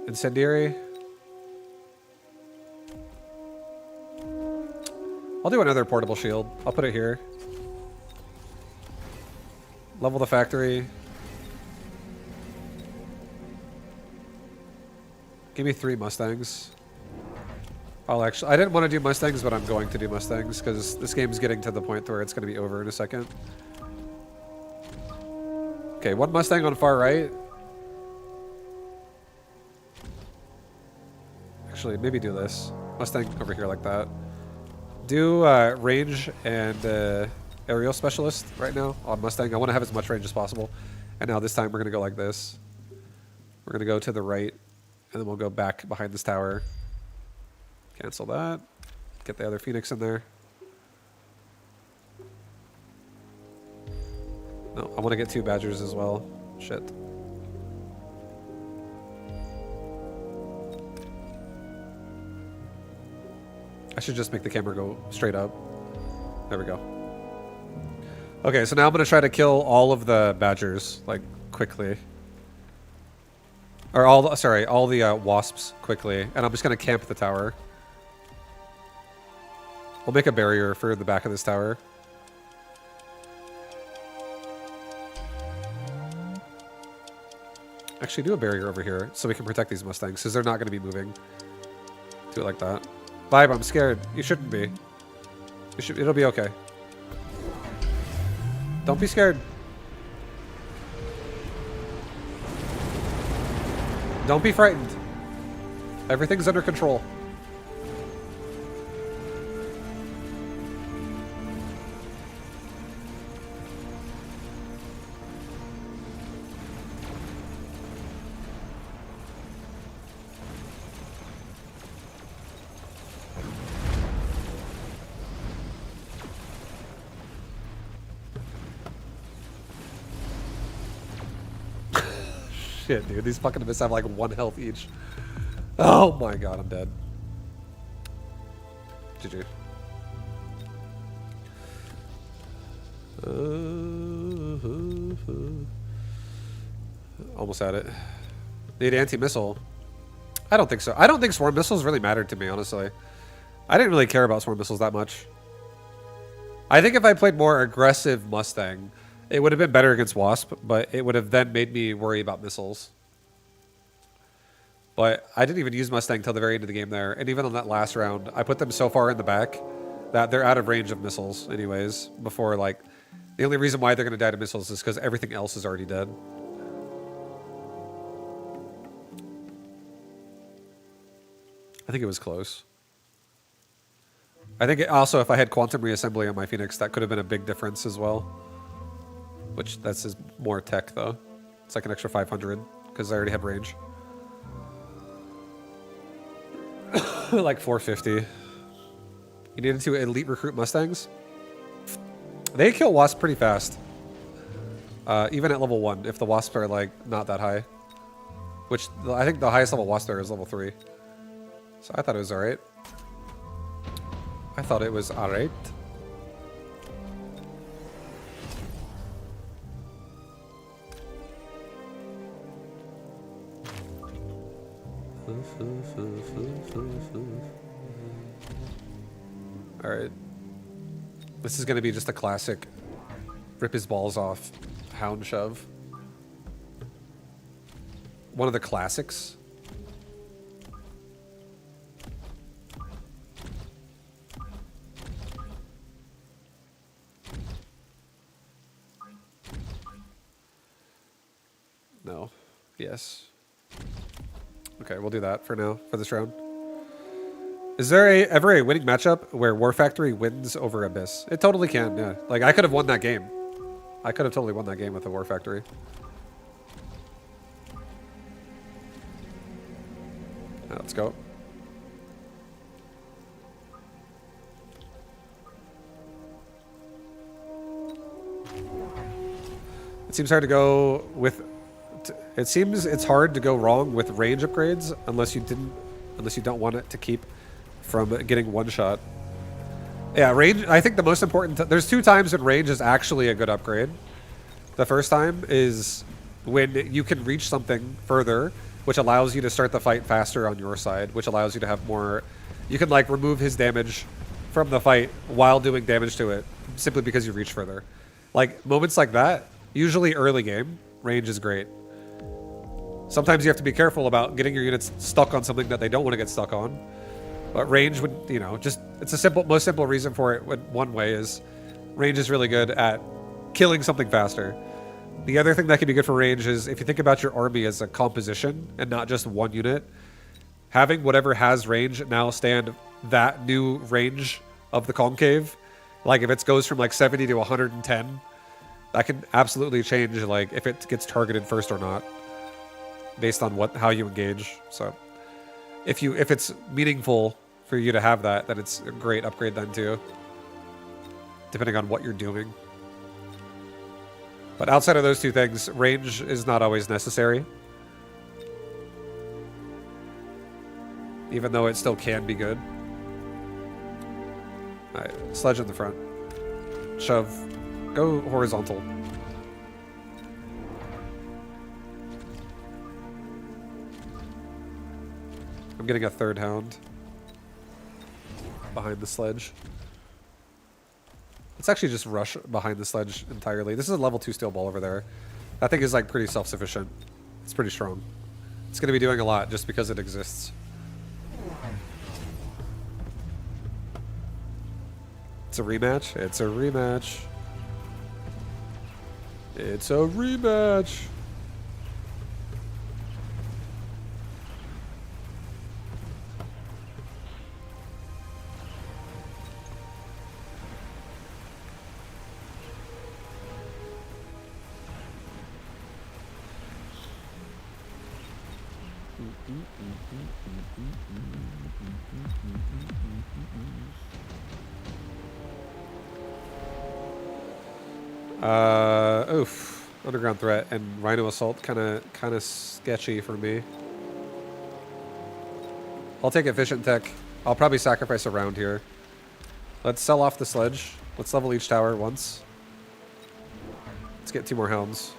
Incendiary. I'll do another portable shield. I'll put it here. Level the factory. Give me 3 Mustangs. I'll actually... I didn't want to do Mustangs, but I'm going to do Mustangs because this game is getting to the point where it's going to be over in a second. Okay, 1 Mustang on far right. Actually, maybe do this. Mustang over here like that. Do range and aerial specialist right now on Mustang. I want to have as much range as possible. And now this time we're going to go like this. We're going to go to the right. And then we'll go back behind this tower. Cancel that. Get the other Phoenix in there. No, I want to get 2 Badgers as well. Shit. I should just make the camera go straight up. There we go. Okay, so now I'm going to try to kill all of the Badgers, like, quickly. Or all the wasps quickly. And I'm just going to camp the tower. We'll make a barrier for the back of this tower. Actually, do a barrier over here so we can protect these Mustangs, because they're not going to be moving. Do it like that. Vibe, I'm scared. You shouldn't be. It'll be okay. Don't be scared. Don't be frightened. Everything's under control. Shit, dude. These fucking abyss have like 1 health each. Oh my god, I'm dead. GG. Almost had it. Need anti-missile. I don't think so. I don't think swarm missiles really mattered to me, honestly. I didn't really care about swarm missiles that much. I think if I played more aggressive Mustang, it would have been better against Wasp, but it would have then made me worry about missiles. But I didn't even use Mustang till the very end of the game there. And even on that last round, I put them so far in the back that they're out of range of missiles anyways. Before, like, the only reason why they're going to die to missiles is because everything else is already dead. I think it was close. I think also if I had quantum reassembly on my Phoenix, that could have been a big difference as well. Which, that's his more tech, though. It's like an extra 500, because I already have range. Like 450. You needed to elite recruit Mustangs? They kill Wasp pretty fast. Even at level 1, if the Wasps are, like, not that high. Which, I think the highest level Wasp there is level 3. So I thought it was alright. I thought it was alright. Alright. This is going to be just a classic rip his balls off hound shove. One of the classics. No. Yes. Okay, we'll do that for now, for this round. Is there ever a winning matchup where War Factory wins over Abyss? It totally can, yeah. Like, I could have won that game. I could have totally won that game with the War Factory. Let's go. It seems hard to go with... It seems it's hard to go wrong with range upgrades unless you don't want it to keep from getting one shot. Yeah, range, I think the most important... There's 2 times when range is actually a good upgrade. The first time is when you can reach something further, which allows you to start the fight faster on your side, which allows you to have more... You can, like, remove his damage from the fight while doing damage to it, simply because you reach further. Like, moments like that, usually early game, range is great. Sometimes you have to be careful about getting your units stuck on something that they don't want to get stuck on. But range would, you know, just... It's a most simple reason for it. One way is range is really good at killing something faster. The other thing that can be good for range is if you think about your army as a composition and not just one unit, having whatever has range now stand that new range of the concave. Like if it goes from like 70 to 110, that can absolutely change like if it gets targeted first or not, based on how you engage. So if it's meaningful for you to have that, then it's a great upgrade then too, depending on what you're doing. But outside of those 2 things, range is not always necessary. Even though it still can be good. Alright, sledge in the front. Shove. Go horizontal. I'm getting a 3rd hound behind the sledge. Let's actually just rush behind the sledge entirely. This is a level 2 steel ball over there. That thing is like pretty self-sufficient. It's pretty strong. It's going to be doing a lot just because it exists. It's a rematch. It's a rematch. It's a rematch. Oof. Underground threat and Rhino Assault kind of sketchy for me. I'll take efficient tech. I'll probably sacrifice a round here. Let's sell off the sledge. Let's level each tower once. Let's get 2 more hounds.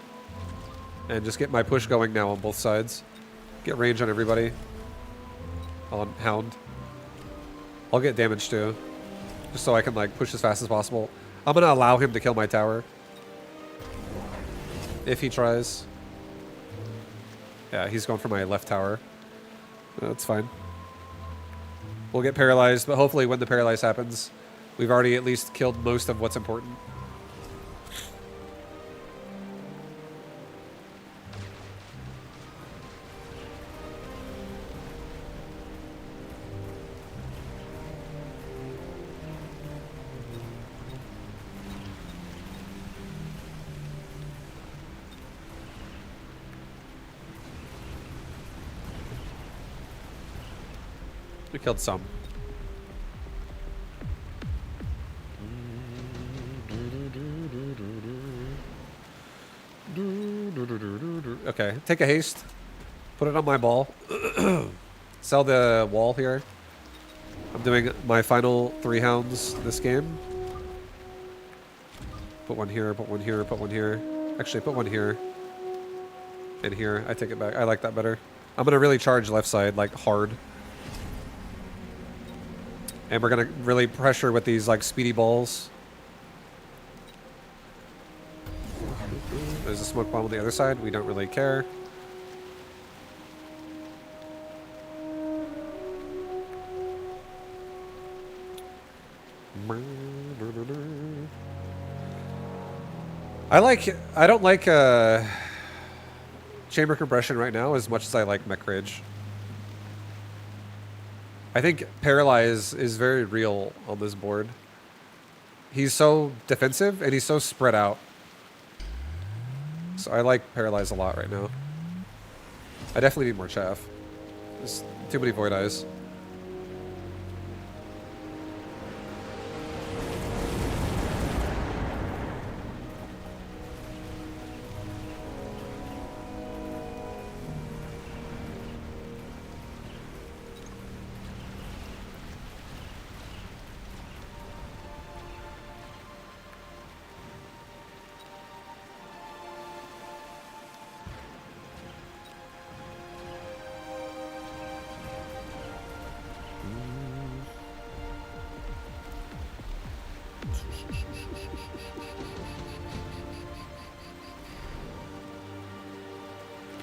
And just get my push going now on both sides. Get range on everybody. On hound. I'll get damage too. Just so I can like push as fast as possible. I'm gonna allow him to kill my tower. If he tries. Yeah, he's going for my left tower. That's fine. We'll get paralyzed, but hopefully when the paralyze happens, we've already at least killed most of what's important. We killed some. Okay, take a haste. Put it on my ball. Sell the wall here. I'm doing my final 3 hounds this game. Put one here, put one here, put one here. Actually, put one here. And here. I take it back. I like that better. I'm going to really charge left side, like, hard. And we're going to really pressure with these, like, speedy balls. There's a smoke bomb on the other side. We don't really care. I don't like chamber compression right now as much as I like mech rage. I think Paralyze is very real on this board. He's so defensive and he's so spread out. So I like Paralyze a lot right now. I definitely need more chaff. There's too many Void Eyes.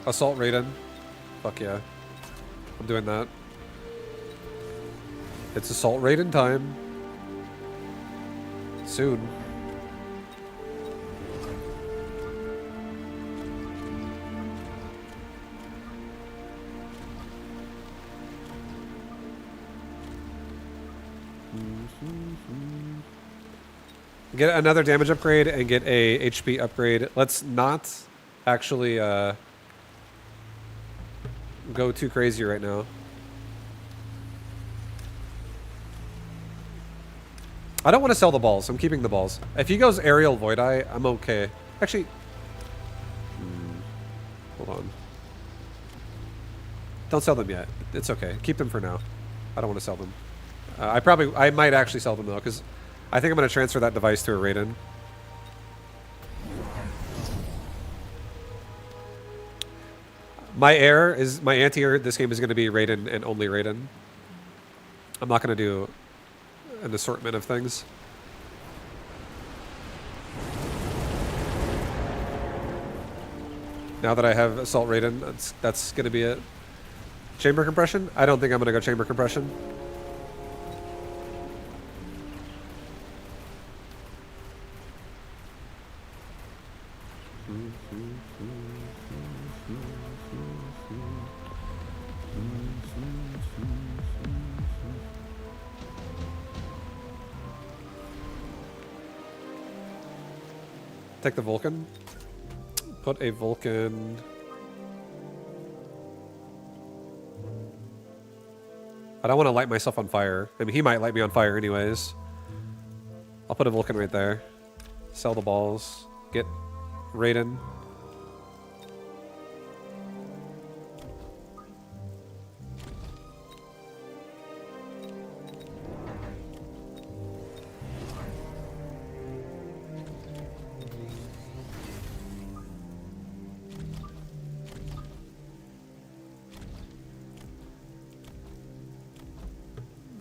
Assault Raiden. Fuck yeah. I'm doing that. It's Assault Raiden time. Soon. Get another damage upgrade and get a HP upgrade. Let's not actually go too crazy right now. I don't want to sell the balls. I'm keeping the balls. If he goes aerial Void Eye, I'm okay. Actually, hold on. Don't sell them yet. It's okay. Keep them for now. I don't want to sell them. I might actually sell them though, because I think I'm going to transfer that device to a Raiden. My anti-air this game is going to be Raiden and only Raiden. I'm not going to do an assortment of things. Now that I have Assault Raiden, that's going to be it. Chamber Compression? I don't think I'm going to go Chamber Compression. Take the Vulcan. Put a Vulcan... I don't want to light myself on fire. I mean, he might light me on fire anyways. I'll put a Vulcan right there. Sell the balls. Get Raiden.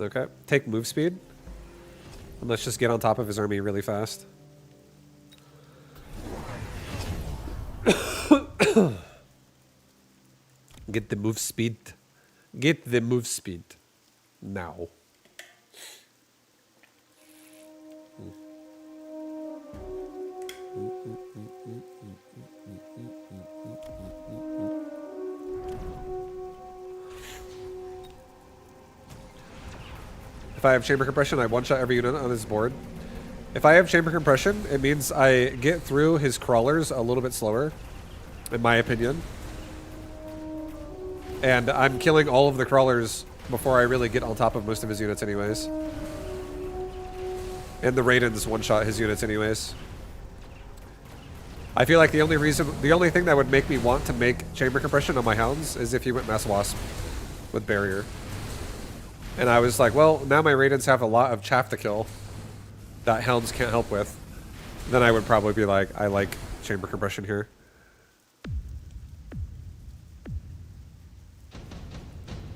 Okay, take move speed. And let's just get on top of his army really fast. Get the move speed. Get the move speed. Now. If I have chamber compression, I one-shot every unit on his board. If I have chamber compression, it means I get through his crawlers a little bit slower, in my opinion. And I'm killing all of the crawlers before I really get on top of most of his units anyways. And the Raidens one-shot his units anyways. I feel like the only thing that would make me want to make chamber compression on my hounds is if he went mass wasp with barrier. And I was like, well, now my Raidens have a lot of chaff to kill that hounds can't help with. Then I would probably be like, I like chamber compression here.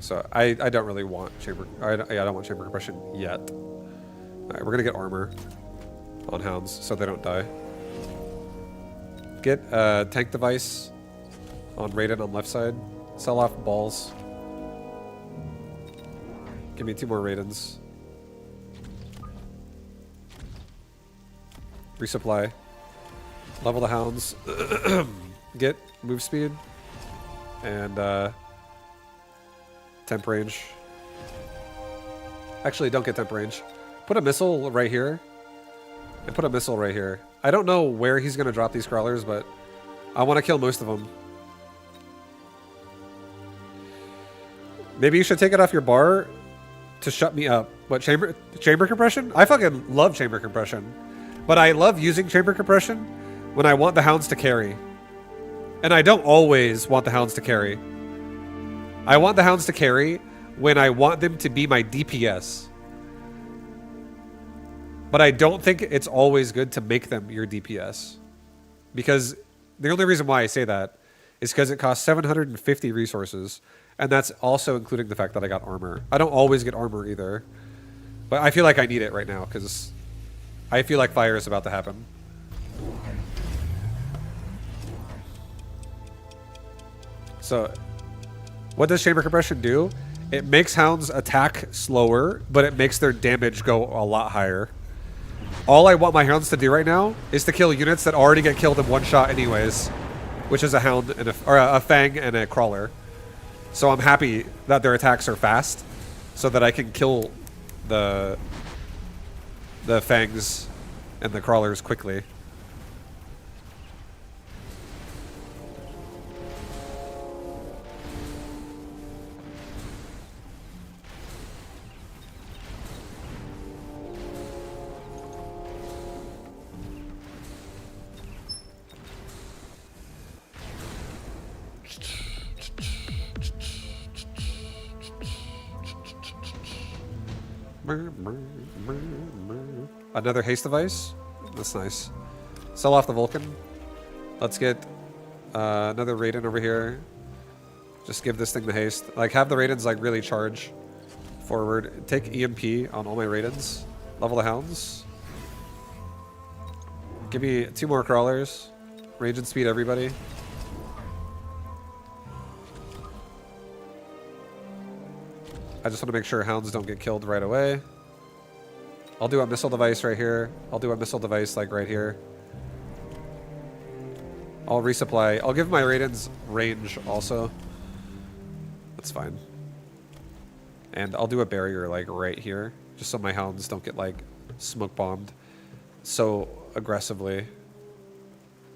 So I don't really want chamber. I don't want chamber compression yet. All right, we're gonna get armor on hounds so they don't die. Get tank device on Raiden on left side. Sell off balls. Give me 2 more Raidens. Resupply. Level the hounds. Get move speed. And temp range. Actually, don't get temp range. Put a missile right here. And put a missile right here. I don't know where he's going to drop these crawlers, but I want to kill most of them. Maybe you should take it off your bar to shut me up. What, chamber compression? I fucking love chamber compression. But I love using chamber compression when I want the hounds to carry. And I don't always want the hounds to carry. I want the hounds to carry when I want them to be my DPS. But I don't think it's always good to make them your DPS. Because the only reason why I say that is because it costs 750 resources. And that's also including the fact that I got armor. I don't always get armor either. But I feel like I need it right now because I feel like fire is about to happen. So, what does chamber compression do? It makes hounds attack slower, but it makes their damage go a lot higher. All I want my hounds to do right now is to kill units that already get killed in one shot anyways, which is a hound and a fang and a crawler. So I'm happy that their attacks are fast, so that I can kill the fangs and the crawlers quickly. Another haste device. That's nice. Sell off the Vulcan. Let's get another Raiden over here. Just give this thing the haste. Like, have the Raidens like really charge forward. Take EMP on all my Raidens. Level the hounds. Give me 2 more crawlers. Rage and speed everybody. I just want to make sure hounds don't get killed right away. I'll do a missile device right here. I'll do a missile device like right here. I'll resupply. I'll give my Raidens range also. That's fine. And I'll do a barrier like right here, just so my hounds don't get like smoke bombed so aggressively.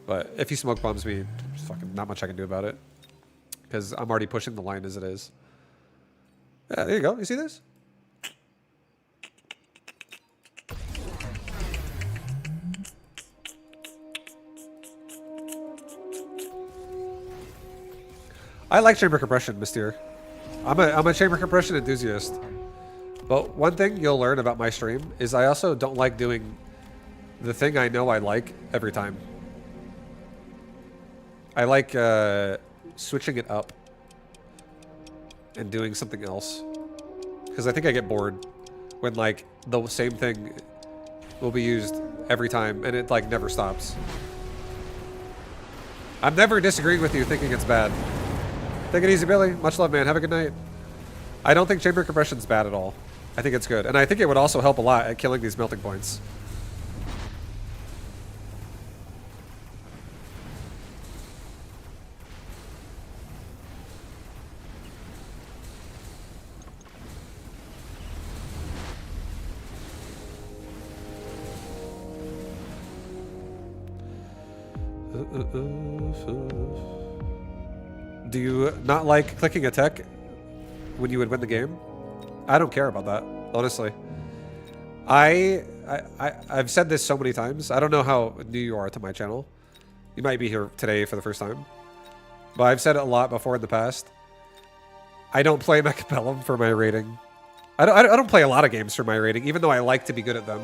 But if he smoke bombs me, there's fucking not much I can do about it, because I'm already pushing the line as it is. Yeah, there you go. You see this? I like chamber compression, Mysteer. I'm a chamber compression enthusiast. But one thing you'll learn about my stream is I also don't like doing the thing I know I like every time. I like switching it up and doing something else, because I think I get bored when like the same thing will be used every time and it like never stops. I'm never disagreeing with you thinking it's bad. Take it easy, Billy. Much love, man. Have a good night. I don't think chamber compression's bad at all. I think it's good. And I think it would also help a lot at killing these melting points. Do you not like clicking a tech when you would win the game? I don't care about that, honestly. I've said this so many times. I don't know how new you are to my channel. You might be here today for the first time. But I've said it a lot before in the past. I don't play mechabellum for my rating. I don't play a lot of games for my rating, even though I like to be good at them.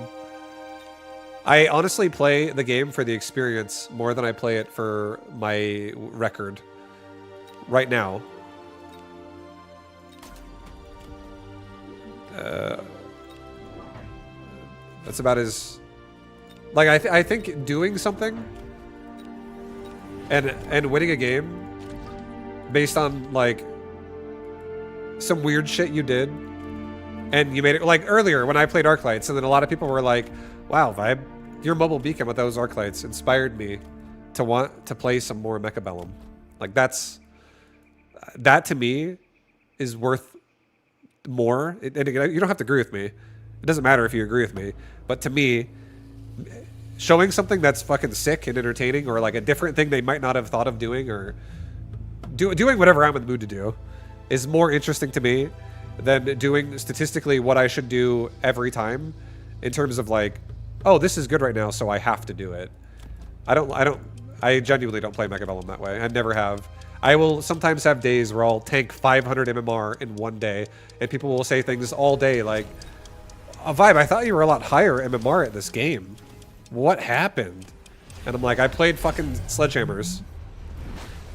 I honestly play the game for the experience more than I play it for my record. Right now. That's about as... Like, I think doing something and winning a game based on, like, some weird shit you did, and you made it... Like, earlier, when I played Arclights, and then a lot of people were like, wow, Vibe, your mobile beacon with those Arclights inspired me to want to play some more mechabellum. Like, that's... That, to me, is worth more. And again, you don't have to agree with me. It doesn't matter if you agree with me. But to me, showing something that's fucking sick and entertaining, or like a different thing they might not have thought of doing, or doing whatever I'm in the mood to do, is more interesting to me than doing statistically what I should do every time in terms of like, oh, this is good right now, so I have to do it. I genuinely don't play mechabellum that way. I never have. I will sometimes have days where I'll tank 500 MMR in one day, and people will say things all day like, oh, Vibe, I thought you were a lot higher MMR at this game. What happened? And I'm like, I played fucking Sledgehammers.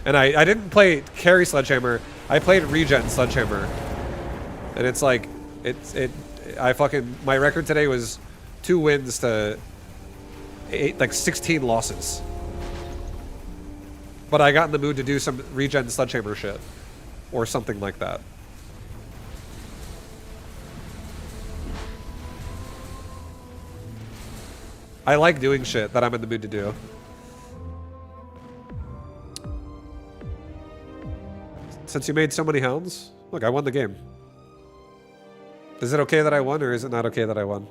And I didn't play carry Sledgehammer, I played regen Sledgehammer. And it's like, my record today was 2 wins to 16 losses. But I got in the mood to do some regen Sledgehammer shit. Or something like that. I like doing shit that I'm in the mood to do. Since you made so many hounds, look, I won the game. Is it okay that I won, or is it not okay that I won?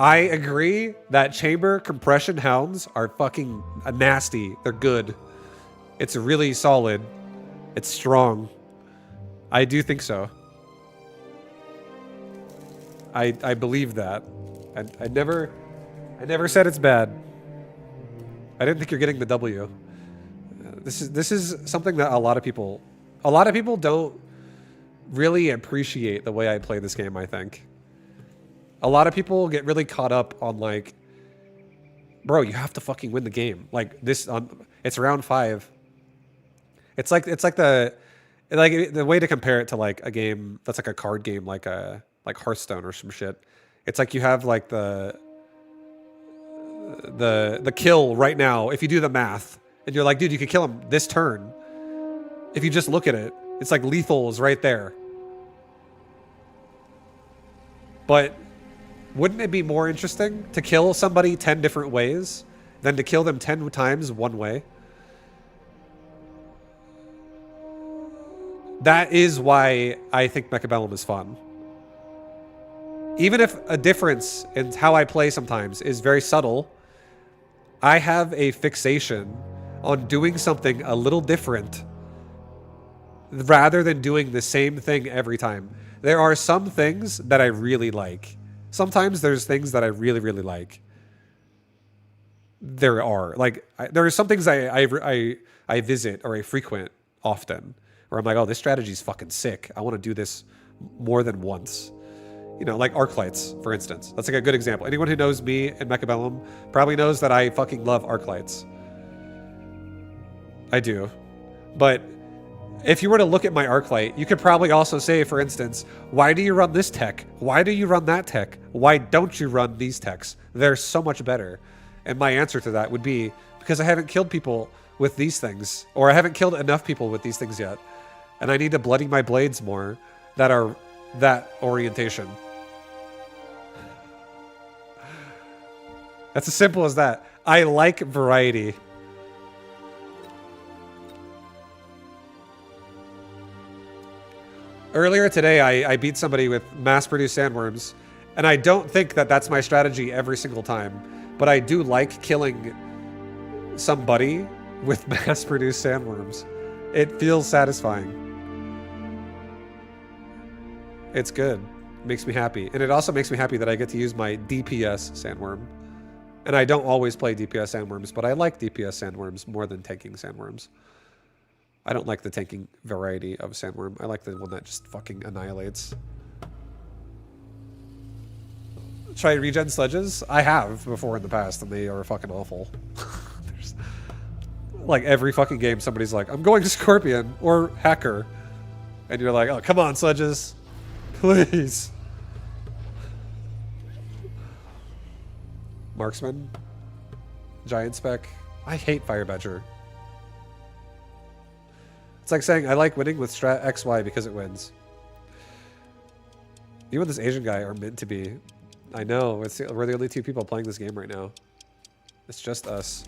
I agree that chamber compression hounds are fucking nasty. They're good. It's really solid. It's strong. I do think so. I believe that. I never said it's bad. I didn't think you're getting the W. This is something that a lot of people don't really appreciate the way I play this game, I think. A lot of people get really caught up on like, bro, you have to fucking win the game. Like this it's round 5. It's like the way to compare it to like a game that's like a card game, like Hearthstone or some shit. It's like you have like the kill right now. If you do the math, And you're like, dude, you could kill him this turn. If you just look at it, it's like lethal is right there. But wouldn't it be more interesting to kill somebody 10 different ways than to kill them 10 times one way? That is why I think mechabellum is fun. Even if a difference in how I play sometimes is very subtle, I have a fixation on doing something a little different rather than doing the same thing every time. There are some things that I really like. Sometimes there's things that I really, really like. There are. Like, there are some things I visit or I frequent often where I'm like, oh, this strategy is fucking sick. I want to do this more than once. You know, like arc lights, for instance. That's like a good example. Anyone who knows me and mechabellum probably knows that I fucking love arc lights. I do. But if you were to look at my arc light, you could probably also say, for instance, why do you run this tech? Why do you run that tech? Why don't you run these techs? They're so much better. And my answer to that would be because I haven't killed people with these things, or I haven't killed enough people with these things yet. And I need to bloody my blades more that are that orientation. That's as simple as that. I like variety. Earlier today, I beat somebody with mass-produced sandworms, and I don't think that that's my strategy every single time, but I do like killing somebody with mass-produced sandworms. It feels satisfying. It's good. It makes me happy. And it also makes me happy that I get to use my DPS sandworm. And I don't always play DPS sandworms, but I like DPS sandworms more than tanking sandworms. I don't like the tanking variety of sandworm. I like the one that just fucking annihilates. Try regen sledges? I have before in the past, and they are fucking awful. There's, like every fucking game, somebody's like, I'm going to Scorpion or Hacker. And you're like, oh, come on, sledges. Please. Marksman. Giant Spec. I hate Fire Badger. It's like saying I like winning with strat XY because it wins. You and this Asian guy are meant to be. I know. We're the only two people playing this game right now. It's just us.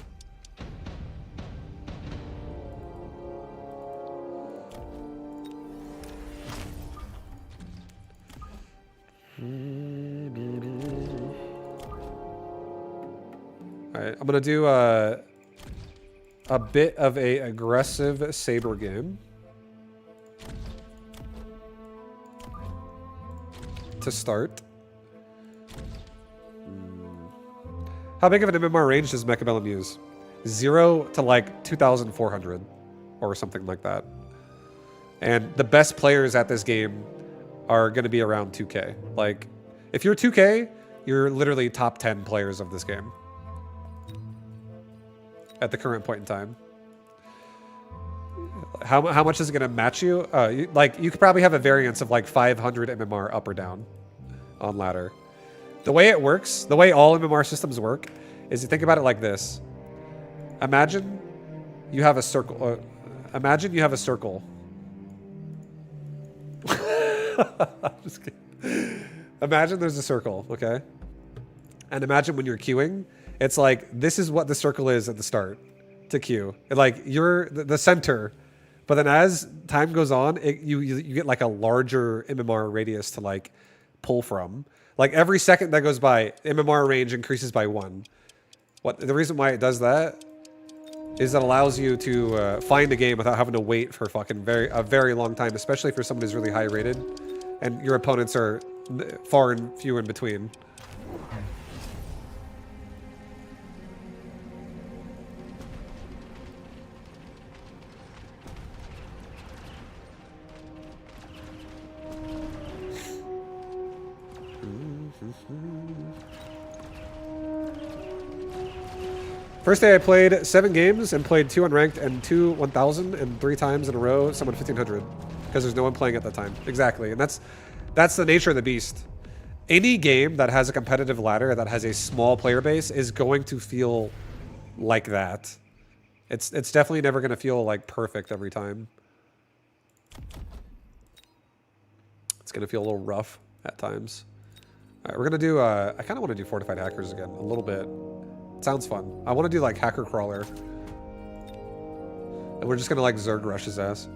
Alright, I'm gonna do a bit of a aggressive saber game to start. How big of an MMR range does mechabellum use? 0 to like 2,400 or something like that. And the best players at this game are going to be around 2K. Like, if you're 2K, you're literally top 10 players of this game at the current point in time. How much is it going to match you? You could probably have a variance of like 500 MMR up or down on ladder. The way it works, the way all MMR systems work, is you think about it like this. Imagine you have a circle. Imagine you have a circle. Just kidding. Imagine there's a circle, okay? And imagine when you're queuing, it's like, this is what the circle is at the start to queue. Like, you're the center, but then as time goes on, you get like a larger MMR radius to like pull from. Like every second that goes by, MMR range increases by 1. The reason why it does that is it allows you to find a game without having to wait for fucking a very long time, especially for someone who's really high rated, and your opponents are far and few in between. First day I played 7 games and played 2 unranked and 2 1000 and 3 times in a row someone 1500 because there's no one playing at that time. Exactly. And that's the nature of the beast. Any game that has a competitive ladder that has a small player base is going to feel like that. It's definitely never gonna feel like perfect every time. It's gonna feel a little rough at times. All right, we're gonna do. I kind of want to do fortified hackers again a little bit. It sounds fun. I want to do like hacker crawler, and we're just gonna like Zerg rush his ass.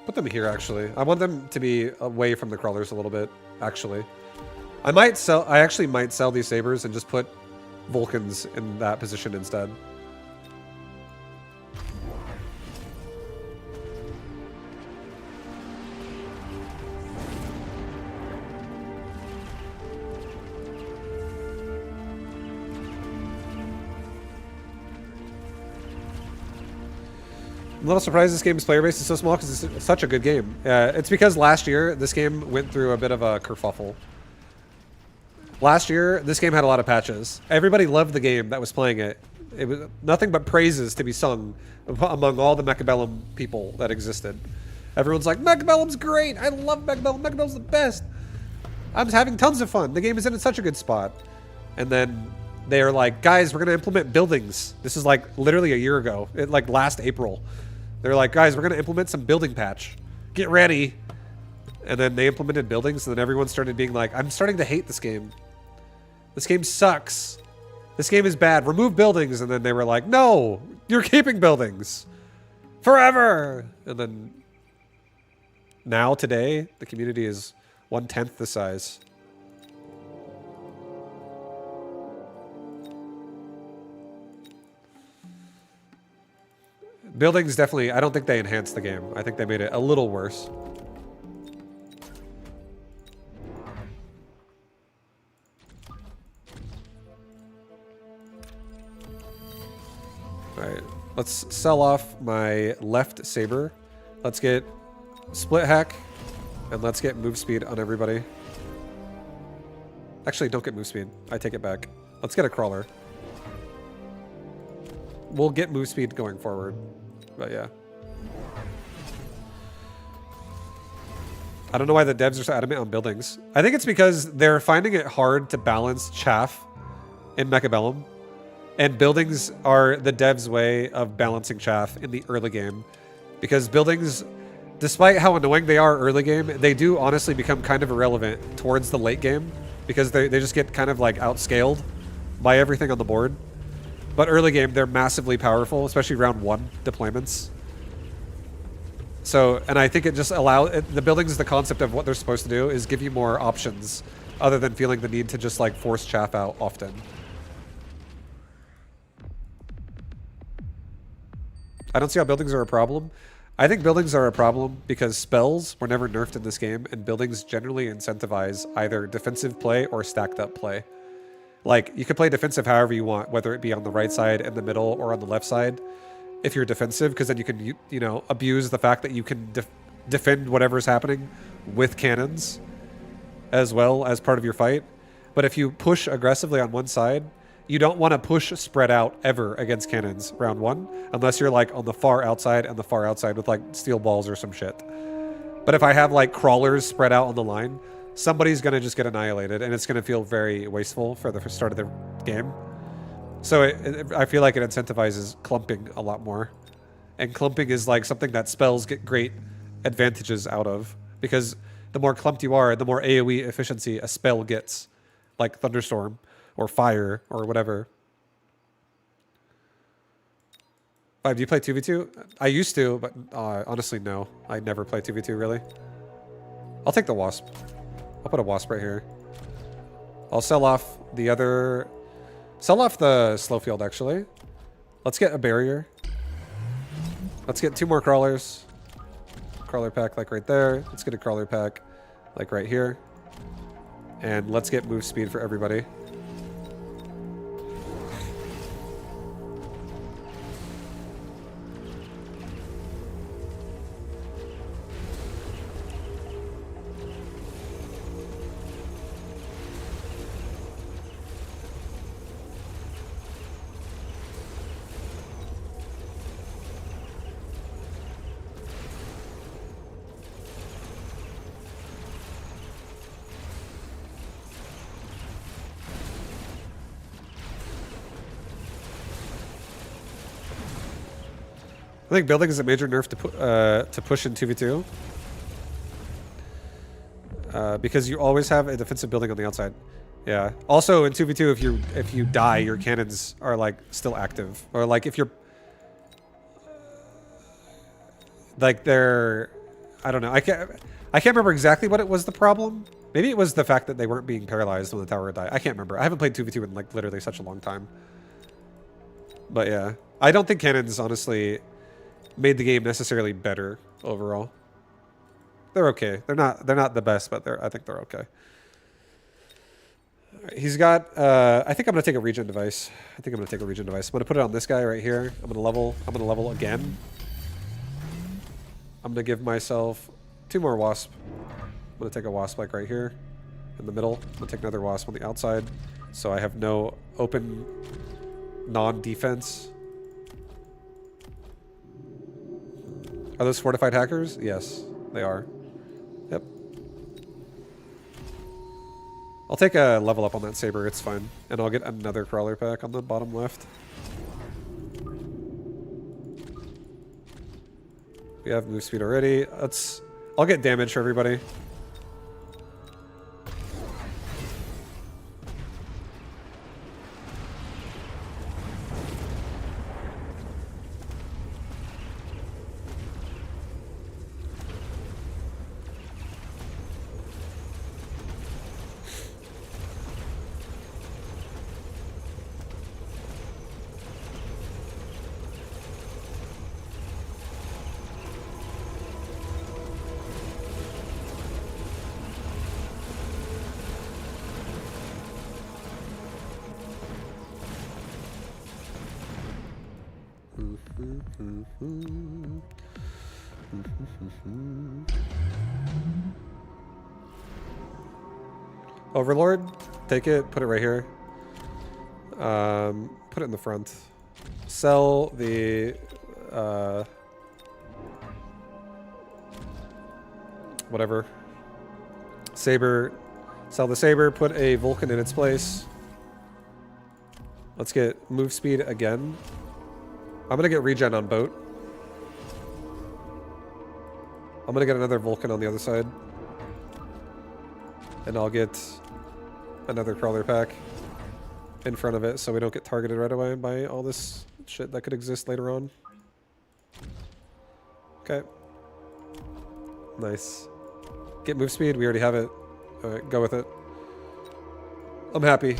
Put them here, actually. I want them to be away from the crawlers a little bit, actually. I actually might sell these sabers and just put Vulcans in that position instead. I'm a little surprised this game's player base is so small because it's such a good game. It's because last year, this game went through a bit of a kerfuffle. Last year, this game had a lot of patches. Everybody loved the game that was playing it. It was nothing but praises to be sung among all the mechabellum people that existed. Everyone's like, mechabellum's great! I love mechabellum! Mechabellum's the best! I'm having tons of fun. The game is in such a good spot. And then they're like, guys, we're going to implement buildings. This is like literally a year ago, like last April. They're like, guys, we're going to implement some building patch. Get ready. And then they implemented buildings, and then everyone started being like, I'm starting to hate this game. This game sucks. This game is bad. Remove buildings. And then they were like, no, you're keeping buildings. Forever. And then now, today, the community is 1/10 the size. Buildings definitely, I don't think they enhanced the game. I think they made it a little worse. Alright, let's sell off my left saber. Let's get split hack, and let's get move speed on everybody. Actually, don't get move speed. I take it back. Let's get a crawler. We'll get move speed going forward. But yeah. I don't know why the devs are so adamant on buildings. I think it's because they're finding it hard to balance chaff in mechabellum. And buildings are the devs' way of balancing chaff in the early game. Because buildings, despite how annoying they are early game, they do honestly become kind of irrelevant towards the late game. Because they just get kind of like outscaled by everything on the board. But early game, they're massively powerful, especially round 1 deployments. So, and I think it just allows, the buildings, the concept of what they're supposed to do is give you more options other than feeling the need to just like force chaff out often. I don't see how buildings are a problem. I think buildings are a problem because spells were never nerfed in this game, and buildings generally incentivize either defensive play or stacked up play. Like, you can play defensive however you want, whether it be on the right side, in the middle, or on the left side, if you're defensive, because then you can, you know, abuse the fact that you can defend whatever's happening with cannons as well as part of your fight. But if you push aggressively on one side, you don't want to push spread out ever against cannons round 1, unless you're like on the far outside and the far outside with like steel balls or some shit. But if I have like crawlers spread out on the line, somebody's going to just get annihilated, and it's going to feel very wasteful for the start of the game. So I feel like it incentivizes clumping a lot more. And clumping is like something that spells get great advantages out of, because the more clumped you are, the more AoE efficiency a spell gets, like Thunderstorm or Fire or whatever. 5, do you play 2v2? I used to, but honestly, no. I never play 2v2, really. I'll take the Wasp. I'll put a Wasp right here. I'll sell off the other... Sell off the slow field, actually. Let's get a barrier. Let's get 2 more crawlers. Crawler pack, like right there. Let's get a crawler pack, like right here. And let's get move speed for everybody. I think building is a major nerf to push in 2v2. Because you always have a defensive building on the outside. Yeah. Also in 2v2, if you die, your cannons are like still active, or like if you're like they're, I don't know. I can't remember exactly what it was the problem. Maybe it was the fact that they weren't being paralyzed when the tower would die. I can't remember. I haven't played 2v2 in like literally such a long time. But yeah, I don't think cannons honestly made the game necessarily better overall. They're okay. They're not the best, but I think they're okay. All right, he's got I think I'm gonna take a regen device. I'm gonna put it on this guy right here. I'm gonna level again. I'm gonna give myself 2 more wasp. I'm gonna take a wasp like right here in the middle. I'm gonna take another wasp on the outside, so I have no open non-defense. Are those fortified hackers? Yes, they are. Yep. I'll take a level up on that saber, it's fine. And I'll get another crawler pack on the bottom left. We have move speed already. I'll get damage for everybody. Overlord, take it, put it right here. Put it in the front. Sell the whatever. Saber. Sell the saber, put a Vulcan in its place. Let's get move speed again. I'm gonna get regen on boat. I'm gonna get another Vulcan on the other side. And I'll get another crawler pack in front of it so we don't get targeted right away by all this shit that could exist later on. Okay. Nice. Get move speed, we already have it. Alright, go with it. I'm happy.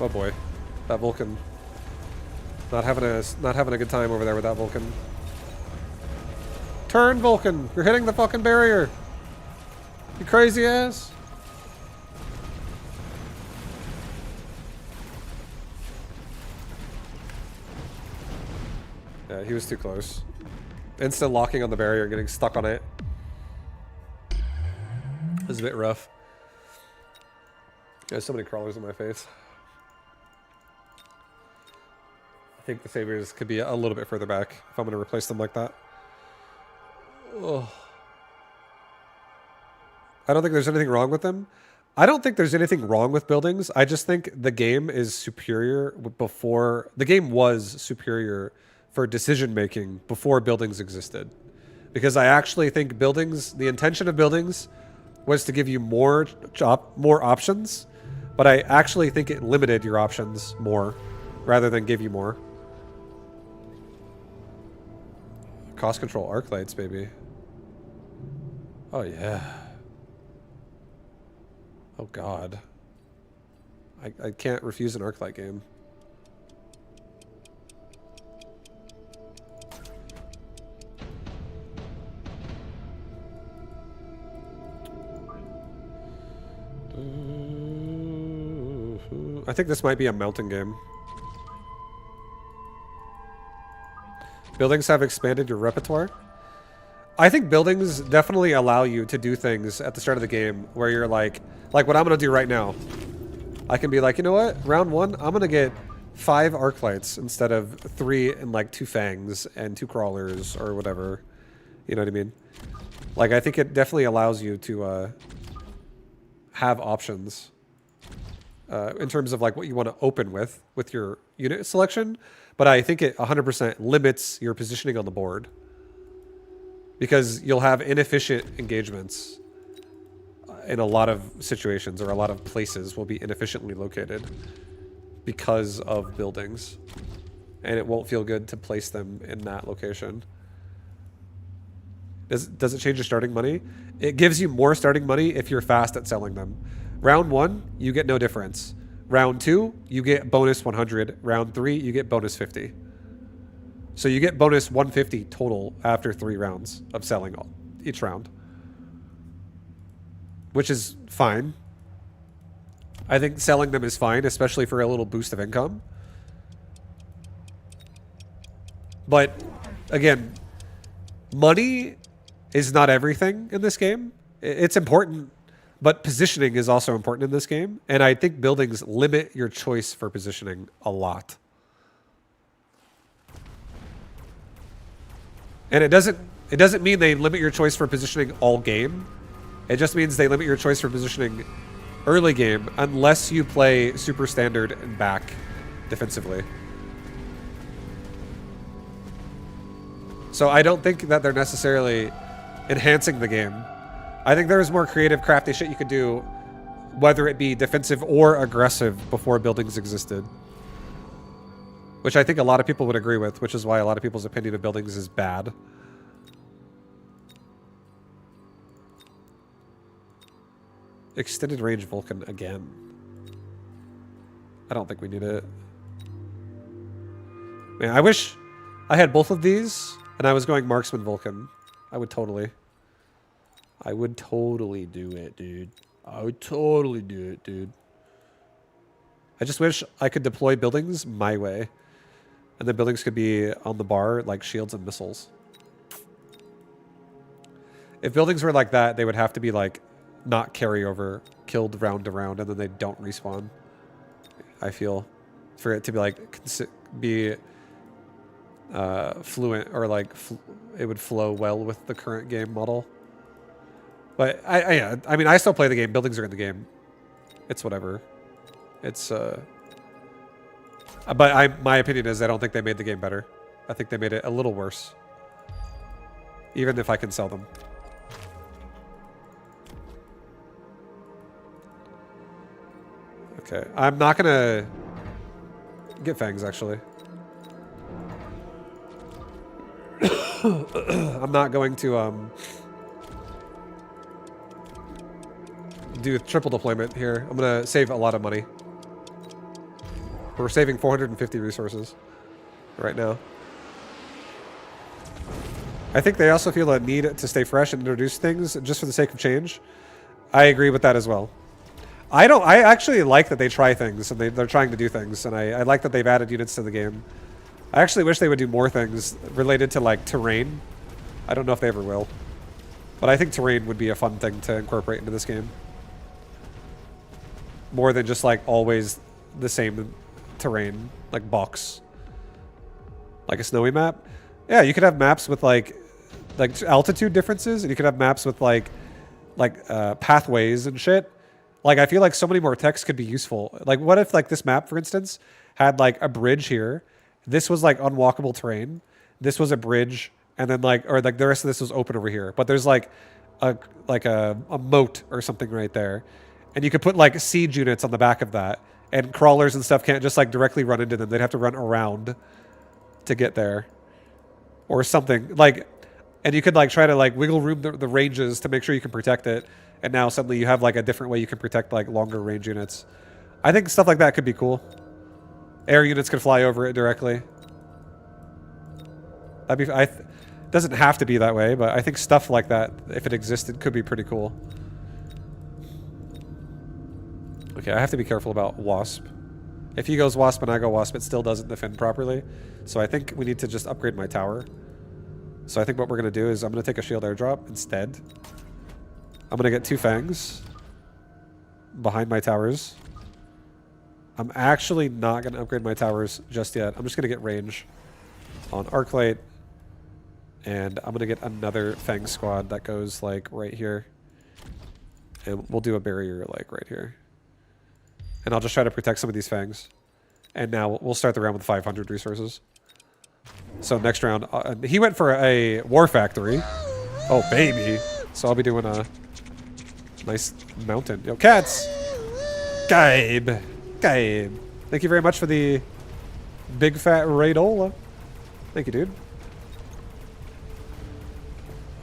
Oh boy, that Vulcan. Not having a good time over there with that Vulcan. Turn, Vulcan! You're hitting the fucking barrier! You crazy ass! Yeah, he was too close. Instant locking on the barrier and getting stuck on it. It was a bit rough. There's so many crawlers in my face. I think the sabers could be a little bit further back if I'm going to replace them like that. Oh. I don't think there's anything wrong with them. I don't think there's anything wrong with buildings. I just think the game is superior before... The game was superior for decision making before buildings existed. Because I actually think buildings... The intention of buildings was to give you more options. But I actually think it limited your options more rather than give you more. Cost control arc lights, baby. Oh, yeah. Oh, God. I can't refuse an arc light game. I think this might be a mountain game. Buildings have expanded your repertoire. I think buildings definitely allow you to do things at the start of the game where you're like what I'm going to do right now. I can be like, you know what? Round 1, I'm going to get 5 arc lights instead of 3 and like 2 fangs and 2 crawlers or whatever. You know what I mean? Like, I think it definitely allows you to have options in terms of like what you want to open with your unit selection. But I think it 100% limits your positioning on the board. Because you'll have inefficient engagements in a lot of situations, or a lot of places will be inefficiently located because of buildings. And it won't feel good to place them in that location. Does it change your starting money? It gives you more starting money if you're fast at selling them. Round 1, you get no difference. Round 2, you get bonus 100. Round 3, you get bonus 50. So you get bonus 150 total after 3 rounds of selling each round. Which is fine. I think selling them is fine, especially for a little boost of income. But, again, money is not everything in this game. It's important, but positioning is also important in this game. And I think buildings limit your choice for positioning a lot. And it doesn't mean they limit your choice for positioning all game. It just means they limit your choice for positioning early game unless you play super standard and back defensively. So I don't think that they're necessarily enhancing the game. I think there's more creative, crafty shit you could do, whether it be defensive or aggressive, before buildings existed. Which I think a lot of people would agree with, which is why a lot of people's opinion of buildings is bad. Extended range Vulcan again. I don't think we need it. Man, I wish I had both of these and I was going Marksman Vulcan. I would totally do it, dude. I would totally do it, dude. I just wish I could deploy buildings my way. And the buildings could be on the bar like shields and missiles. If buildings were like that, they would have to be like not carryover, killed round to round, and then they don't respawn. I feel for it to be like fluent, or like it would flow well with the current game model. But I mean, I still play the game. Buildings are in the game. It's whatever. It's but my opinion is I don't think they made the game better. I think they made it a little worse. Even if I can sell them. Okay, I'm not gonna get fangs actually. I'm not going to do triple deployment here. I'm gonna save a lot of money. We're saving 450 resources right now. I think they also feel a need to stay fresh and introduce things just for the sake of change. I agree with that as well. I actually like that they try things and they're trying to do things, and I like that they've added units to the game. I actually wish they would do more things related to like terrain. I don't know if they ever will, but I think terrain would be a fun thing to incorporate into this game. More than just like always the same terrain, like box, like a snowy map. Yeah, you could have maps with like altitude differences, and you could have maps with like pathways and shit. Like, I feel like so many more text could be useful. Like, what if like this map, for instance, had like a bridge here. This was like unwalkable terrain. This was a bridge, and then like, or like the rest of this was open over here. But there's like a moat or something right there, and you could put like siege units on the back of that, and crawlers and stuff can't just like directly run into them. They'd have to run around to get there, or something like. And you could like try to like wiggle room the ranges to make sure you can protect it. And now suddenly you have like a different way you can protect like longer range units. I think stuff like that could be cool. Air units could fly over it directly. That'd be. Doesn't have to be that way, but I think stuff like that, if it existed, could be pretty cool. Okay, I have to be careful about Wasp. If he goes Wasp and I go Wasp, it still doesn't defend properly. So I think we need to just upgrade my tower. So I think what we're going to do is I'm going to take a shield airdrop instead. I'm going to get 2 fangs behind my towers. I'm actually not going to upgrade my towers just yet. I'm just going to get range on Arclight. And I'm going to get another fang squad that goes like right here. And we'll do a barrier like right here. And I'll just try to protect some of these fangs. And now we'll start the round with 500 resources. So next round, he went for a war factory. Oh, baby. So I'll be doing a nice mountain. Yo, cats! Gabe! Gabe! Thank you very much for the big fat Raidola. Thank you, dude.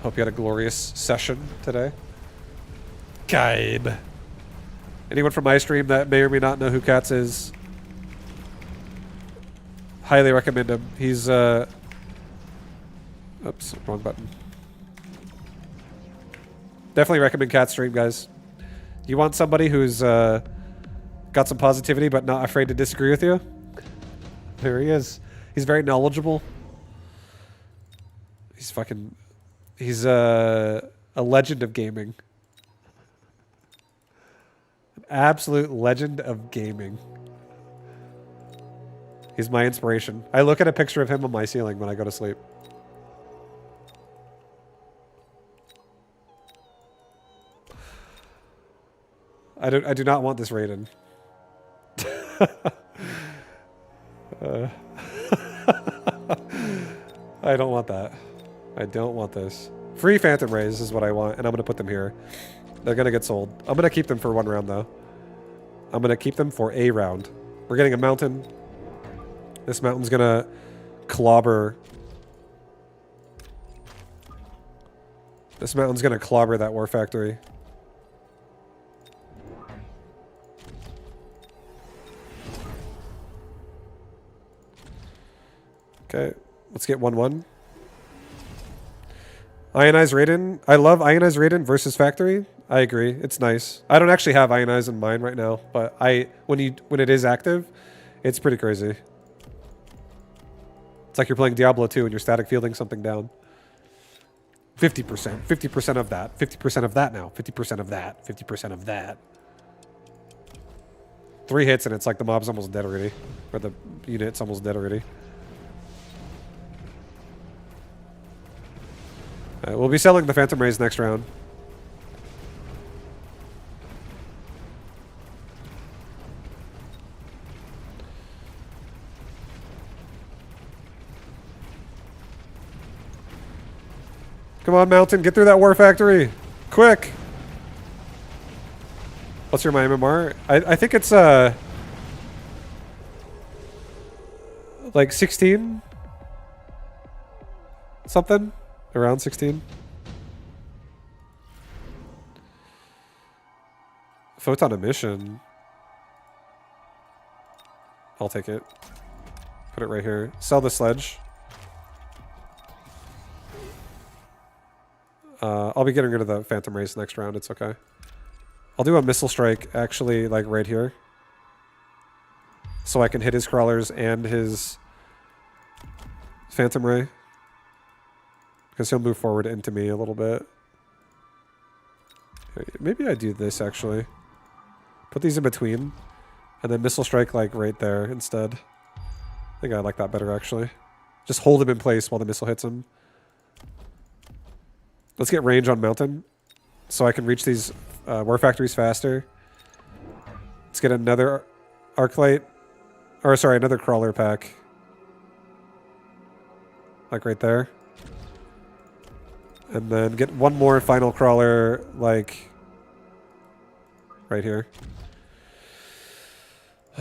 Hope you had a glorious session today. Gabe. Anyone from my stream that may or may not know who Cats is, highly recommend him. He's, oops, wrong button. Definitely recommend Cats stream, guys. You want somebody who's got some positivity but not afraid to disagree with you? There he is. He's very knowledgeable. He's fucking... He's a legend of gaming. Absolute legend of gaming. He's my inspiration. I look at a picture of him on my ceiling when I go to sleep. I do not want this Raiden. I don't want that. I don't want this. Free Phantom Rays is what I want, and I'm going to put them here. They're going to get sold. I'm going to keep them for 1 round, though. I'm going to keep them for a round. We're getting a mountain. This mountain's going to clobber. This mountain's going to clobber that war factory. Okay, let's get 1-1. Ionized Raiden. I love Ionized Raiden versus Factory. I agree. It's nice. I don't actually have Ionized in mind right now, but when it is active, it's pretty crazy. It's like you're playing Diablo 2 and you're static fielding something down. 50%. 50% of that. 50% of that now. 50% of that. 50% of that. 3 hits and it's like the mob's almost dead already. Or the unit's almost dead already. We'll be selling the Phantom Rays next round. Come on, Mountain, get through that war factory. Quick. What's your my MMR? I think it's like 16 something. Around 16. Photon emission. I'll take it. Put it right here. Sell the sledge. I'll be getting rid of the Phantom Race next round. It's okay. I'll do a missile strike actually like right here. So I can hit his crawlers and his Phantom Ray. Because he'll move forward into me a little bit. Maybe I do this, actually. Put these in between. And then missile strike, like, right there instead. I think I like that better, actually. Just hold him in place while the missile hits him. Let's get range on Mountain. So I can reach these war factories faster. Let's get another Arclight. Or, sorry, another Crawler pack. Like, right there. And then get one more final crawler, like, right here.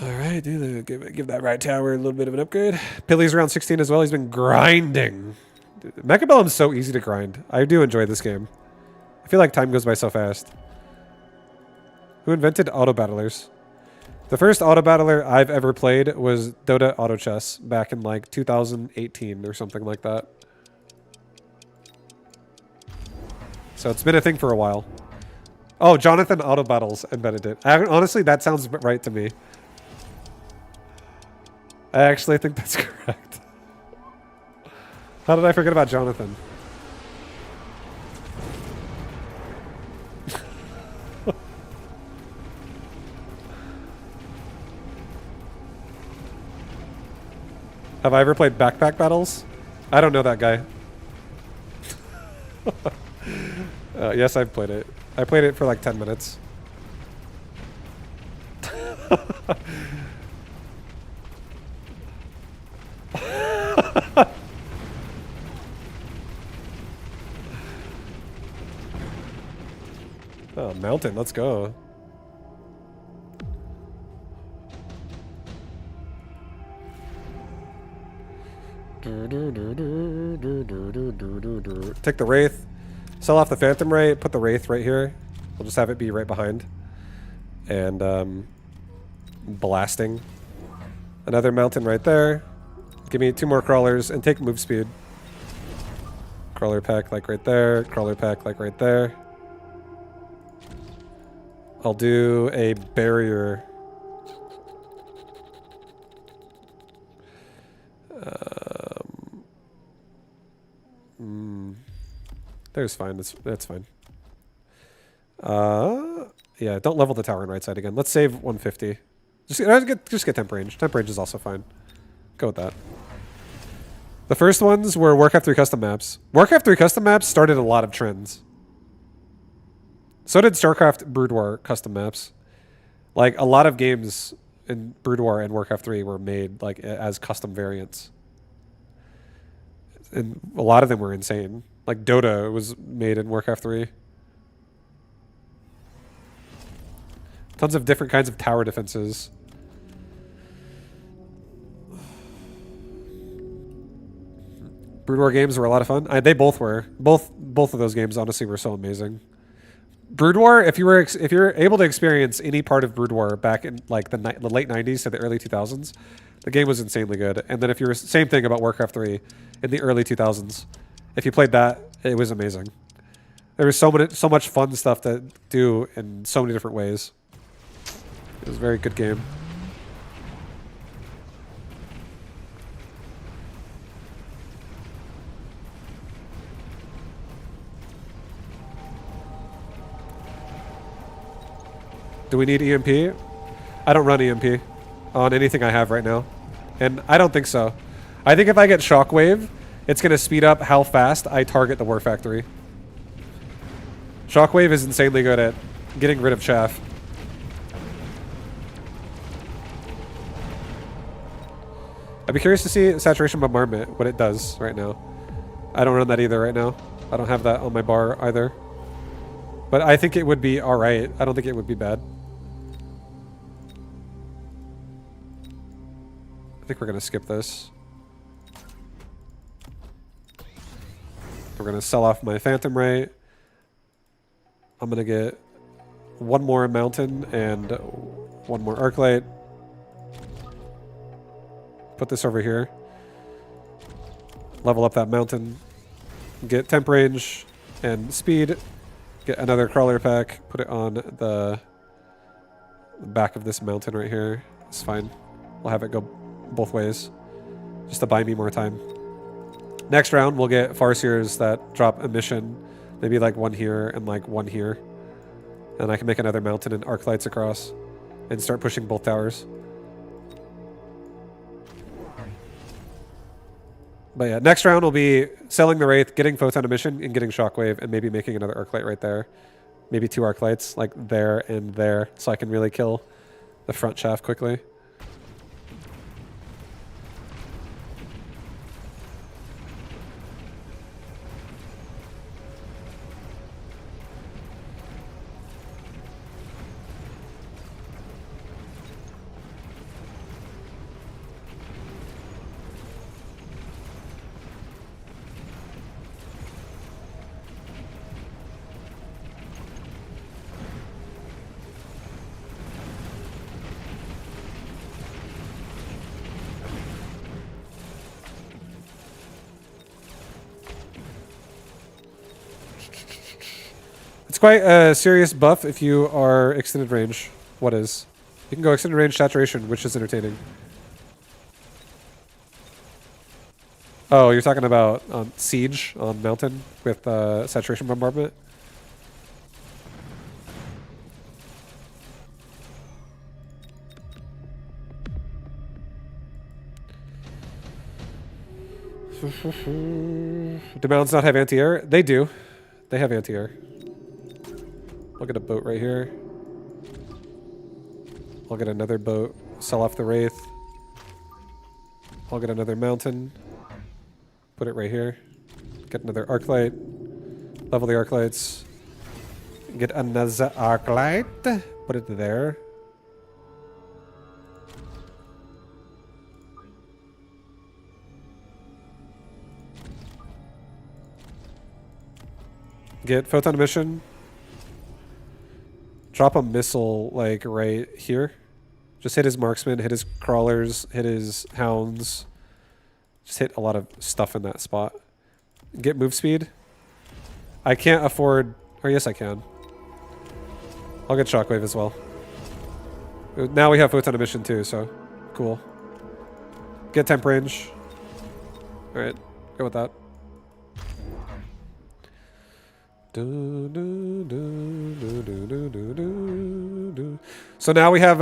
Alright, dude, give that right tower a little bit of an upgrade. Pilly's around 16 as well. He's been grinding. Mechabellum's so easy to grind. I do enjoy this game. I feel like time goes by so fast. Who invented auto battlers? The first auto battler I've ever played was Dota Auto Chess back in, like, 2018 or something like that. So it's been a thing for a while. Oh, Jonathan auto battles and Benedict. Honestly, that sounds right to me. I actually think that's correct. How did I forget about Jonathan? Have I ever played Backpack Battles? I don't know that guy. Yes, I've played it. I played it for like 10 minutes. Oh, mountain, let's go. Take the Wraith. Sell off the Phantom Ray, put the Wraith right here. We'll just have it be right behind. And, blasting. Another mountain right there. Give me 2 more crawlers and take move speed. Crawler pack like right there. Crawler pack like right there. I'll do a barrier. There's fine. That's fine. Yeah, don't level the tower on right side again. Let's save 150. Just get temp range. Temp range is also fine. Go with that. The first ones were Warcraft 3 custom maps. Warcraft 3 custom maps started a lot of trends. So did StarCraft Brood War custom maps. Like, a lot of games in Brood War and Warcraft 3 were made like as custom variants. And a lot of them were insane. Like Dota was made in Warcraft 3. Tons of different kinds of tower defenses. Brood War games were a lot of fun. They both were. Both of those games honestly were so amazing. Brood War, if you're able to experience any part of Brood War back in like the late 90s to the early 2000s, the game was insanely good. And then if you were same thing about Warcraft 3 in the early 2000s, if you played that, it was amazing. There was so much fun stuff to do in so many different ways. It was a very good game. Do we need EMP? I don't run EMP on anything I have right now. And I don't think so. I think if I get Shockwave, it's going to speed up how fast I target the War Factory. Shockwave is insanely good at getting rid of chaff. I'd be curious to see Saturation Bombardment, what it does right now. I don't run that either right now. I don't have that on my bar either. But I think it would be alright. I don't think it would be bad. I think we're going to skip this. We're going to sell off my Phantom Ray. I'm going to get 1 more Mountain and 1 more Arclight. Put this over here. Level up that Mountain. Get temp range and speed. Get another Crawler pack. Put it on the back of this Mountain right here. It's fine. We'll have it go both ways. Just to buy me more time. Next round, we'll get Farseers that drop emission. Maybe like 1 here and like 1 here. And I can make another Mountain and Arclights across. And start pushing both towers. But yeah, next round will be selling the Wraith, getting Photon Emission, and getting Shockwave, and maybe making another Arclight right there. Maybe 2 Arclights, like there and there, so I can really kill the front shaft quickly. quite a serious buff if you are extended range. What is? You can go extended range saturation, which is entertaining. Oh, you're talking about Siege on Mountain with saturation bombardment? Do mountains not have anti-air? They do. They have anti-air. I'll get a boat right here. I'll get another boat. Sell off the Wraith. I'll get another mountain. Put it right here. Get another arc light. Level the arc lights. Get another arc light. Put it there. Get photon emission. Drop a missile like right here. Just hit his marksman, hit his crawlers, hit his hounds. Just hit a lot of stuff in that spot. Get move speed. I can't afford, or yes I can. I'll get shockwave as well. Now we have photon emission too, so cool. Get temp range. Alright, go with that. So now we have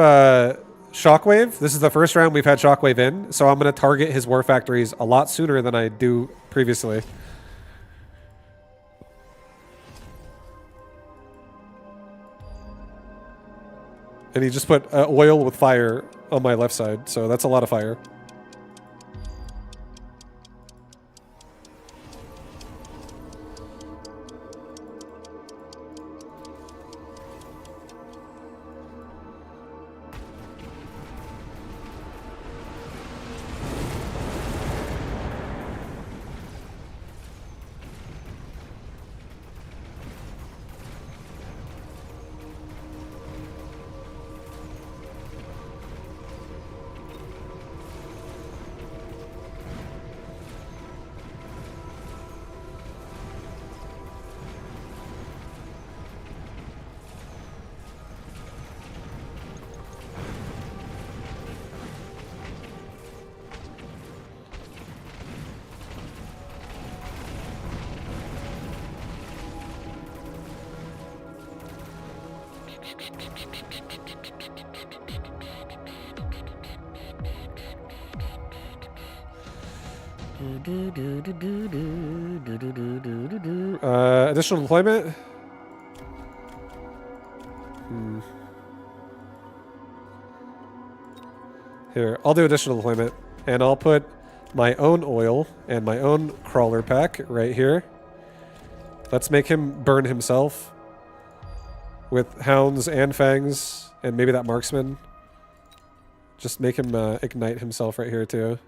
Shockwave. This is the first round we've had Shockwave in, so I'm going to target his war factories a lot sooner than I do previously. And he just put oil with fire on my left side, so that's a lot of fire. Additional deployment? Here, I'll do additional deployment. And I'll put my own oil and my own crawler pack right here. Let's make him burn himself with hounds and fangs and maybe that marksman. Just make him ignite himself right here too.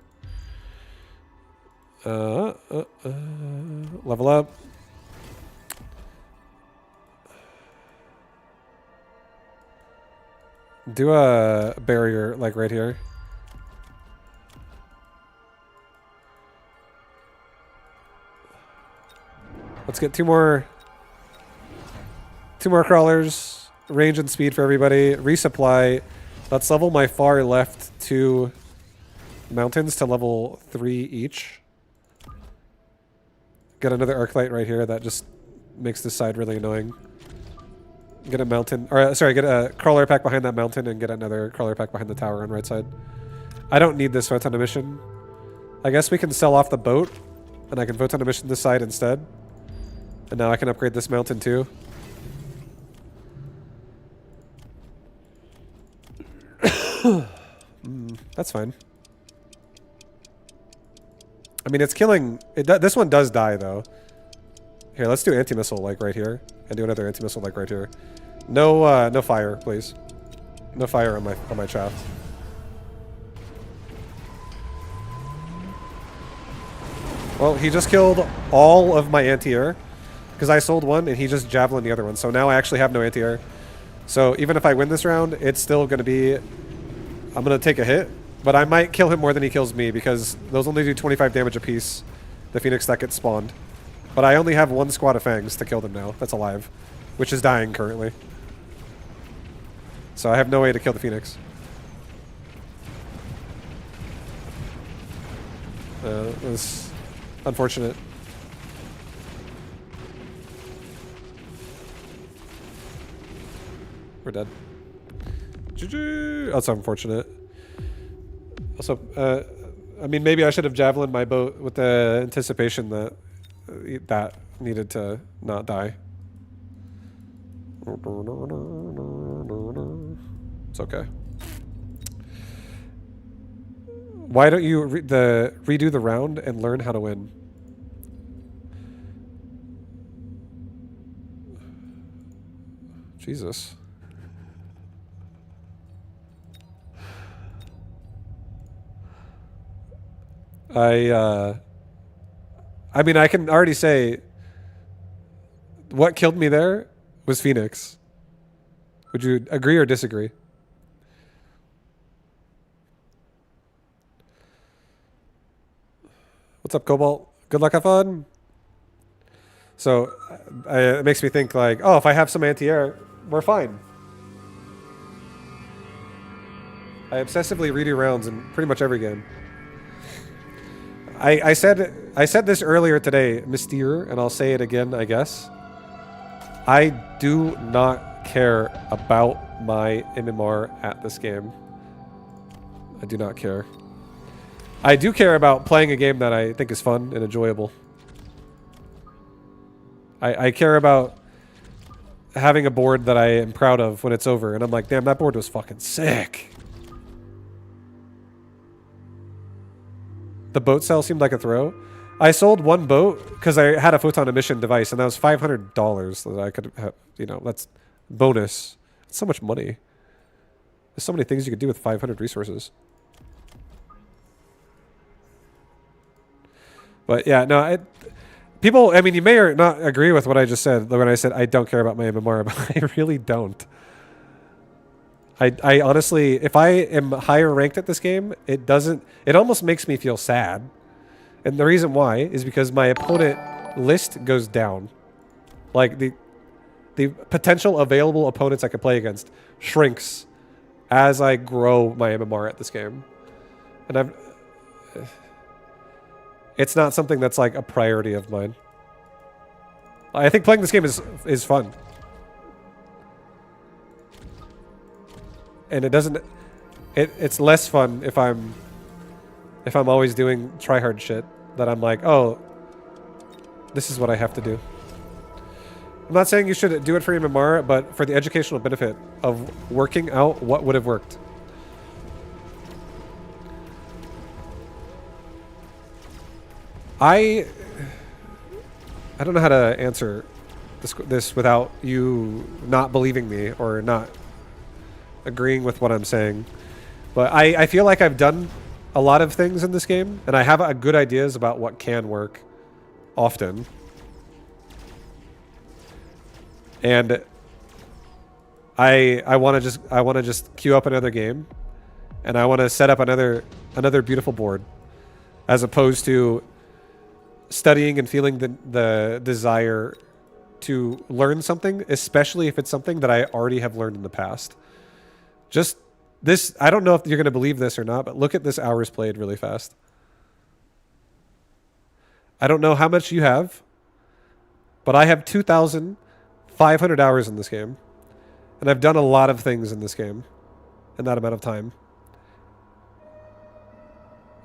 Level up. Do a barrier like right here. Let's get two more crawlers. Range and speed for everybody. Resupply. Let's level my far left 2 mountains to level 3 each. Get another arc light right here that just makes this side really annoying. Get a mountain, or sorry, get a crawler pack behind that mountain and get another crawler pack behind the tower on right side. I don't need this photon emission. I guess we can sell off the boat and I can photon emission this side instead. And now I can upgrade this mountain too. That's fine. I mean, it's killing... this one does die, though. Here, let's do anti-missile, like, right here. And do another anti-missile, like, right here. No, no fire, please. No fire on my shaft. Well, he just killed all of my anti-air. Because I sold one, and he just javelined the other one. So now I actually have no anti-air. So even if I win this round, it's still going to be... I'm going to take a hit. But I might kill him more than he kills me, because those only do 25 damage apiece. The Phoenix that gets spawned. But I only have one squad of fangs to kill them now. That's alive. which is dying currently. So I have no way to kill the Phoenix. It was unfortunate. We're dead. GG! That's unfortunate. Also, I mean, maybe I should have javelined my boat with the anticipation that that needed to not die. It's okay. Why don't you redo the round and learn how to win? Jesus. I mean, I can already say what killed me there was Phoenix. Would you agree or disagree? What's up, Cobalt? Good luck, have fun. So it makes me think like, oh, if I have some anti-air, we're fine. I obsessively redo rounds in pretty much every game. I said this earlier today, Mystere, and I'll say it again, I guess. I do not care about my MMR at this game. I do not care. I do care about playing a game that I think is fun and enjoyable. I care about having a board that I am proud of when it's over, and I'm like, damn, that board was fucking sick. The boat sale seemed like a throw. I sold one boat because I had a photon emission device, and that was $500 that I could have, you know, that's bonus. It's so much money. There's so many things you could do with 500 resources. But yeah, no, people, I mean, you may or not agree with what I just said when I said I don't care about my MMR, but I really don't. I honestly, if I am higher ranked at this game, it almost makes me feel sad. And the reason why is because my opponent list goes down. Like the potential available opponents I could play against shrinks as I grow my MMR at this game. And it's not something that's like a priority of mine. I think playing this game is fun. And it's less fun if I'm always doing tryhard shit that I'm like, oh, this is what I have to do. I'm not saying you should do it for your MMR, but for the educational benefit of working out what would have worked. I don't know how to answer this without you not believing me or not agreeing with what I'm saying. But I feel like I've done a lot of things in this game, and I have good ideas about what can work often. And I want to just queue up another game, and I want to set up another beautiful board, as opposed to studying and feeling the desire to learn something, especially if it's something that I already have learned in the past. Just this, I don't know if you're going to believe this or not, but look at this hours played really fast. I don't know how much you have, but I have 2,500 hours in this game. And I've done a lot of things in this game in that amount of time.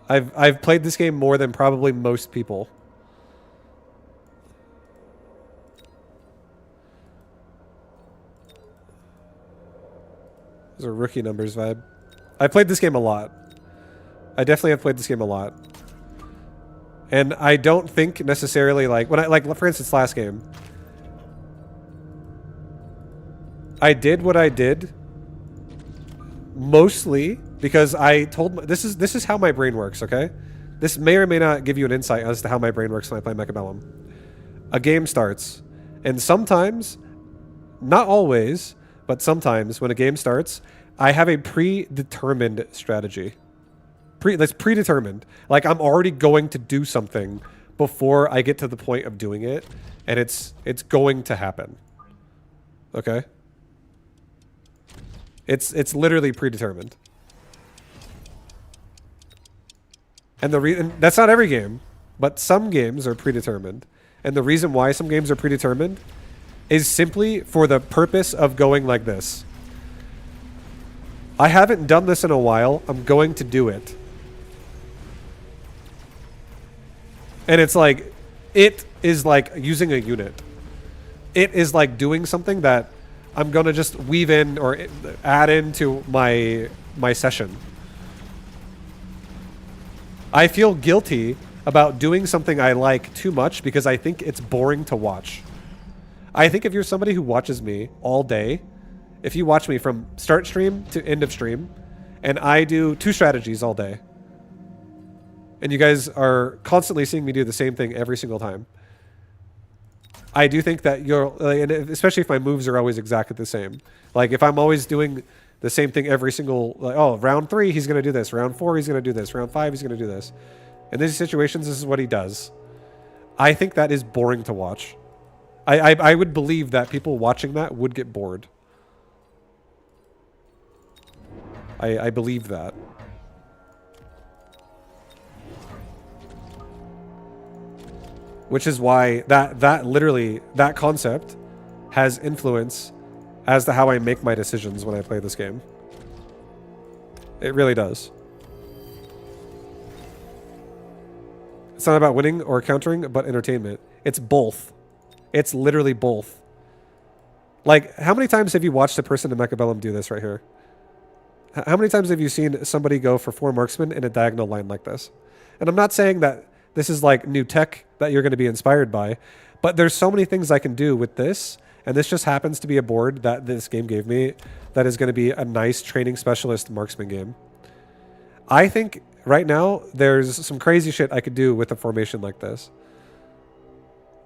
I've played this game more than probably most people. Those are rookie numbers vibe. I played this game a lot. I definitely have played this game a lot. And I don't think necessarily like for instance last game, I did what I did mostly because I told this is how my brain works, okay? This may or may not give you an insight as to how my brain works when I play mechabellum. A game starts, and sometimes, not always, but sometimes when a game starts, I have a predetermined strategy. That's predetermined. Like I'm already going to do something before I get to the point of doing it, and it's going to happen. Okay? It's literally predetermined. And the reason that's not every game, but some games are predetermined. And the reason why some games are predetermined is simply for the purpose of going like this. I haven't done this in a while. I'm going to do it. And it's like, it is like using a unit. It is like doing something that I'm going to just weave in or add into my session. I feel guilty about doing something I like too much because I think it's boring to watch. I think if you're somebody who watches me all day, if you watch me from start stream to end of stream, and I do 2 strategies all day, and you guys are constantly seeing me do the same thing every single time, I do think that you're, and especially if my moves are always exactly the same. Like if I'm always doing the same thing every single, like, oh, round 3, he's going to do this. Round 4, he's going to do this. Round 5, he's going to do this. In these situations, this is what he does. I think that is boring to watch. I would believe that people watching that would get bored. I believe that. Which is why that literally, that concept has influence as to how I make my decisions when I play this game. It really does. It's not about winning or countering, but entertainment. It's both. It's literally both. Like, how many times have you watched a person in mechabellum do this right here? How many times have you seen somebody go for 4 marksmen in a diagonal line like this? And I'm not saying that this is like new tech that you're going to be inspired by, but there's so many things I can do with this, and this just happens to be a board that this game gave me that is going to be a nice training specialist marksman game. I think right now there's some crazy shit I could do with a formation like this.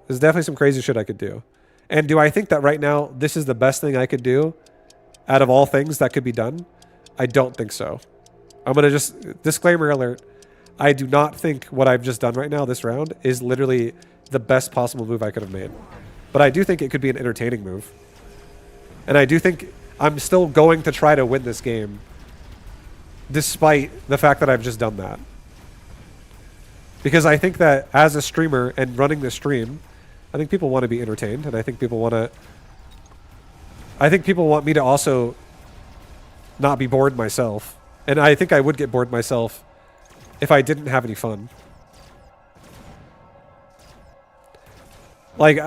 There's definitely some crazy shit I could do. And do I think that right now this is the best thing I could do out of all things that could be done? I don't think so. I'm going to just, disclaimer alert, I do not think what I've just done right now this round is literally the best possible move I could have made. But I do think it could be an entertaining move. And I do think I'm still going to try to win this game despite the fact that I've just done that. Because I think that as a streamer and running the stream, I think people want to be entertained, and I think people want me to also not be bored myself. And I think I would get bored myself if I didn't have any fun. Like,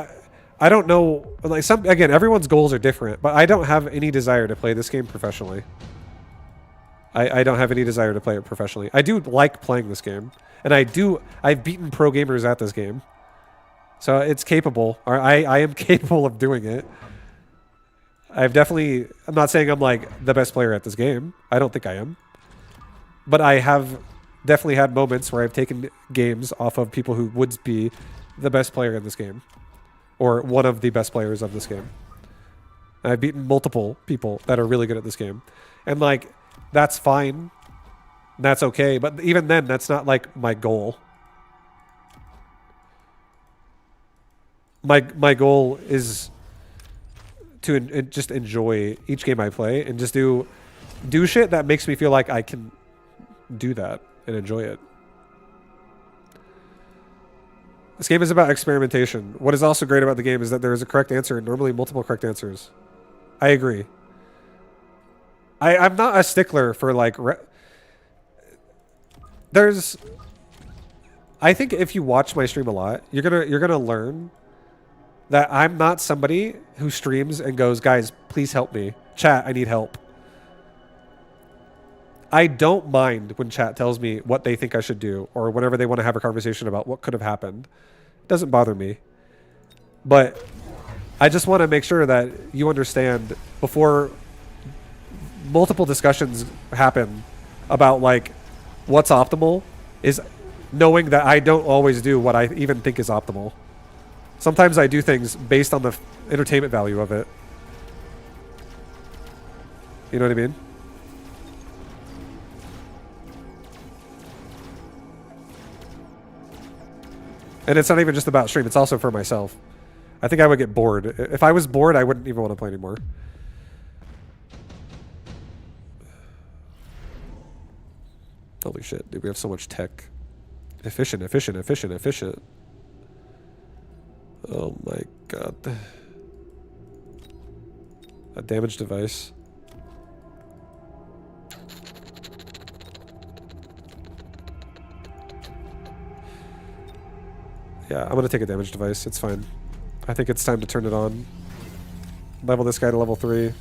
I don't know, like again, everyone's goals are different, but I don't have any desire to play this game professionally. I don't have any desire to play it professionally. I do like playing this game, and I've beaten pro gamers at this game. So it's capable, or I am capable of doing it. I'm not saying I'm like the best player at this game. I don't think I am. But I have definitely had moments where I've taken games off of people who would be the best player in this game. Or one of the best players of this game. And I've beaten multiple people that are really good at this game. And like, that's fine. That's okay. But even then, that's not like my goal. My goal is to just enjoy each game I play and just do shit that makes me feel like I can do that and enjoy it. This game is about experimentation. What is also great about the game is that there is a correct answer and normally multiple correct answers. I agree. I'm not a stickler for like... I think if you watch my stream a lot, you're gonna learn that I'm not somebody who streams and goes, guys, please help me. Chat, I need help. I don't mind when chat tells me what they think I should do or whenever they want to have a conversation about what could have happened. It doesn't bother me. But I just want to make sure that you understand before multiple discussions happen about like what's optimal is knowing that I don't always do what I even think is optimal. Sometimes I do things based on the entertainment value of it. You know what I mean? And it's not even just about stream, it's also for myself. I think I would get bored. If I was bored, I wouldn't even want to play anymore. Holy shit, dude, we have so much tech. Efficient, efficient, efficient, efficient. Oh my god. A damaged device. Yeah, I'm gonna take a damage device. It's fine. I think it's time to turn it on. Level this guy to level 3.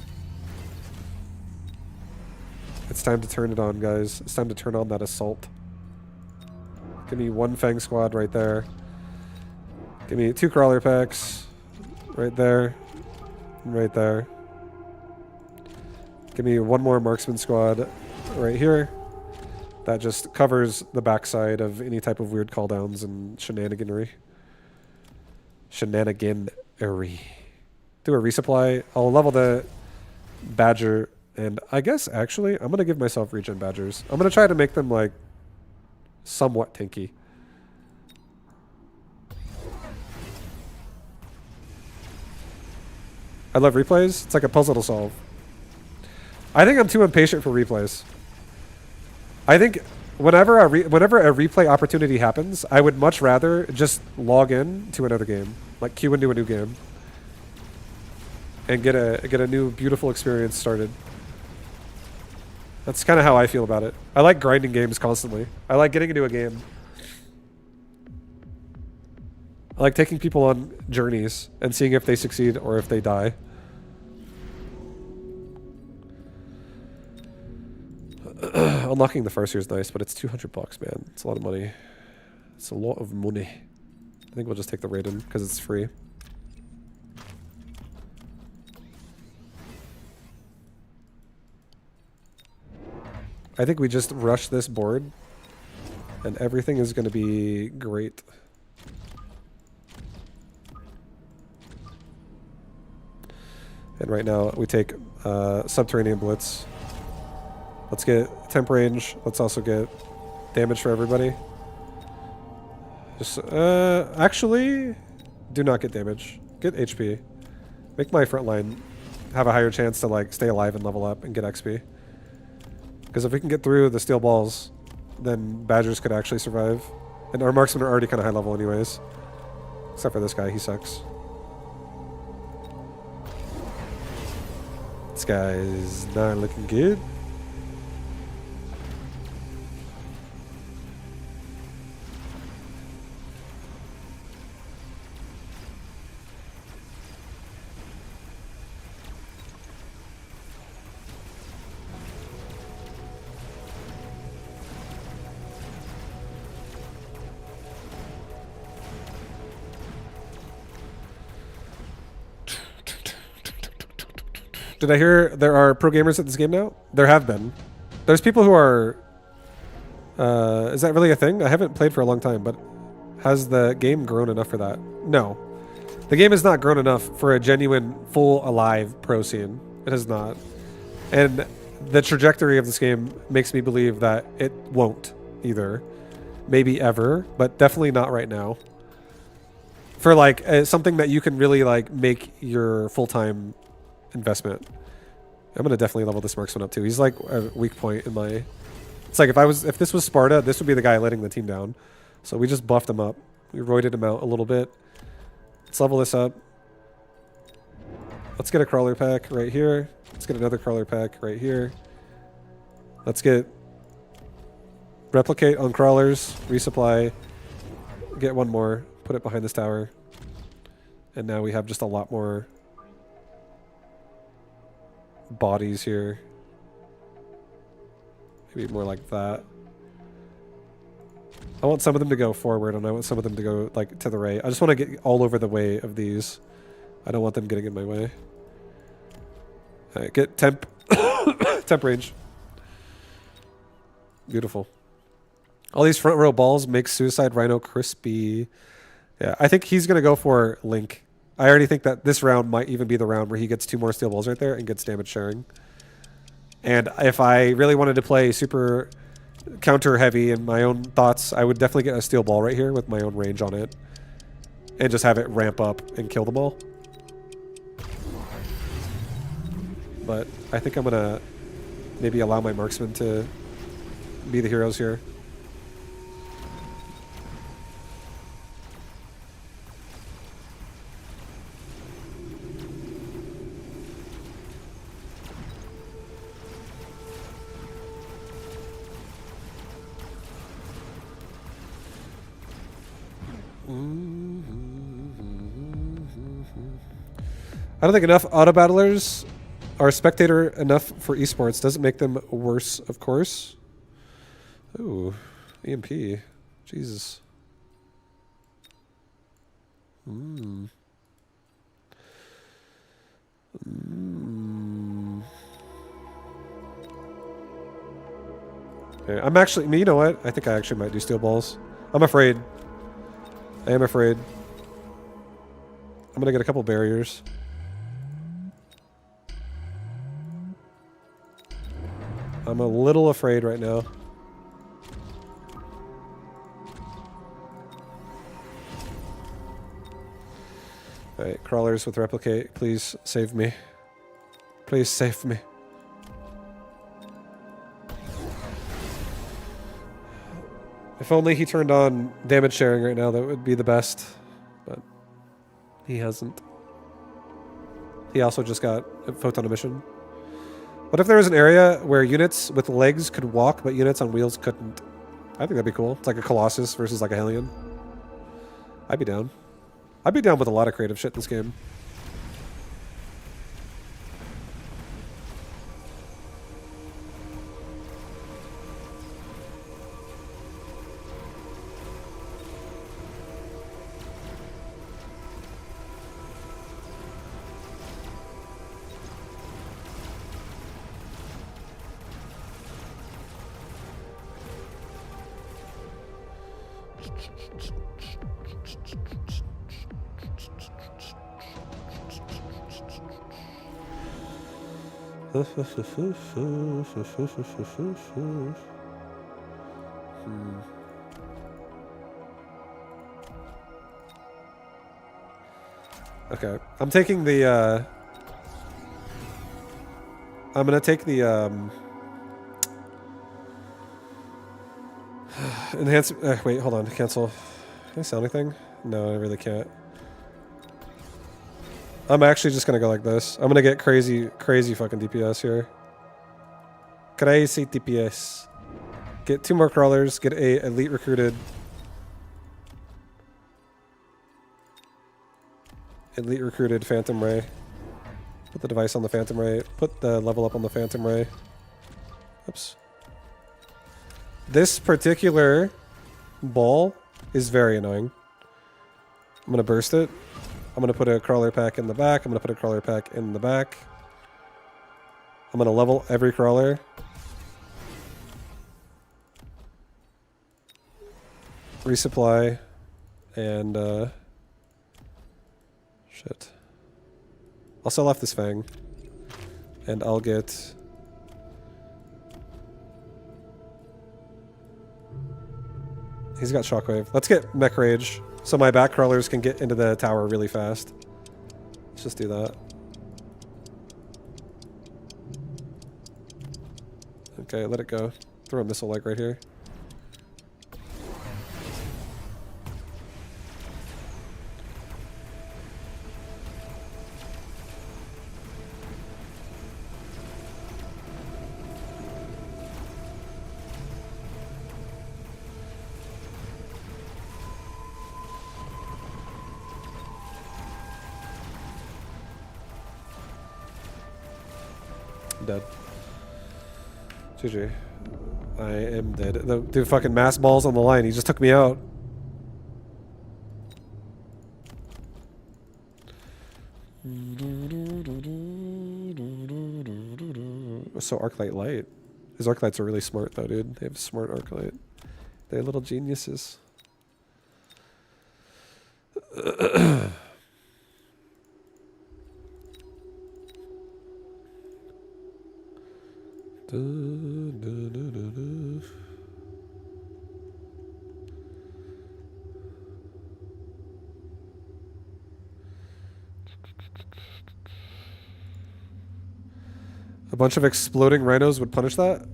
It's time to turn it on, guys. It's time to turn on that assault. Give me 1 Fang Squad right there. Give me 2 crawler packs. Right there. Right there. Give me 1 more marksman squad right here. That just covers the backside of any type of weird calldowns and shenaniganery. Shenaniganery. Do a resupply. I'll level the badger, and I guess actually I'm gonna give myself regen badgers. I'm gonna try to make them like somewhat tanky. I love replays. It's like a puzzle to solve. I think I'm too impatient for replays. I think whenever a replay opportunity happens, I would much rather just log in to another game, like queue into a new game, and get a new beautiful experience started. That's kind of how I feel about it. I like grinding games constantly. I like getting into a game. I like taking people on journeys and seeing if they succeed or if they die. Unlocking the Farseer is nice, but it's 200 bucks, man. It's a lot of money. It's a lot of money. I think we'll just take the Raiden because it's free. I think we just rush this board and everything is going to be great. And right now we take Subterranean Blitz. Let's get temp range. Let's also get damage for everybody. Just actually, do not get damage. Get HP. Make my front line have a higher chance to like stay alive and level up and get XP. Because if we can get through the steel balls, then badgers could actually survive. And our marksmen are already kind of high level anyways. Except for this guy, he sucks. This guy's not looking good. Did I hear there are pro gamers at this game now? There have been. There's people who are... is that really a thing? I haven't played for a long time, but has the game grown enough for that? No. The game has not grown enough for a genuine, full, alive pro scene. It has not. And the trajectory of this game makes me believe that it won't either. Maybe ever, but definitely not right now. For like something that you can really like make your full-time investment. I'm gonna definitely level this marksman up too. He's like a weak point in my... It's like if this was Sparta, this would be the guy letting the team down. So we just buffed him up. We roided him out a little bit. Let's level this up. Let's get a crawler pack right here. Let's get another crawler pack right here. Let's get replicate on crawlers, resupply, get 1 more, put it behind this tower. And now we have just a lot more bodies here. Maybe more like that. I want some of them to go forward and I want some of them to go like to the right. I just want to get all over the way of these. I don't want them getting in my way. Alright, get temp temp range. Beautiful. All these front row balls make Suicide Rhino crispy. Yeah, I think he's gonna go for Link. I already think that this round might even be the round where he gets 2 more steel balls right there and gets damage sharing. And if I really wanted to play super counter heavy in my own thoughts, I would definitely get a steel ball right here with my own range on it. and just have it ramp up and kill them all. But I think I'm gonna maybe allow my marksmen to be the heroes here. I don't think enough auto battlers are spectator enough for esports. Doesn't make them worse, of course. Ooh, EMP. Jesus. Okay, I'm actually, you know what? I think I actually might do steel balls. I'm afraid. I am afraid. I'm gonna get a couple barriers. I'm a little afraid right now. Alright, crawlers with replicate, please save me. Please save me. If only he turned on damage sharing right now, that would be the best. But he hasn't. He also just got a photon emission. What if there was an area where units with legs could walk, but units on wheels couldn't? I think that'd be cool. It's like a Colossus versus like a Hellion. I'd be down. I'd be down with a lot of creative shit in this game. Okay, I'm taking the, I'm gonna take the, enhance, wait, hold on, cancel. Can I sell anything? No, I really can't. I'm actually just gonna go like this. I'm gonna get crazy fucking DPS here. Crazy DPS. Get 2 more crawlers, get a elite recruited. Elite recruited Phantom Ray. Put the device on the Phantom Ray. Put the level up on the Phantom Ray. Oops. This particular ball is very annoying. I'm gonna burst it. I'm gonna put a crawler pack in the back. I'm gonna put a crawler pack in the back. I'm gonna level every crawler. Resupply. And, shit. I'll sell off this Fang. And I'll get... He's got Shockwave. Let's get Mech Rage, so my back crawlers can get into the tower really fast. Let's just do that. Okay, let it go. Throw a missile like right here. Dead. GG. I am dead. The dude fucking mass balls on the line. He just took me out. So Arclight Light. His Arclights are really smart though, dude. They have smart Arclight. They're little geniuses. A bunch of exploding rhinos would punish that?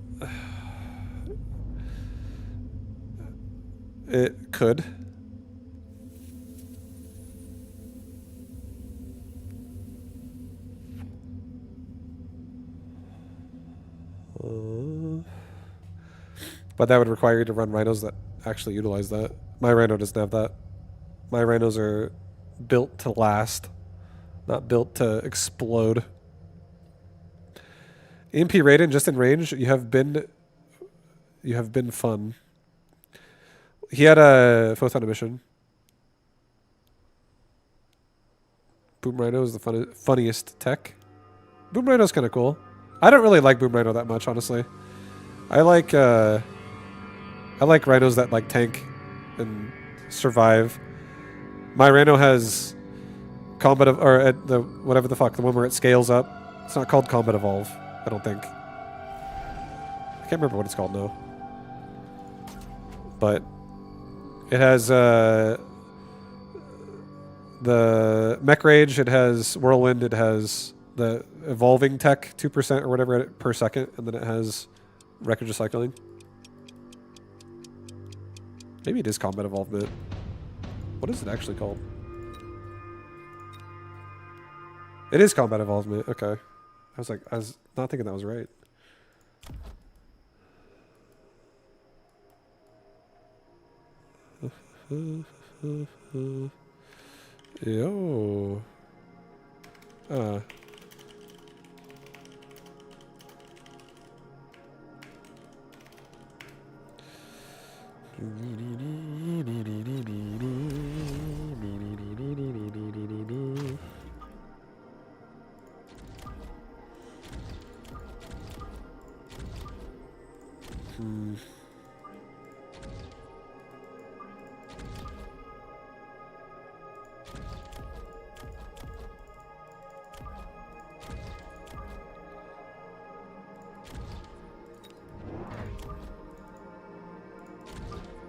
It could. But that would require you to run rhinos that actually utilize that. My rhino doesn't have that. My rhinos are built to last, not built to explode. EMP Raiden, just in range, you have been fun. He had a photon emission. Boom Rhino is the funniest tech. Boom Rhino's kind of cool. I don't really like Boom Rhino that much, honestly. I like rhinos that like tank and survive. My rhino has combat or the whatever the fuck, the one where it scales up. It's not called combat evolve, I don't think. I can't remember what it's called now. But it has the mech rage, it has whirlwind, it has the evolving tech 2% or whatever per second, and then it has wreckage recycling. Maybe it is combat evolvement. What is it actually called? It is combat evolvement. Okay. I was not thinking that was right. Yo.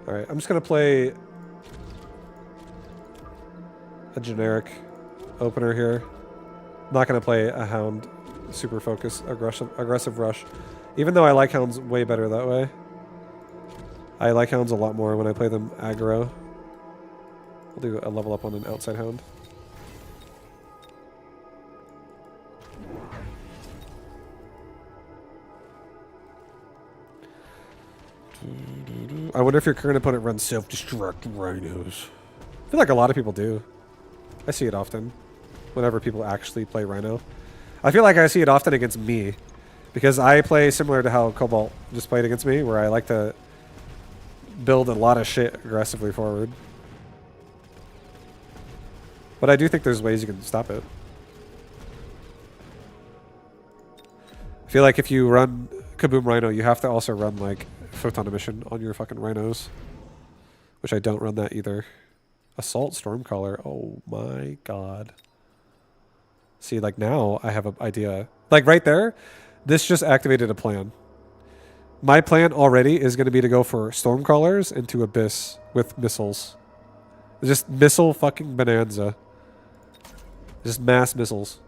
Alright, I'm just going to play a generic opener here. I'm not going to play a hound super focus aggressive rush. Even though I like hounds way better that way. I like hounds a lot more when I play them aggro. I'll do a level up on an outside hound. I wonder if your current opponent runs self-destruct rhinos. I feel like a lot of people do. I see it often. Whenever people actually play rhino. I feel like I see it often against me. Because I play similar to how Cobalt just played against me, where I like to build a lot of shit aggressively forward. But I do think there's ways you can stop it. I feel like if you run Kaboom Rhino, you have to also run like Photon Emission on your fucking rhinos. Which I don't run that either. Assault Stormcaller. Oh my god. See, like now I have an idea. Like right there, this just activated a plan. My plan already is going to be to go for Stormcrawlers into Abyss with missiles. Just missile fucking bonanza. Just mass missiles.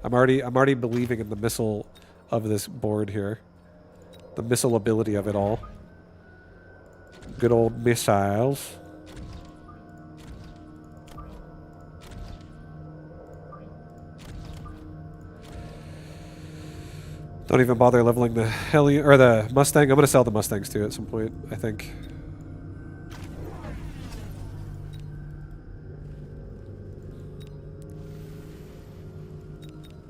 I'm already believing in the missile of this board here. The missile ability of it all. Good old missiles. Don't even bother leveling the or the Mustang. I'm gonna sell the Mustangs too at some point, I think.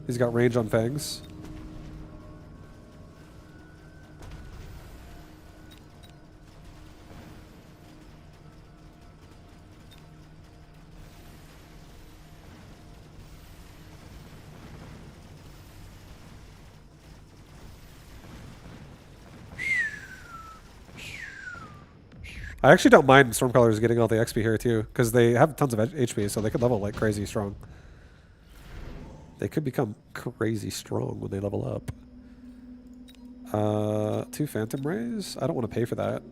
He's got range on fangs. I actually don't mind Stormcrawlers getting all the XP here too, because they have tons of HP, so they could level like crazy strong. They could become crazy strong when they level up. 2 Phantom Rays? I don't want to pay for that.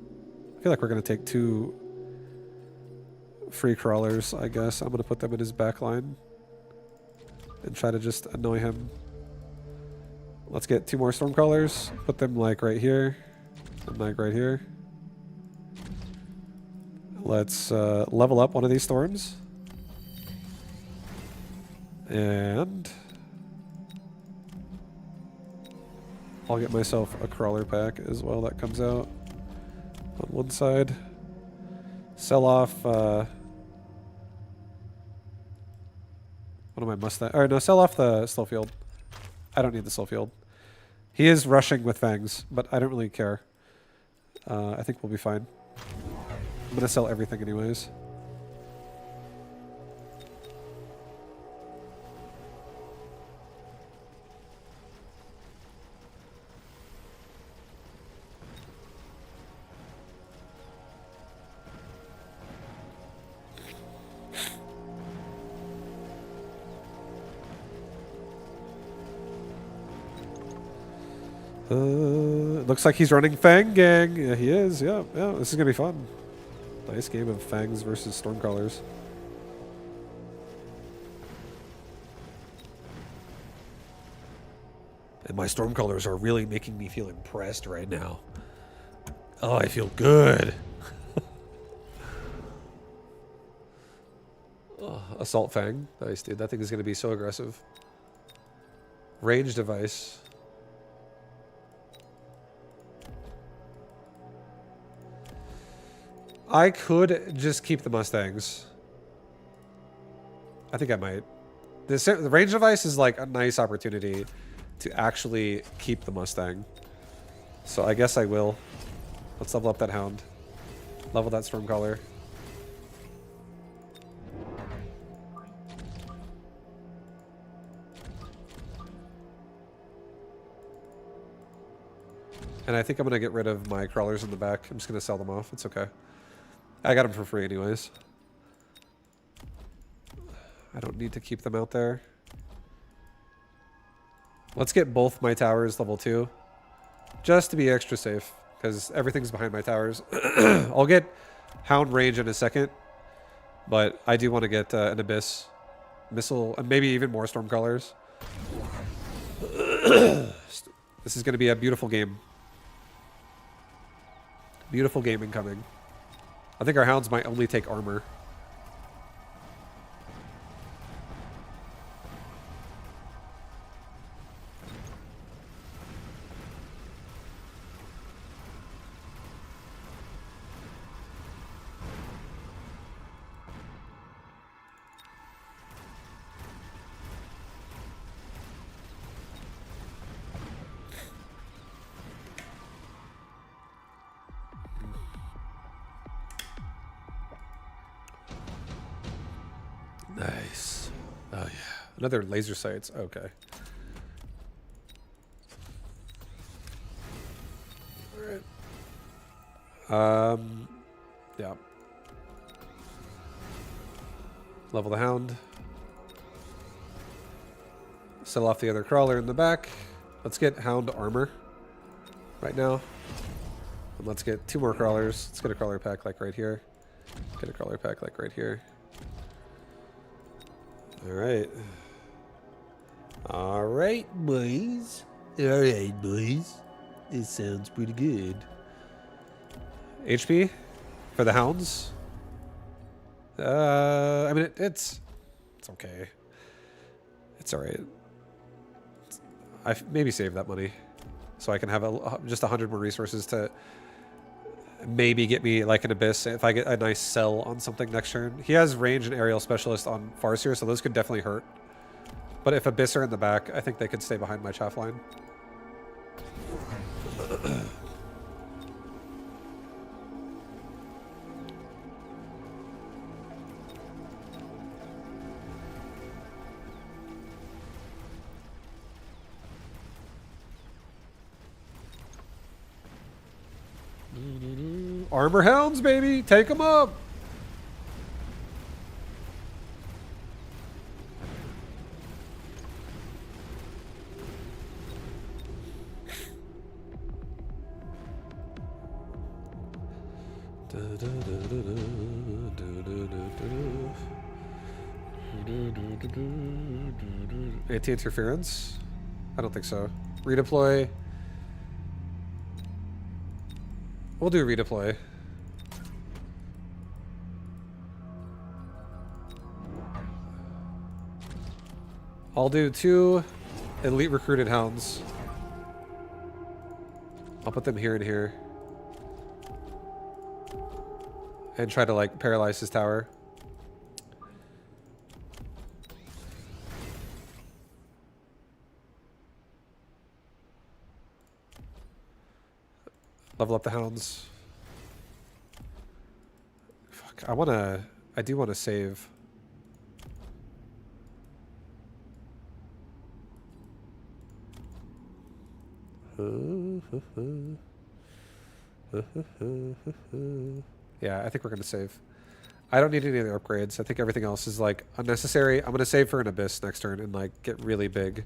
I feel like we're going to take 2 free crawlers, I guess. I'm going to put them in his back line and try to just annoy him Let's get 2 more Stormcrawlers. Put them like right here. And like right here. Let's level up one of these storms. And I'll get myself a crawler pack as well that comes out on one side. Sell off one of my Mustang. Alright, no, sell off the slow field. I don't need the slow field. He is rushing with fangs, but I don't really care. I think we'll be fine. I'm gonna sell everything anyways. Looks like he's running Fang Gang. Yeah, he is. Yeah, yeah. This is gonna be fun. Nice game of Fangs versus Stormcrawlers. And my Stormcrawlers are really making me feel impressed right now. Oh, I feel good. Oh, Assault Fang. Nice, dude. That thing is gonna be so aggressive. Range device. I could just keep the Mustangs. I think I might. The range device is like a nice opportunity to actually keep the Mustang. So I guess I will. Let's level up that Hound. Level that Stormcaller. And I think I'm going to get rid of my crawlers in the back. I'm just going to sell them off. It's okay. I got them for free anyways. I don't need to keep them out there. Let's get both my towers level 2. Just to be extra safe. Because everything's behind my towers. I'll get Hound range in a second. But I do want to get an Abyss Missile. And maybe even more Stormcrawlers. This is going to be a beautiful game. Beautiful game incoming. I think our Hounds might only take armor. Nice. Oh yeah. Another laser sights. Okay. Alright. Yeah. Level the Hound. Sell off the other crawler in the back. Let's get Hound armor right now. And let's get 2 more crawlers. Let's get a crawler pack like right here. Get a crawler pack like right here. Alright. Alright, boys. Alright, boys. It sounds pretty good. HP for the Hounds. I mean, it's okay. It's alright. I maybe save that money so I can have just 100 more resources to maybe get me like an Abyss if I get a nice sell on something next turn. He has range and aerial specialist on Farseer, so those could definitely hurt. But if Abyss are in the back, I think they could stay behind my chaff line. Armor Hounds, baby! Take them up! Anti-interference. I don't think so. Redeploy. We'll do redeploy. I'll do 2 elite recruited hounds. I'll put them here and here. And try to, like, paralyze his tower. Level up the hounds. Fuck, I do wanna save. Yeah, I think we're gonna save. I don't need any other upgrades. I think everything else is like unnecessary. I'm gonna save for an abyss next turn and like get really big.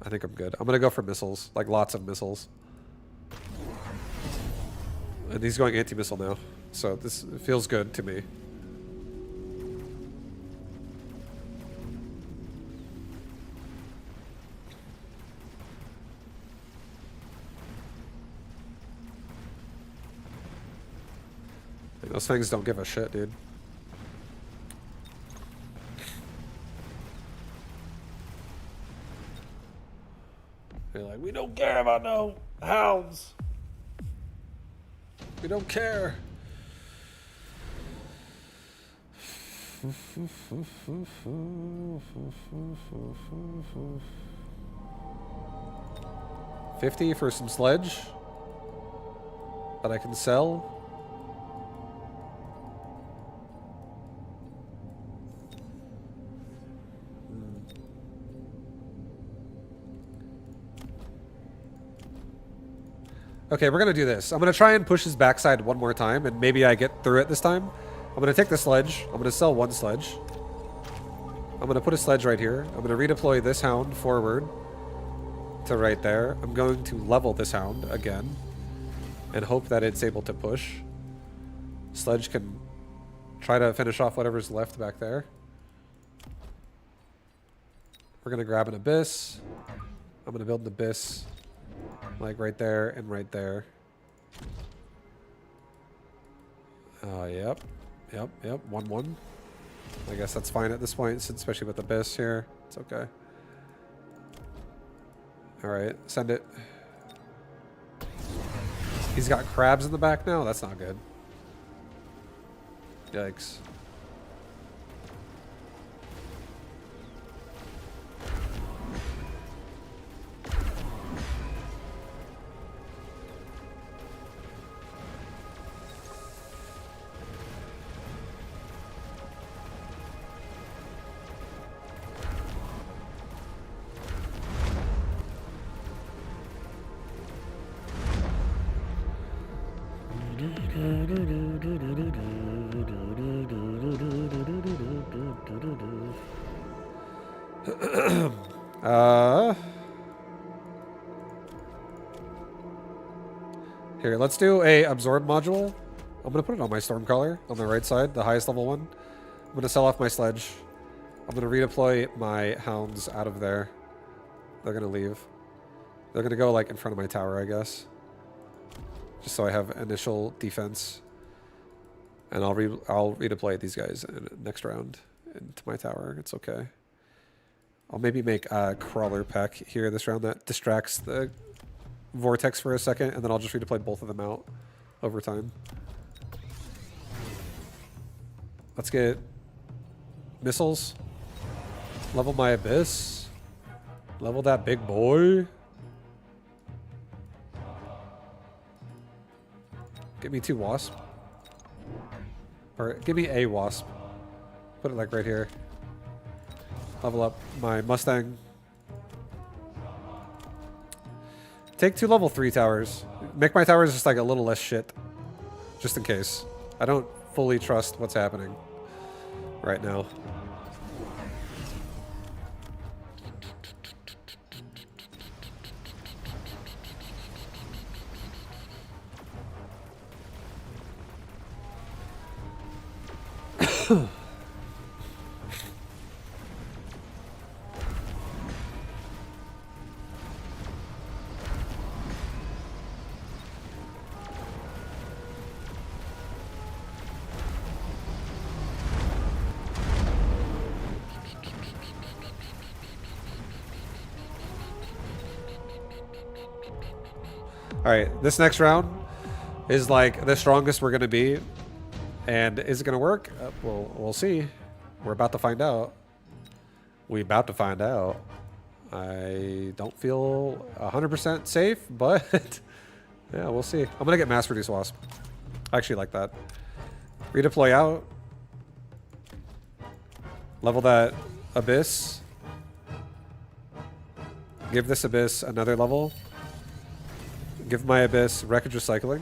I think I'm good. I'm gonna go for missiles, like lots of missiles. And he's going anti-missile now, so this feels good to me. Those things don't give a shit, dude. They're like, we don't care about no hounds. We don't care. $50 for some sledge that I can sell. Okay, we're gonna do this. I'm gonna try and push his backside one more time, and maybe I get through it this time. I'm gonna take the sledge. I'm gonna sell 1 sledge. I'm gonna put a sledge right here. I'm gonna redeploy this hound forward to right there. I'm going to level this hound again and hope that it's able to push. Sledge can try to finish off whatever's left back there. We're gonna grab an abyss. I'm gonna build an abyss. Like right there and right there. Yep. 1-1. I guess that's fine at this point, especially with Abyss here. It's okay. Alright, send it. He's got crabs in the back now? That's not good. Yikes. Here, let's do a absorb module. I'm gonna put it on my Stormcaller on the right side, the highest level one. I'm gonna sell off my sledge. I'm gonna redeploy my hounds out of there. They're gonna leave. They're gonna go like in front of my tower, I guess. Just so I have initial defense. And I'll redeploy these guys in next round into my tower. It's okay. I'll maybe make a crawler pack here this round that distracts the vortex for a second, and then I'll just redeploy both of them out over time. Let's get missiles. Level my abyss. Level that big boy. Give me 2 wasp. Or give me a wasp. Put it like right here. Level up my Mustang. Take 2 level 3 towers. Make my towers just like a little less shit. Just in case. I don't fully trust what's happening right now. right, this next round is like the strongest we're gonna be, and is it gonna work? We'll see. We're about to find out. We about to find out. I don't feel 100% safe, but yeah, we'll see. I'm gonna get mass reduce wasp. I actually like that. Redeploy out. Level that abyss. Give this abyss another level. Give my abyss wreckage recycling.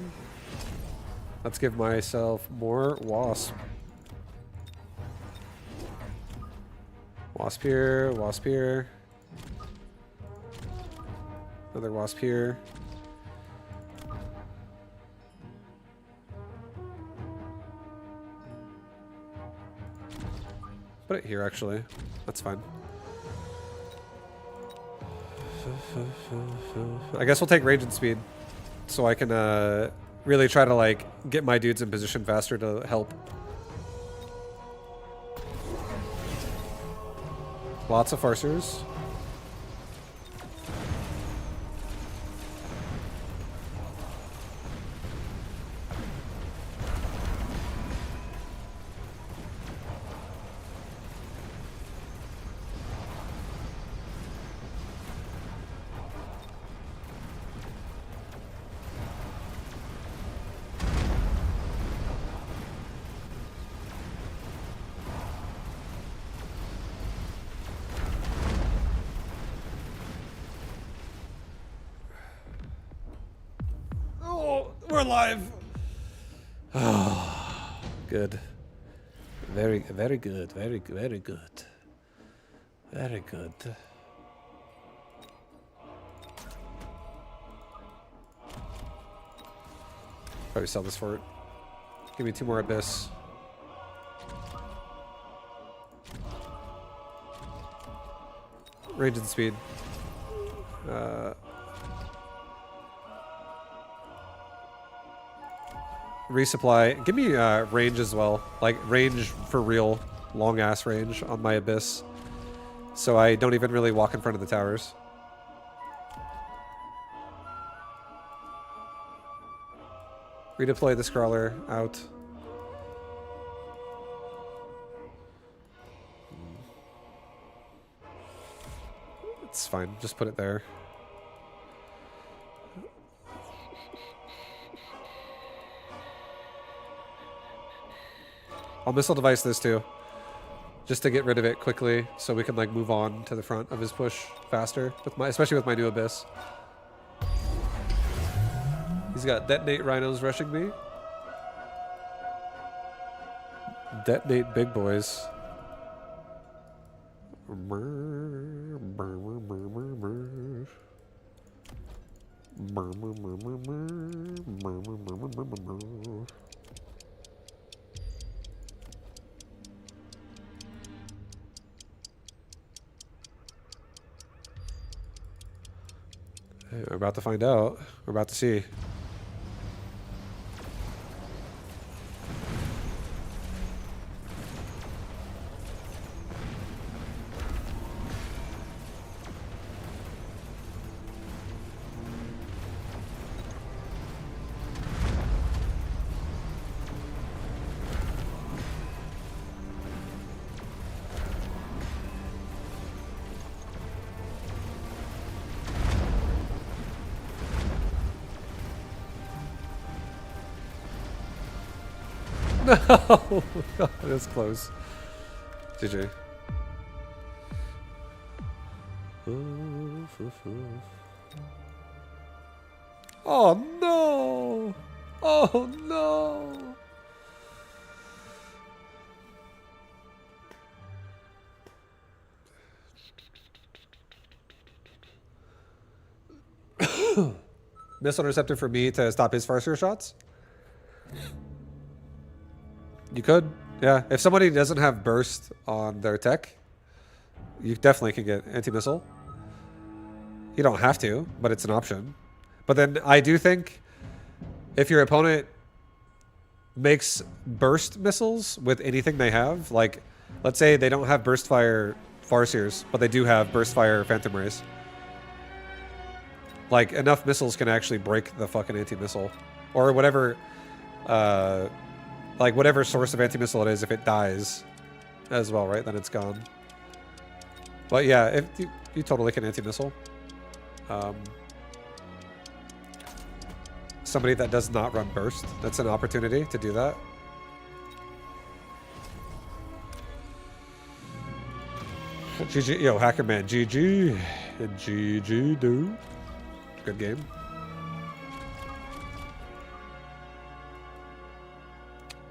Let's give myself more wasp. Wasp here, wasp here. Another wasp here. Put it here, actually. That's fine. I guess we'll take range and speed, so I can really try to like get my dudes in position faster to help. Lots of farcers. We're alive. Oh, good. Very, very good. Very, very good. Very good. Probably sell this for it. Give me 2 more abyss. Range and speed. Resupply. Give me range as well. Like range for real. Long ass range on my abyss. So I don't even really walk in front of the towers. Redeploy the scrawler out. It's fine. Just put it there. I'll missile device this too, just to get rid of it quickly, so we can like move on to the front of his push faster. With my, especially with my new abyss. He's got detonate rhinos rushing me. Detonate big boys. We're about to find out. We're about to see. No! God, it was close. GG. Oh no! Oh no! Missile interceptor for me to stop his farseer shots? You could, yeah. If somebody doesn't have burst on their tech, you definitely can get anti-missile. You don't have to, but it's an option. But then I do think if your opponent makes burst missiles with anything they have, like let's say they don't have burst fire farseers, but they do have burst fire phantom rays. Like, enough missiles can actually break the fucking anti-missile. Or whatever, like, whatever source of anti-missile it is, if it dies as well, right? Then it's gone. But yeah, if you totally can anti-missile. Somebody that does not run burst, that's an opportunity to do that. GG, yo, Hacker Man, GG. GG, dude. Good game.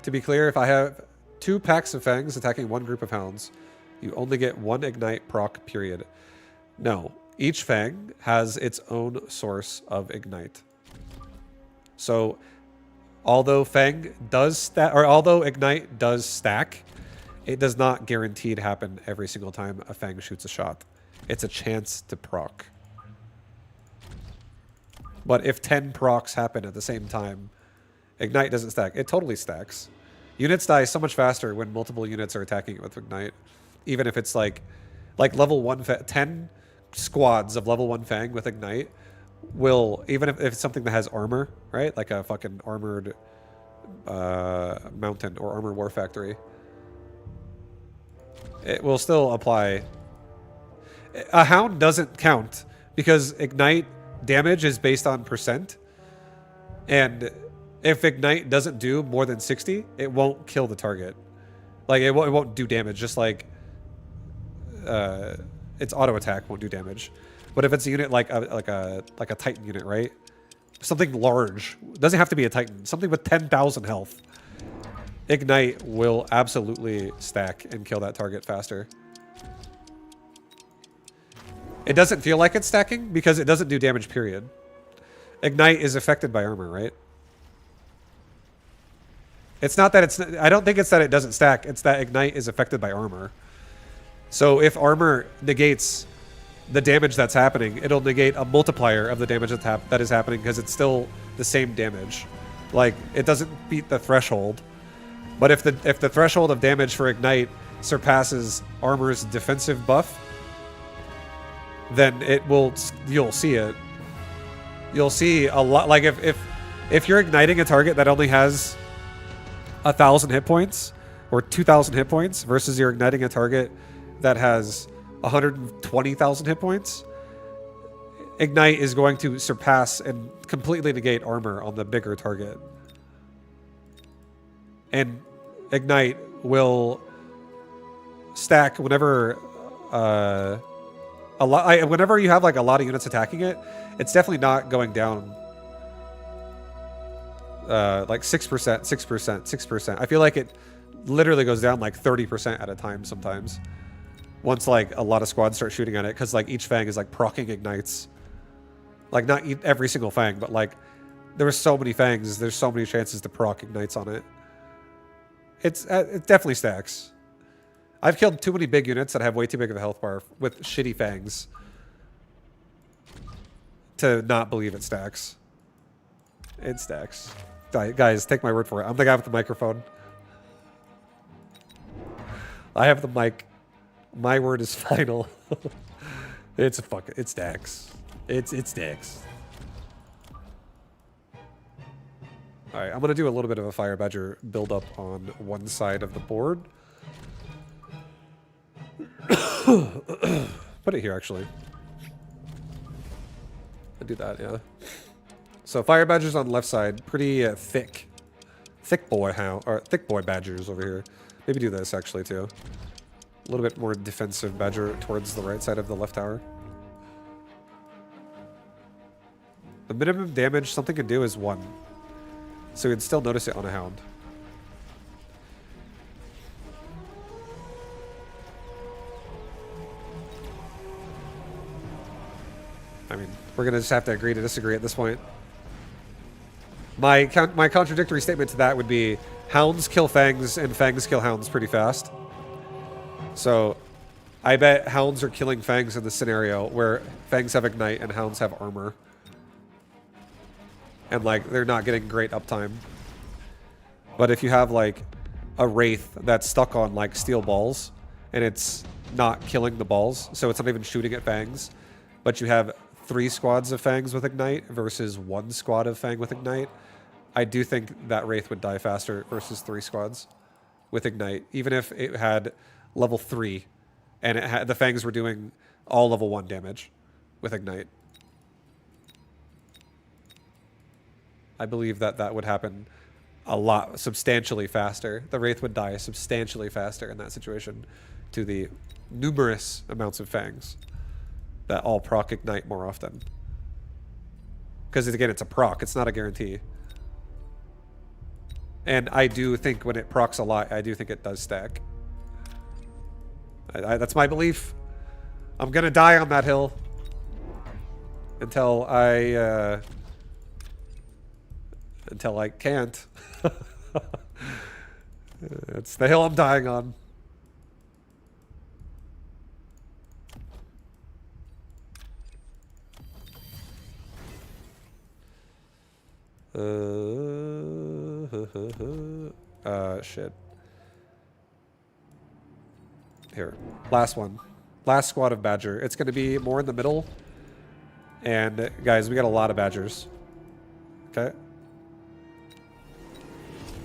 To be clear, if I have 2 packs of fangs attacking 1 group of hounds, you only get 1 ignite proc, period. No, each fang has its own source of ignite. So, although fang does stack, or although ignite does stack, it does not guaranteed happen every single time a fang shoots a shot. It's a chance to proc. But if 10 procs happen at the same time, ignite doesn't stack. It totally stacks. Units die so much faster when multiple units are attacking it with ignite. Even if it's like level 1, 10 squads of level 1 fang with ignite will, even if it's something that has armor, right? Like a fucking armored mountain or armored war factory. It will still apply. A hound doesn't count because ignite damage is based on percent. And if ignite doesn't do more than 60, it won't kill the target. Like it won't do damage, just like its auto attack won't do damage. But if it's a unit like a Titan unit, right? Something large, doesn't have to be a Titan, something with 10,000 health. Ignite will absolutely stack and kill that target faster. It doesn't feel like it's stacking because it doesn't do damage, period. Ignite is affected by armor, right? It's not that it's... I don't think it's that it doesn't stack. It's that Ignite is affected by armor. So if armor negates the damage that's happening, it'll negate a multiplier of the damage that is happening because it's still the same damage. Like, it doesn't beat the threshold. But if the threshold of damage for Ignite surpasses armor's defensive buff, then you'll see it. You'll see a lot. Like if you're igniting a target that only has 1,000 hit points or 2,000 hit points versus you're igniting a target that has 120,000 hit points, Ignite is going to surpass and completely negate armor on the bigger target. And Ignite will stack whenever whenever you have like a lot of units attacking it. It's definitely not going down like 6%, 6%, 6%. I feel like it literally goes down like 30% at a time sometimes. Once like a lot of squads start shooting at it, because like each fang is like proccing ignites. Like not every single fang, but like there were so many fangs, there's so many chances to proc ignites on it. It definitely stacks. I've killed too many big units that have way too big of a health bar with shitty fangs to not believe it stacks. It stacks. Guys, take my word for it. I'm the guy with the microphone. I have the mic. My word is final. It stacks. It stacks. Alright, I'm gonna do a little bit of a Fire Badger build up on one side of the board. Put it here, actually. I'll do that, yeah. So Fire Badgers on the left side, pretty thick boy badgers over here. Maybe do this actually too. A little bit more defensive badger towards the right side of the left tower. The minimum damage something can do is 1. So you'd still notice it on a hound. I mean, we're gonna just have to agree to disagree at this point. My contradictory statement to that would be hounds kill fangs and fangs kill hounds pretty fast. So I bet hounds are killing fangs in this scenario where fangs have ignite and hounds have armor. And like they're not getting great uptime. But if you have like a wraith that's stuck on like steel balls and it's not killing the balls, so it's not even shooting at fangs, but you have 3 squads of Fangs with Ignite versus 1 squad of Fang with Ignite, I do think that Wraith would die faster versus 3 squads with Ignite, even if it had level 3 and it had, the Fangs were doing all level 1 damage with Ignite. I believe that that would happen a lot, substantially faster. The Wraith would die substantially faster in that situation to the numerous amounts of Fangs that all proc Ignite more often. Because again, it's a proc, it's not a guarantee. And I do think when it procs a lot, I do think it does stack. That's my belief. I'm gonna die on that hill until I can't. It's the hill I'm dying on. Shit. Here. Last one. Last squad of Badger. It's going to be more in the middle. And, guys, we got a lot of Badgers. Okay?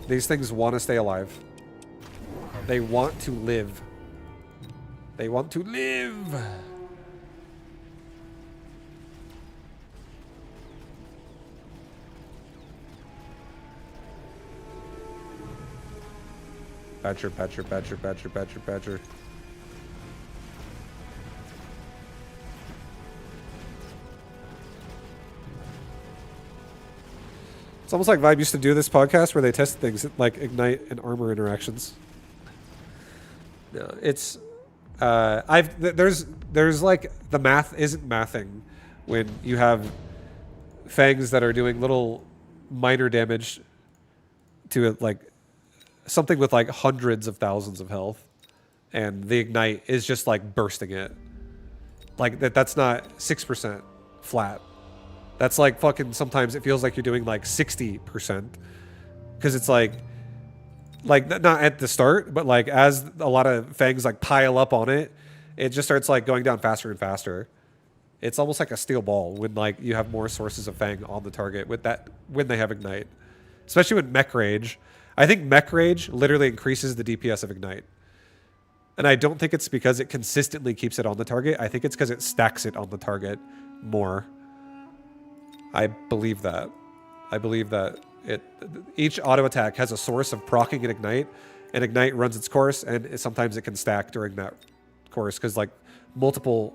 These things want to stay alive. They want to live. They want to live! Badger, badger, badger, badger, badger, badger. It's almost like Vibe used to do this podcast where they test things like Ignite and armor interactions. No, it's there's like the math isn't mathing when you have fangs that are doing little minor damage to it, like something with like hundreds of thousands of health, and the Ignite is just like bursting it. Like that's not 6% flat. That's like fucking, sometimes it feels like you're doing like 60%. Because it's like not at the start, but like as a lot of fangs like pile up on it, it just starts like going down faster and faster. It's almost like a steel ball when like you have more sources of fang on the target with that when they have Ignite. Especially with Mech Rage. I think Mech Rage literally increases the DPS of Ignite. And I don't think it's because it consistently keeps it on the target. I think it's because it stacks it on the target more. I believe that. I believe that each auto attack has a source of proccing and Ignite runs its course, and sometimes it can stack during that course because like multiple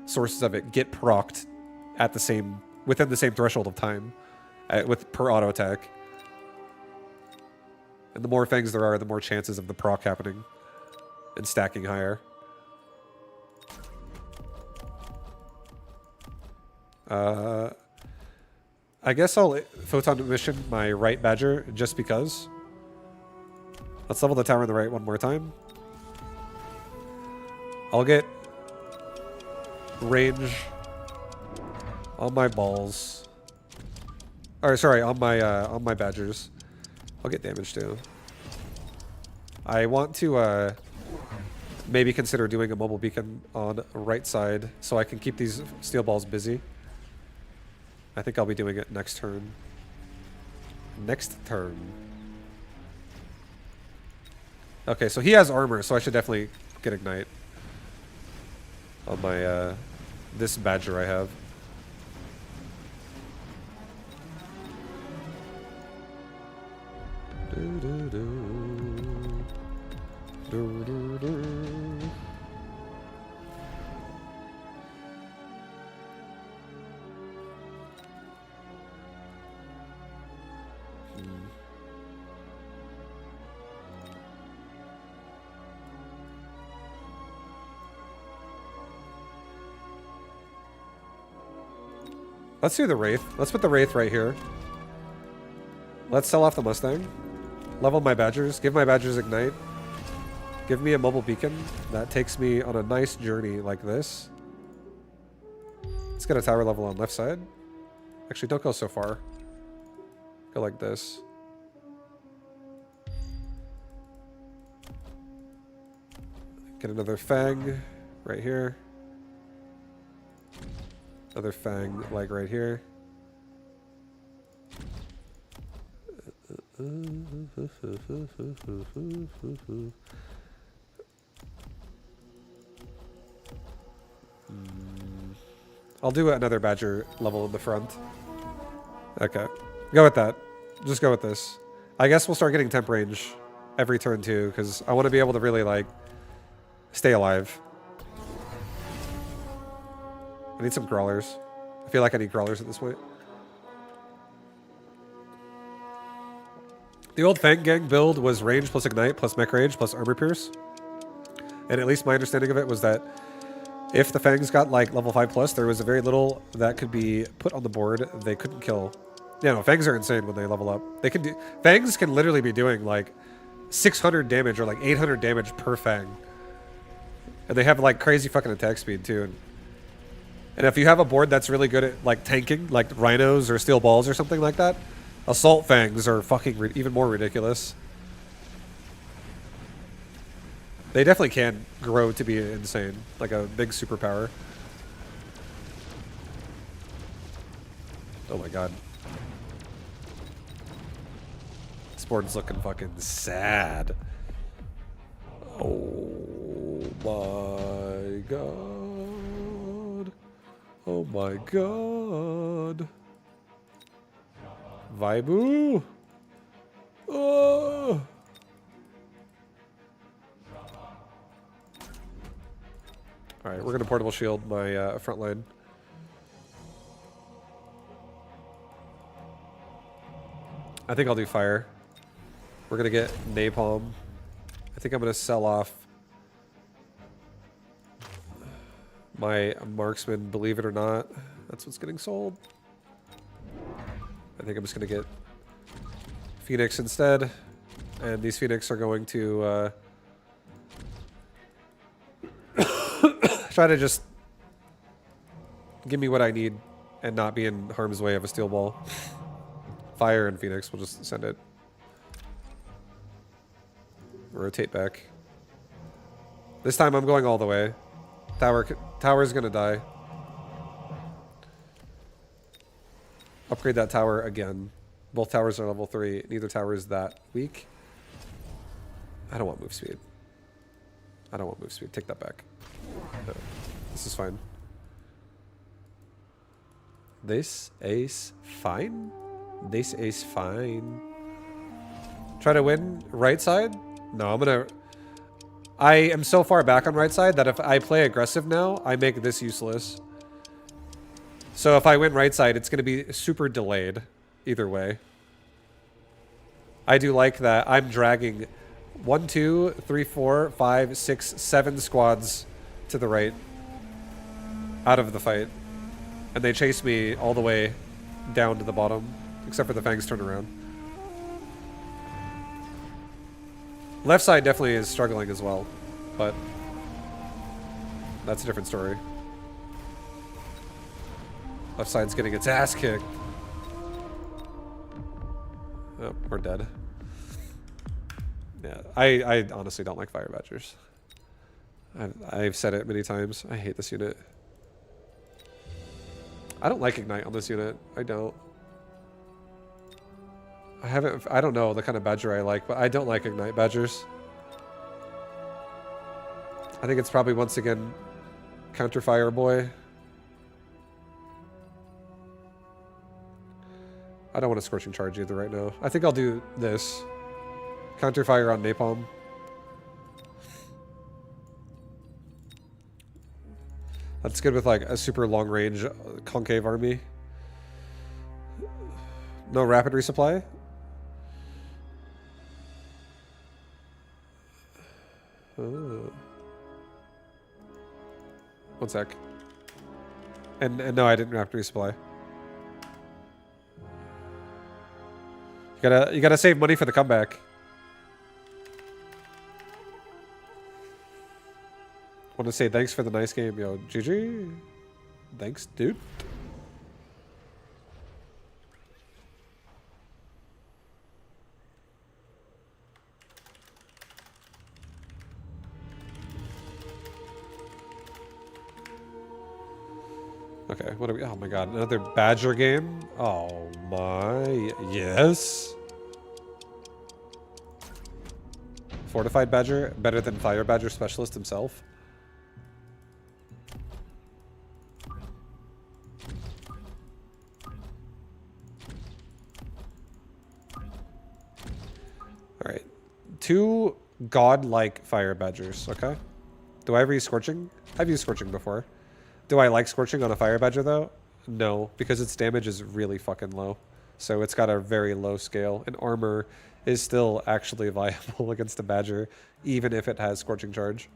sources of it get procced at the same within the same threshold of time with per auto attack. And the more fangs there are, the more chances of the proc happening and stacking higher. I guess I'll photon emission my right Badger just because. Let's level the tower on the right one more time. I'll get range on my balls. Or sorry, on my Badgers. I'll get damage too. I want to maybe consider doing a mobile beacon on the right side so I can keep these steel balls busy. I think I'll be doing it next turn. Next turn. Okay, so he has armor, so I should definitely get Ignite on my this Badger I have. Let's do the Wraith. Let's put the Wraith right here. Let's sell off the Mustang. Level my Badgers. Give my Badgers Ignite. Give me a mobile beacon. That takes me on a nice journey like this. Let's get a tower level on left side. Actually, don't go so far. Go like this. Get another Fang right here. Another fang, like right here. I'll do another badger level in the front. Okay. Go with that. Just go with this. I guess we'll start getting temp range every turn too, because I want to be able to really, like, stay alive. I need some crawlers. I feel like I need crawlers at this point. The old Fang Gang build was range plus ignite plus mech rage plus armor pierce. And at least my understanding of it was that if the Fangs got like level 5 plus, there was a very little that could be put on the board they couldn't kill. Yeah, no, Fangs are insane when they level up. They can do Fangs can literally be doing like 600 damage or like 800 damage per Fang. And they have like crazy fucking attack speed too. And if you have a board that's really good at like tanking, like rhinos or steel balls or something like that, assault Fangs are fucking even more ridiculous. They definitely can grow to be insane, like a big superpower. Oh my god. This board's looking fucking sad. Oh my god. Oh my god. Vaibu. Oh. Alright, we're gonna portable shield my front line. I think I'll do fire. We're gonna get napalm. I think I'm gonna sell off my marksman, believe it or not. That's what's getting sold. I think I'm just gonna get Phoenix instead. And these Phoenix are going to try to just give me what I need and not be in harm's way of a steel ball. Fire and Phoenix, we'll just send it. Rotate back. This time I'm going all the way. Tower's gonna die. Upgrade that tower again. Both towers are level 3. Neither tower is that weak. I don't want move speed. I don't want move speed. Take that back. No, this is fine. This ace fine? This ace fine. Try to win right side? No, I'm gonna... I am so far back on right side that if I play aggressive now, I make this useless. So if I win right side, it's gonna be super delayed. Either way. I do like that I'm dragging 1, 2, 3, 4, 5, 6, 7 squads to the right out of the fight. And they chase me all the way down to the bottom, except for the Fangs turn around. Left side definitely is struggling as well, but that's a different story. Left side's getting its ass kicked. Oh, we're dead. Yeah, I honestly don't like fire badgers. I've said it many times. I hate this unit. I don't like ignite on this unit. I don't. I don't know the kind of badger I like, but I don't like ignite badgers. I think it's probably once again counter fire boy. I don't want a scorching charge either right now. I think I'll do this. Counter fire on napalm. That's good with like a super long range concave army. No rapid resupply. Oh. One sec. And no, I didn't rapid resupply. You gotta save money for the comeback. Want to say thanks for the nice game, yo. GG. Thanks, dude. Okay, what are we? Oh my god, another badger game? Oh my, yes. Fortified badger, better than fire badger specialist himself. All right, 2 godlike fire badgers. Okay. Do I ever use scorching? I've used scorching before. Do I like scorching on a fire badger though? No, because its damage is really fucking low. So it's got a very low scale, and armor is still actually viable against a badger, even if it has scorching charge.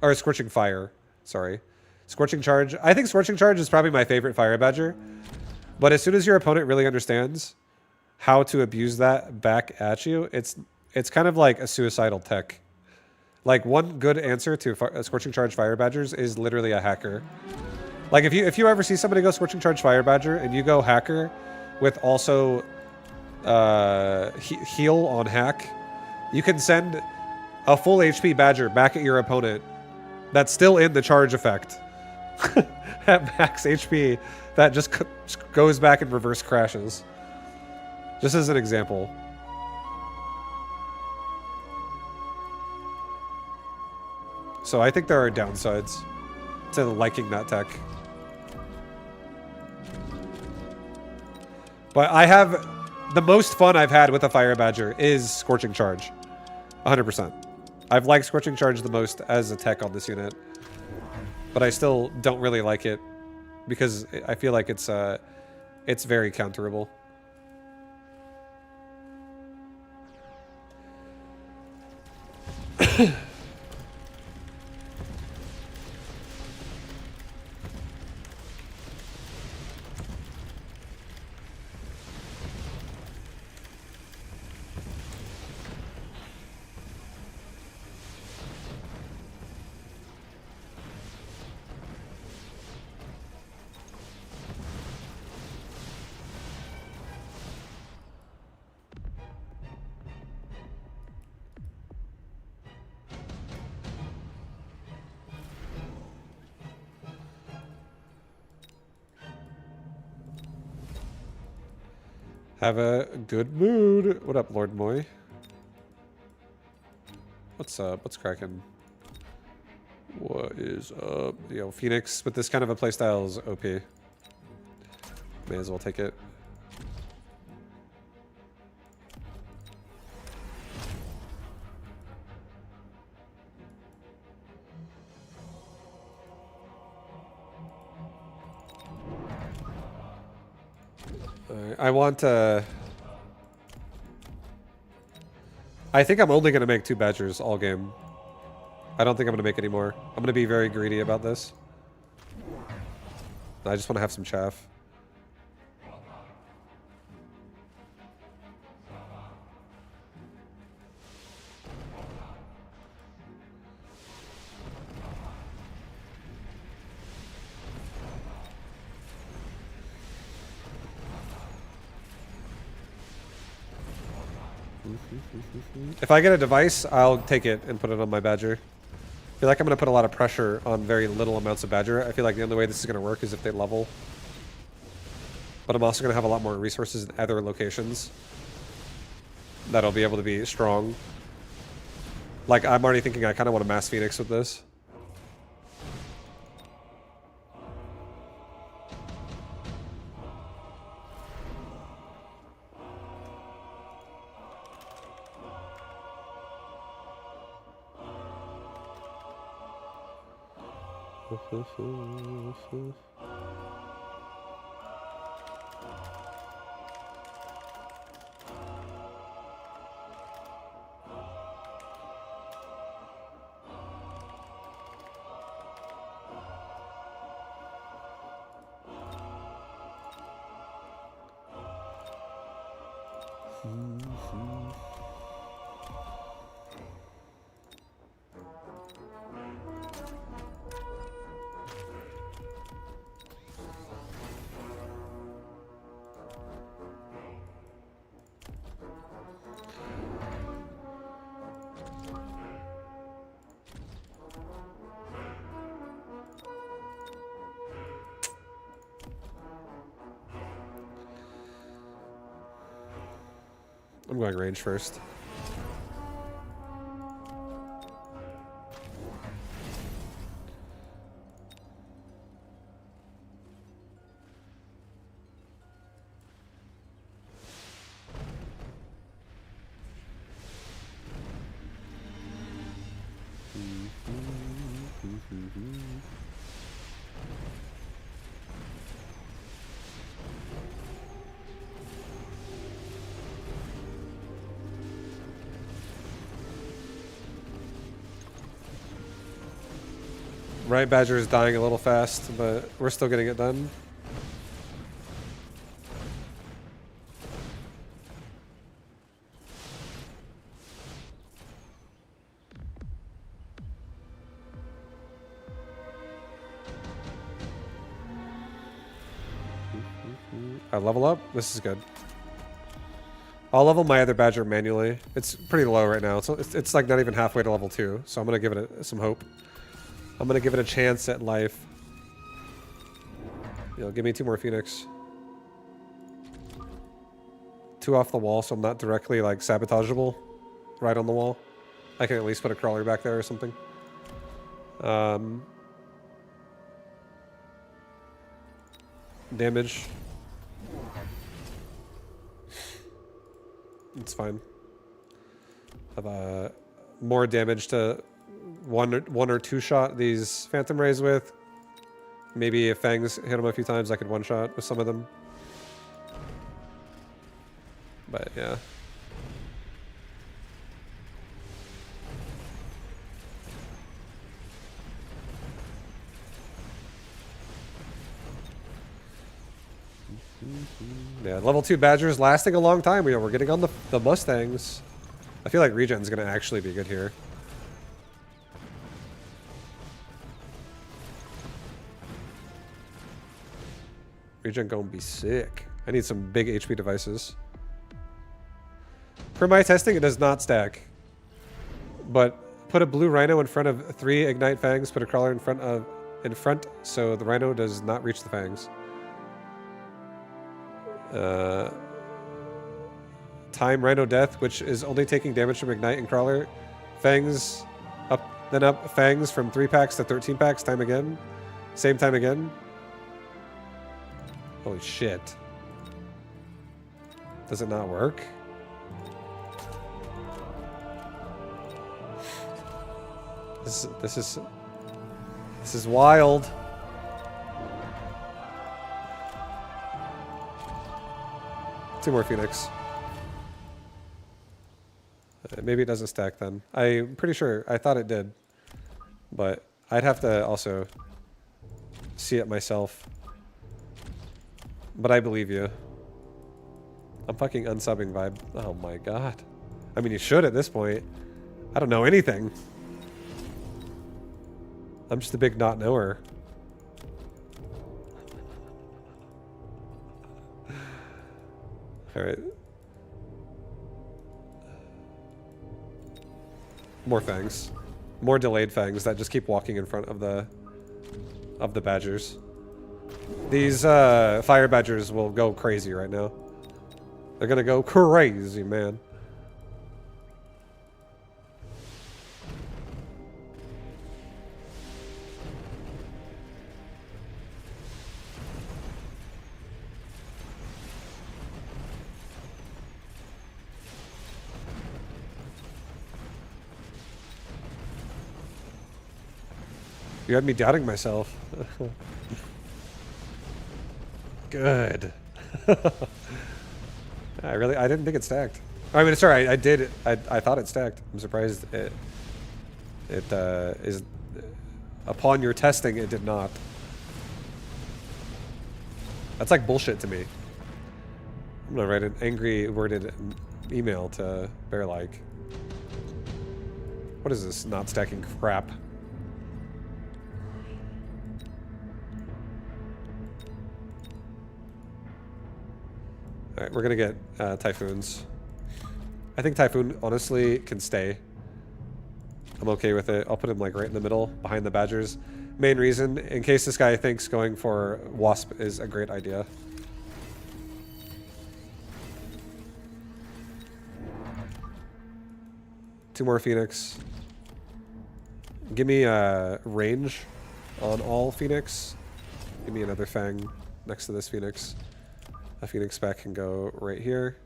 Or scorching fire, sorry. Scorching charge. I think scorching charge is probably my favorite fire badger. But as soon as your opponent really understands how to abuse that back at you, it's kind of like a suicidal tech. Like, one good answer to Scorching Charge Fire Badgers is literally a hacker. Like, if you ever see somebody go Scorching Charge Fire Badger and you go hacker with also heal on hack, you can send a full HP Badger back at your opponent that's still in the charge effect at max HP that just goes back and reverse crashes. Just as an example. So I think there are downsides to liking that tech. But I have... The most fun I've had with a Fire Badger is Scorching Charge. 100%. I've liked Scorching Charge the most as a tech on this unit. But I still don't really like it because I feel like it's very counterable. Have a good mood. What up, Lord Moy? What's up? What's cracking? What is up? Yo, Phoenix with this kind of a playstyle is OP. May as well take it. I want I think I'm only going to make 2 Badgers all game. I don't think I'm going to make any more. I'm going to be very greedy about this. I just want to have some chaff. If I get a device, I'll take it and put it on my Badger. I feel like I'm going to put a lot of pressure on very little amounts of Badger. I feel like the only way this is going to work is if they level. But I'm also going to have a lot more resources in other locations that'll be able to be strong. Like, I'm already thinking I kind of want to mass Phoenix with this. I'm going range first. Right Badger is dying a little fast, but we're still getting it done. I level up. This is good. I'll level my other Badger manually. It's pretty low right now. It's like not even halfway to level 2, so I'm gonna give it some hope. I'm gonna give it a chance at life. You know, give me 2 more Phoenix. 2 off the wall, so I'm not directly like sabotageable. Right on the wall. I can at least put a crawler back there or something. Damage. It's fine. Have more damage to one or two shot these Phantom Rays with. Maybe if Fangs hit them a few times, I could one shot with some of them. But yeah. Yeah, level 2 Badgers lasting a long time. We're getting on the Mustangs. I feel like regen's gonna actually be good here. Regen gonna be sick. I need some big HP devices. For my testing, it does not stack. But put a blue Rhino in front of 3 Ignite Fangs. Put a Crawler in front, so the Rhino does not reach the Fangs. Time Rhino Death, which is only taking damage from Ignite and Crawler. Fangs up, then up. Fangs from 3 packs to 13 packs. Time again. Same time again. Holy shit. Does it not work? This is wild. Two more Phoenix. Maybe it doesn't stack then. I'm pretty sure. I thought it did. But I'd have to also see it myself. But I believe you. I'm fucking unsubbing vibe. Oh my god. I mean, you should at this point. I don't know anything. I'm just a big not knower. Alright. More Fangs. More delayed Fangs that just keep walking in front of the Badgers. These Fire Badgers will go crazy right now. They're gonna go crazy, man. You had me doubting myself. Good. I didn't think it stacked. I mean, sorry, I did. I thought it stacked. I'm surprised it is. Upon your testing, it did not. That's like bullshit to me. I'm gonna write an angry worded email to Bearlike. What is this not stacking crap? Alright, we're gonna get Typhoons. I think Typhoon honestly can stay. I'm okay with it. I'll put him like right in the middle, behind the Badgers. Main reason, in case this guy thinks going for Wasp is a great idea. 2 more Phoenix. Give me range on all Phoenix. Give me another Fang next to this Phoenix. A Phoenix spec can go right here.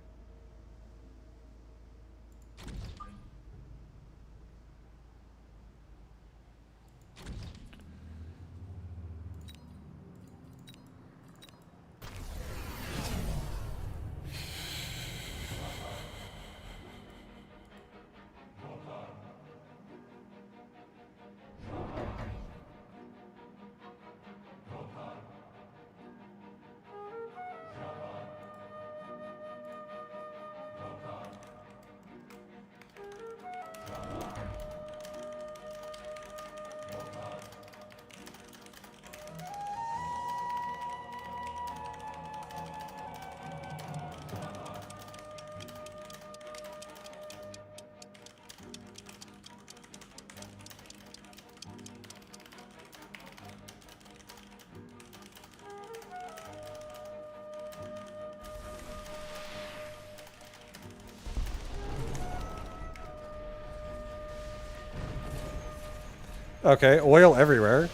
Okay, oil everywhere.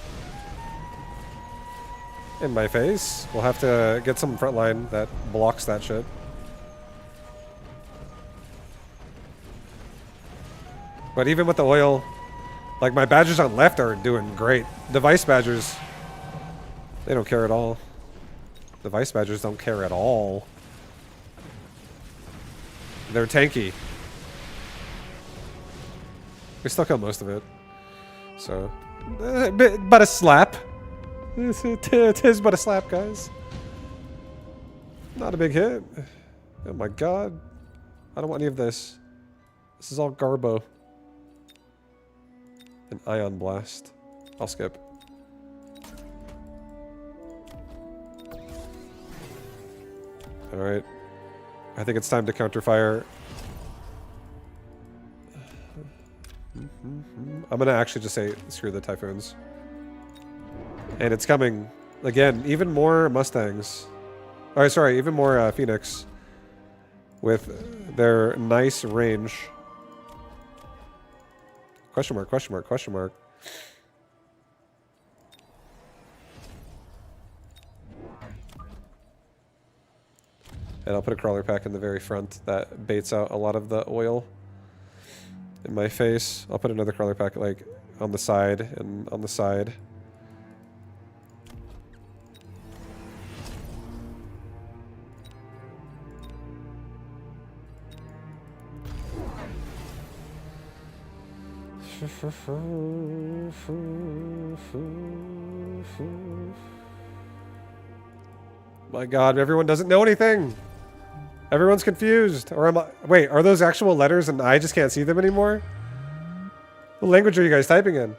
In my face. We'll have to get some front line that blocks that shit. But even with the oil, like my badgers on left are doing great. Device badgers, they don't care at all. Device badgers don't care at all. They're tanky. We still kill most of it. So, but a slap. It is but a slap, guys. Not a big hit. Oh my god. I don't want any of this. This is all Garbo. An Ion Blast. I'll skip. Alright. I think it's time to counterfire. I'm gonna actually just say screw the Typhoons. And it's coming. Again, even more Mustangs. Alright, sorry, even more Phoenix. With their nice range. Question mark, question mark, question mark. And I'll put a crawler pack in the very front that baits out a lot of the oil in my face. I'll put another crawler pack like on the side and on the side. My god, everyone doesn't know anything. Everyone's confused. Or am I... Wait, are those actual letters and I just can't see them anymore? What language are you guys typing in?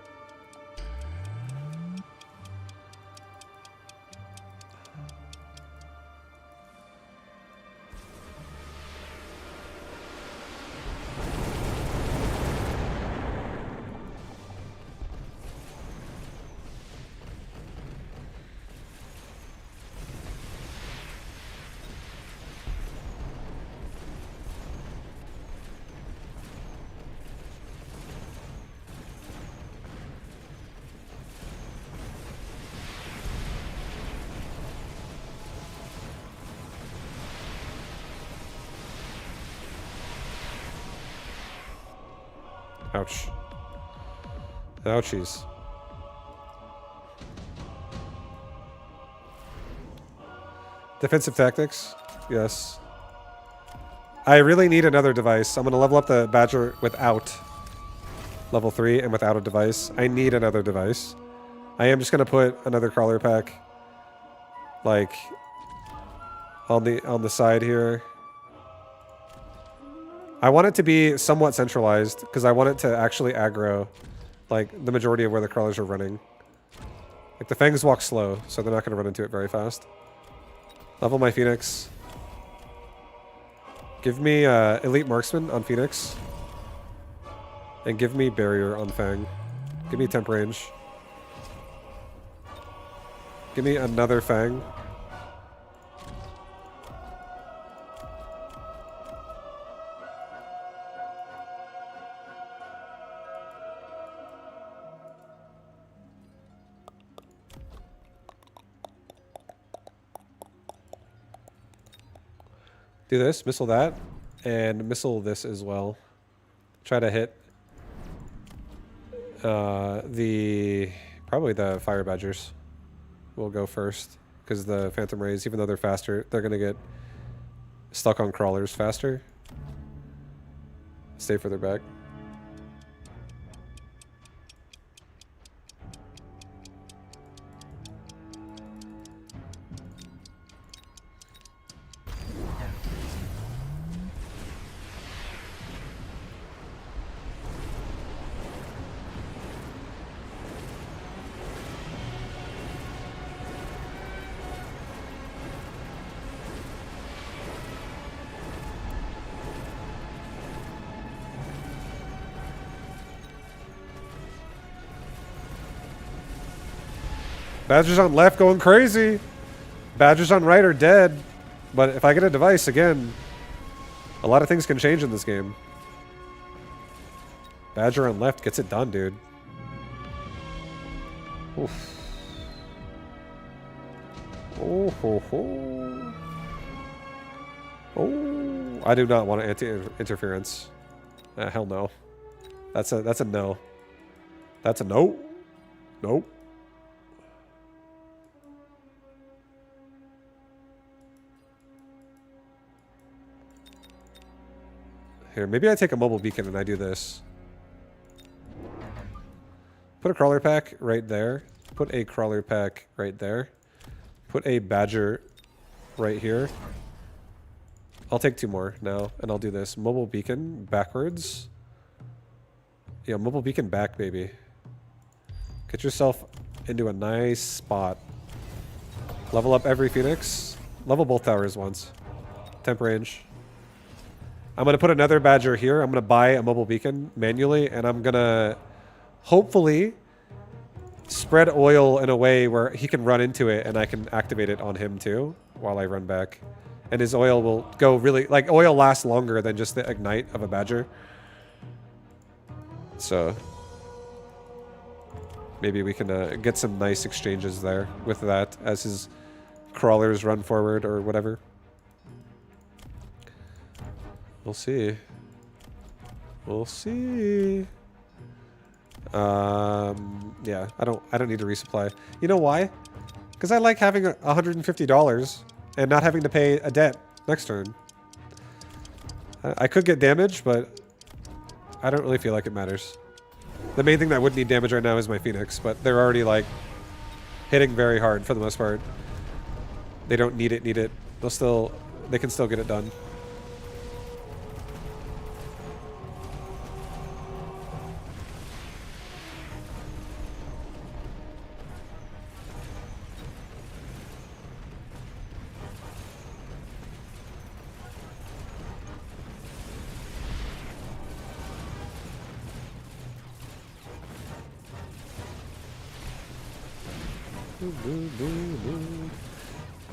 Ouch. Ouchies. Defensive tactics? Yes. I really need another device. I'm going to level up the Badger without level 3 and without a device. I need another device. I am just going to put another crawler pack like on the side here. I want it to be somewhat centralized because I want it to actually aggro like the majority of where the crawlers are running. Like the Fangs walk slow, so they're not going to run into it very fast. Level my Phoenix. Give me Elite Marksman on Phoenix. And give me Barrier on Fang. Give me Temp Range. Give me another Fang. Do this, missile that, and missile this as well. Try to hit probably the fire badgers will go first, because the phantom rays, even though they're faster, they're gonna get stuck on crawlers faster. Stay further back. Badgers on left going crazy. Badgers on right are dead. But if I get a device, again, a lot of things can change in this game. Badger on left gets it done, dude. Oof. Oh, ho, ho. Oh, I do not want anti-interference. Hell no. That's a no. That's a no. Nope. Here, maybe I take a mobile beacon and I do this. Put a crawler pack right there. Put a crawler pack right there. Put a badger right here. I'll take 2 more now, and I'll do this. Mobile beacon backwards. Yeah, mobile beacon back, baby. Get yourself into a nice spot. Level up every phoenix. Level both towers once. Temp range. I'm going to put another badger here. I'm going to buy a mobile beacon manually, and I'm going to hopefully spread oil in a way where he can run into it and I can activate it on him too while I run back. And his oil will go really... Like, oil lasts longer than just the ignite of a badger. So maybe we can get some nice exchanges there with that as his crawlers run forward or whatever. We'll see. We'll see. Yeah, I don't need to resupply. You know why? Because I like having $150 and not having to pay a debt next turn. I could get damage, but I don't really feel like it matters. The main thing that would need damage right now is my Phoenix, but they're already like hitting very hard for the most part. They don't need it. They can still get it done.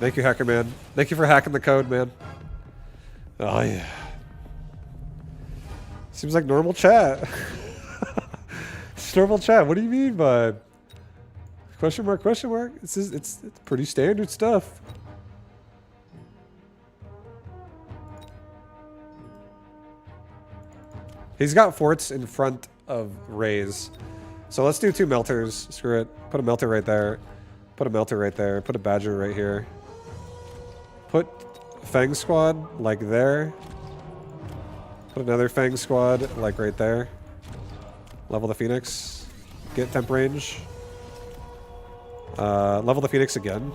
Thank you, Hacker Man. Thank you for hacking the code, man. Oh, yeah. Seems like normal chat. It's normal chat. What do you mean by... Question mark, question mark? It's pretty standard stuff. He's got forts in front of Rays. So let's do 2 melters. Screw it. Put a melter right there. Put a melter right there. Put a badger right here. Put Fang Squad like there. Put another Fang Squad like right there. Level the Phoenix. Get temp range. Level the Phoenix again.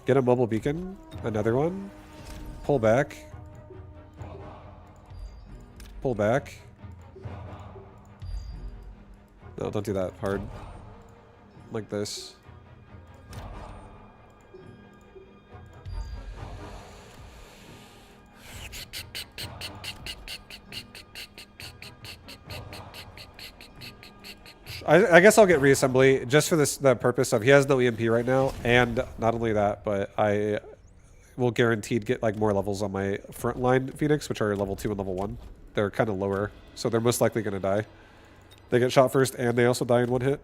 Get a mobile beacon. Another one. Pull back. Pull back. No, don't do that hard. Like this. I guess I'll get reassembly just for the purpose of he has no EMP right now, and not only that, but I will guaranteed get like more levels on my frontline Phoenix, which are level 2 and level 1. They're kind of lower, so they're most likely going to die. They get shot first, and they also die in 1 hit.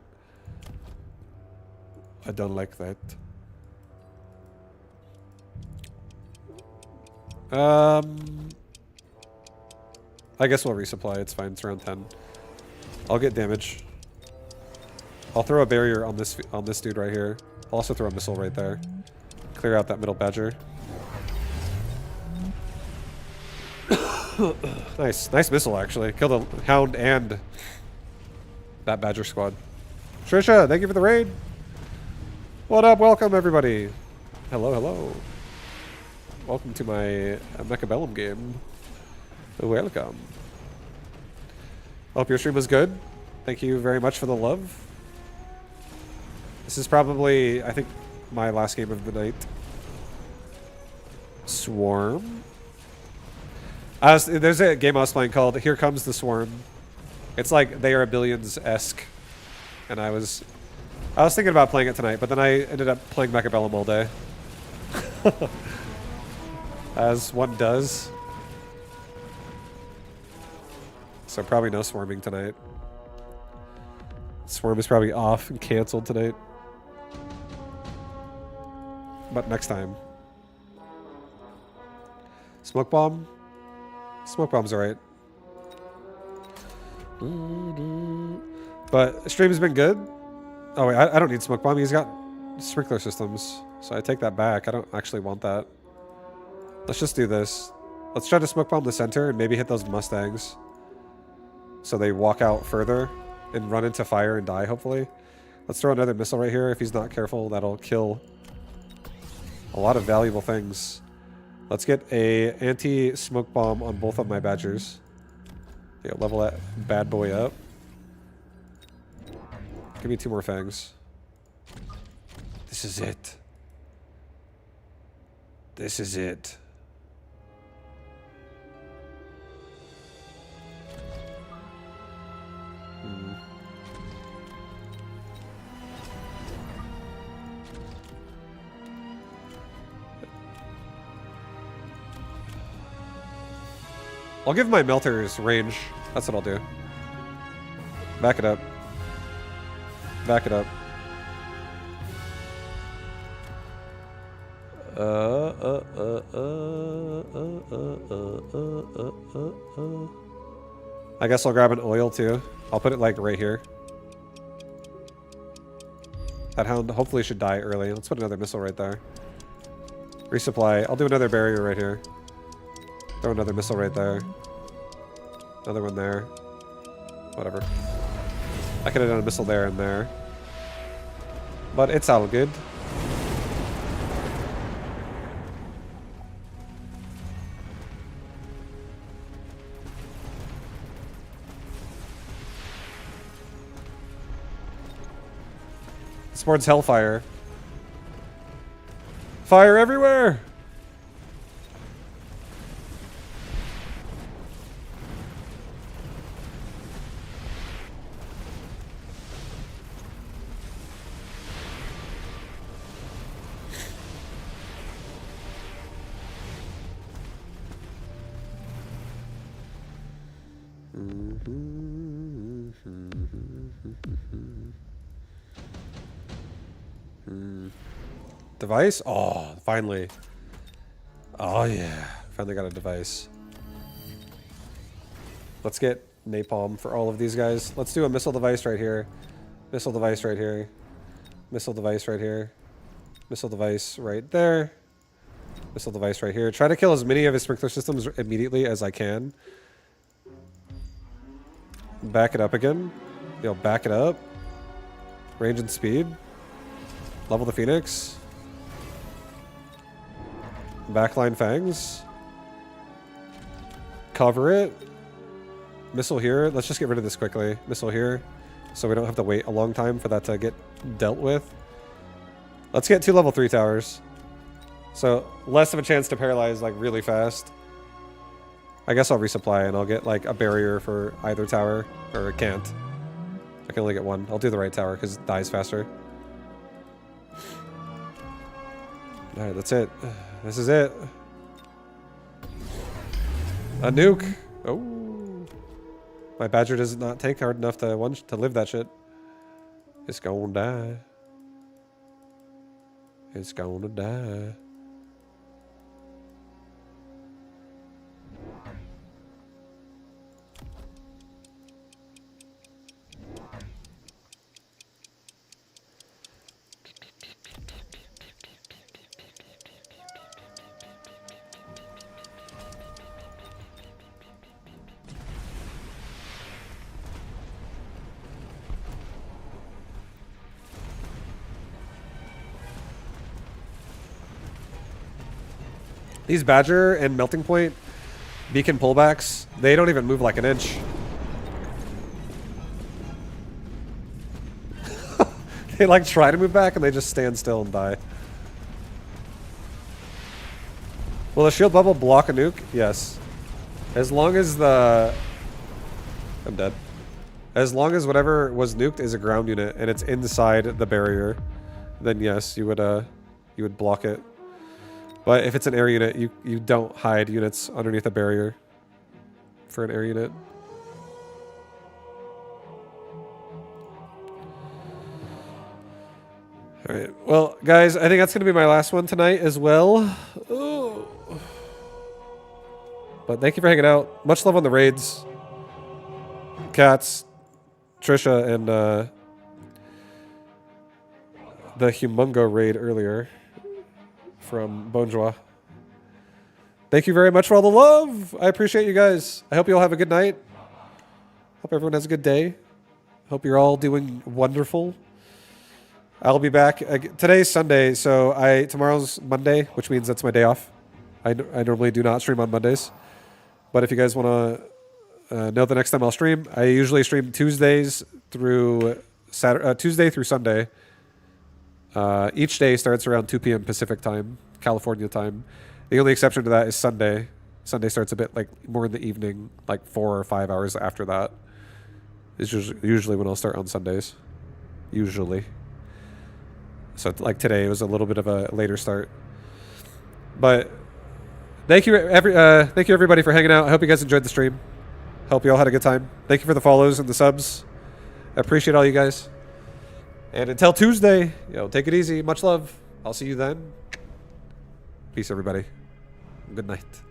I don't like that. I guess we'll resupply. It's fine. It's around 10. I'll get damage. I'll throw a barrier on this dude right here. I'll also throw a missile right there. Clear out that middle badger. Nice missile actually. Killed a hound and that badger squad. Trisha, thank you for the raid. What up? Welcome everybody. Hello. Welcome to my mechabellum game. Welcome. Hope your stream was good. Thank you very much for the love. This is probably, I think, my last game of the night. Swarm. There's a game I was playing called Here Comes the Swarm. It's like They Are Billions-esque. And I was thinking about playing it tonight, but then I ended up playing mechabellum all day. As one does. So probably no swarming tonight. Swarm is probably off and canceled tonight. But next time. Smoke bomb? Smoke bomb's alright. But stream's been good. Oh wait, I don't need smoke bomb. He's got sprinkler systems. So I take that back. I don't actually want that. Let's just do this. Let's try to smoke bomb the center and maybe hit those Mustangs. So they walk out further and run into fire and die, hopefully. Let's throw another missile right here. If he's not careful, that'll kill a lot of valuable things. Let's get a anti-smoke bomb on both of my badgers. Yeah, level that bad boy up. Give me 2 more fangs. This is it. This is it. I'll give my melters range. That's what I'll do. Back it up. Back it up. I guess I'll grab an oil too. I'll put it like right here. That hound hopefully should die early. Let's put another missile right there. Resupply. I'll do another barrier right here. Throw another missile right there. Another one there. Whatever. I could have done a missile there and there. But it's all good. Sports Hellfire. Fire everywhere! Device? Oh, finally. Oh yeah, finally got a device. Let's get napalm for all of these guys. Let's do a missile device right here. Missile device right here. Missile device right here. Missile device right there. Missile device right here. Try to kill as many of his sprinkler systems immediately as I can. Back it up again. Yo, back it up. Range and speed. Level the Phoenix. Backline fangs. Cover it. Missile here. Let's just get rid of this quickly. Missile here. So we don't have to wait a long time for that to get dealt with. Let's get 2 level 3 towers. So less of a chance to paralyze like really fast. I guess I'll resupply and I'll get like a barrier for either tower. Or I can't. I can only get one. I'll do the right tower because it dies faster. Alright, that's it. This is it. A nuke. Oh. My badger does not tank hard enough to live that shit. It's gonna die. It's gonna die. These Badger and Melting Point beacon pullbacks, they don't even move like an inch. They like try to move back and they just stand still and die. Will the shield bubble block a nuke? Yes. As long as the... I'm dead. As long as whatever was nuked is a ground unit and it's inside the barrier, then yes, you would block it. But if it's an air unit, you don't hide units underneath a barrier for an air unit. All right. Well, guys, I think that's going to be my last one tonight as well. Ooh. But thank you for hanging out. Much love on the raids. Cats, Trisha, and the Humongo raid earlier from Bonjour. Thank you very much for all the love. I appreciate you guys. I hope you all have a good night. Hope everyone has a good day. Hope you're all doing wonderful. I'll be back. Today's Sunday, so tomorrow's Monday, which means that's my day off. I normally do not stream on Mondays. But if you guys want to know the next time I'll stream, I usually stream Tuesdays through Tuesday through Sunday. Each day starts around 2 p.m. Pacific time, California time. The only exception to that is Sunday. Sunday starts a bit like more in the evening, like 4 or 5 hours after that. Is usually when I'll start on Sundays. Usually. So like today was a little bit of a later start. But thank you everybody for hanging out. I hope you guys enjoyed the stream. Hope you all had a good time. Thank you for the follows and the subs. I appreciate all you guys. And until Tuesday, take it easy. Much love. I'll see you then. Peace, everybody. Good night.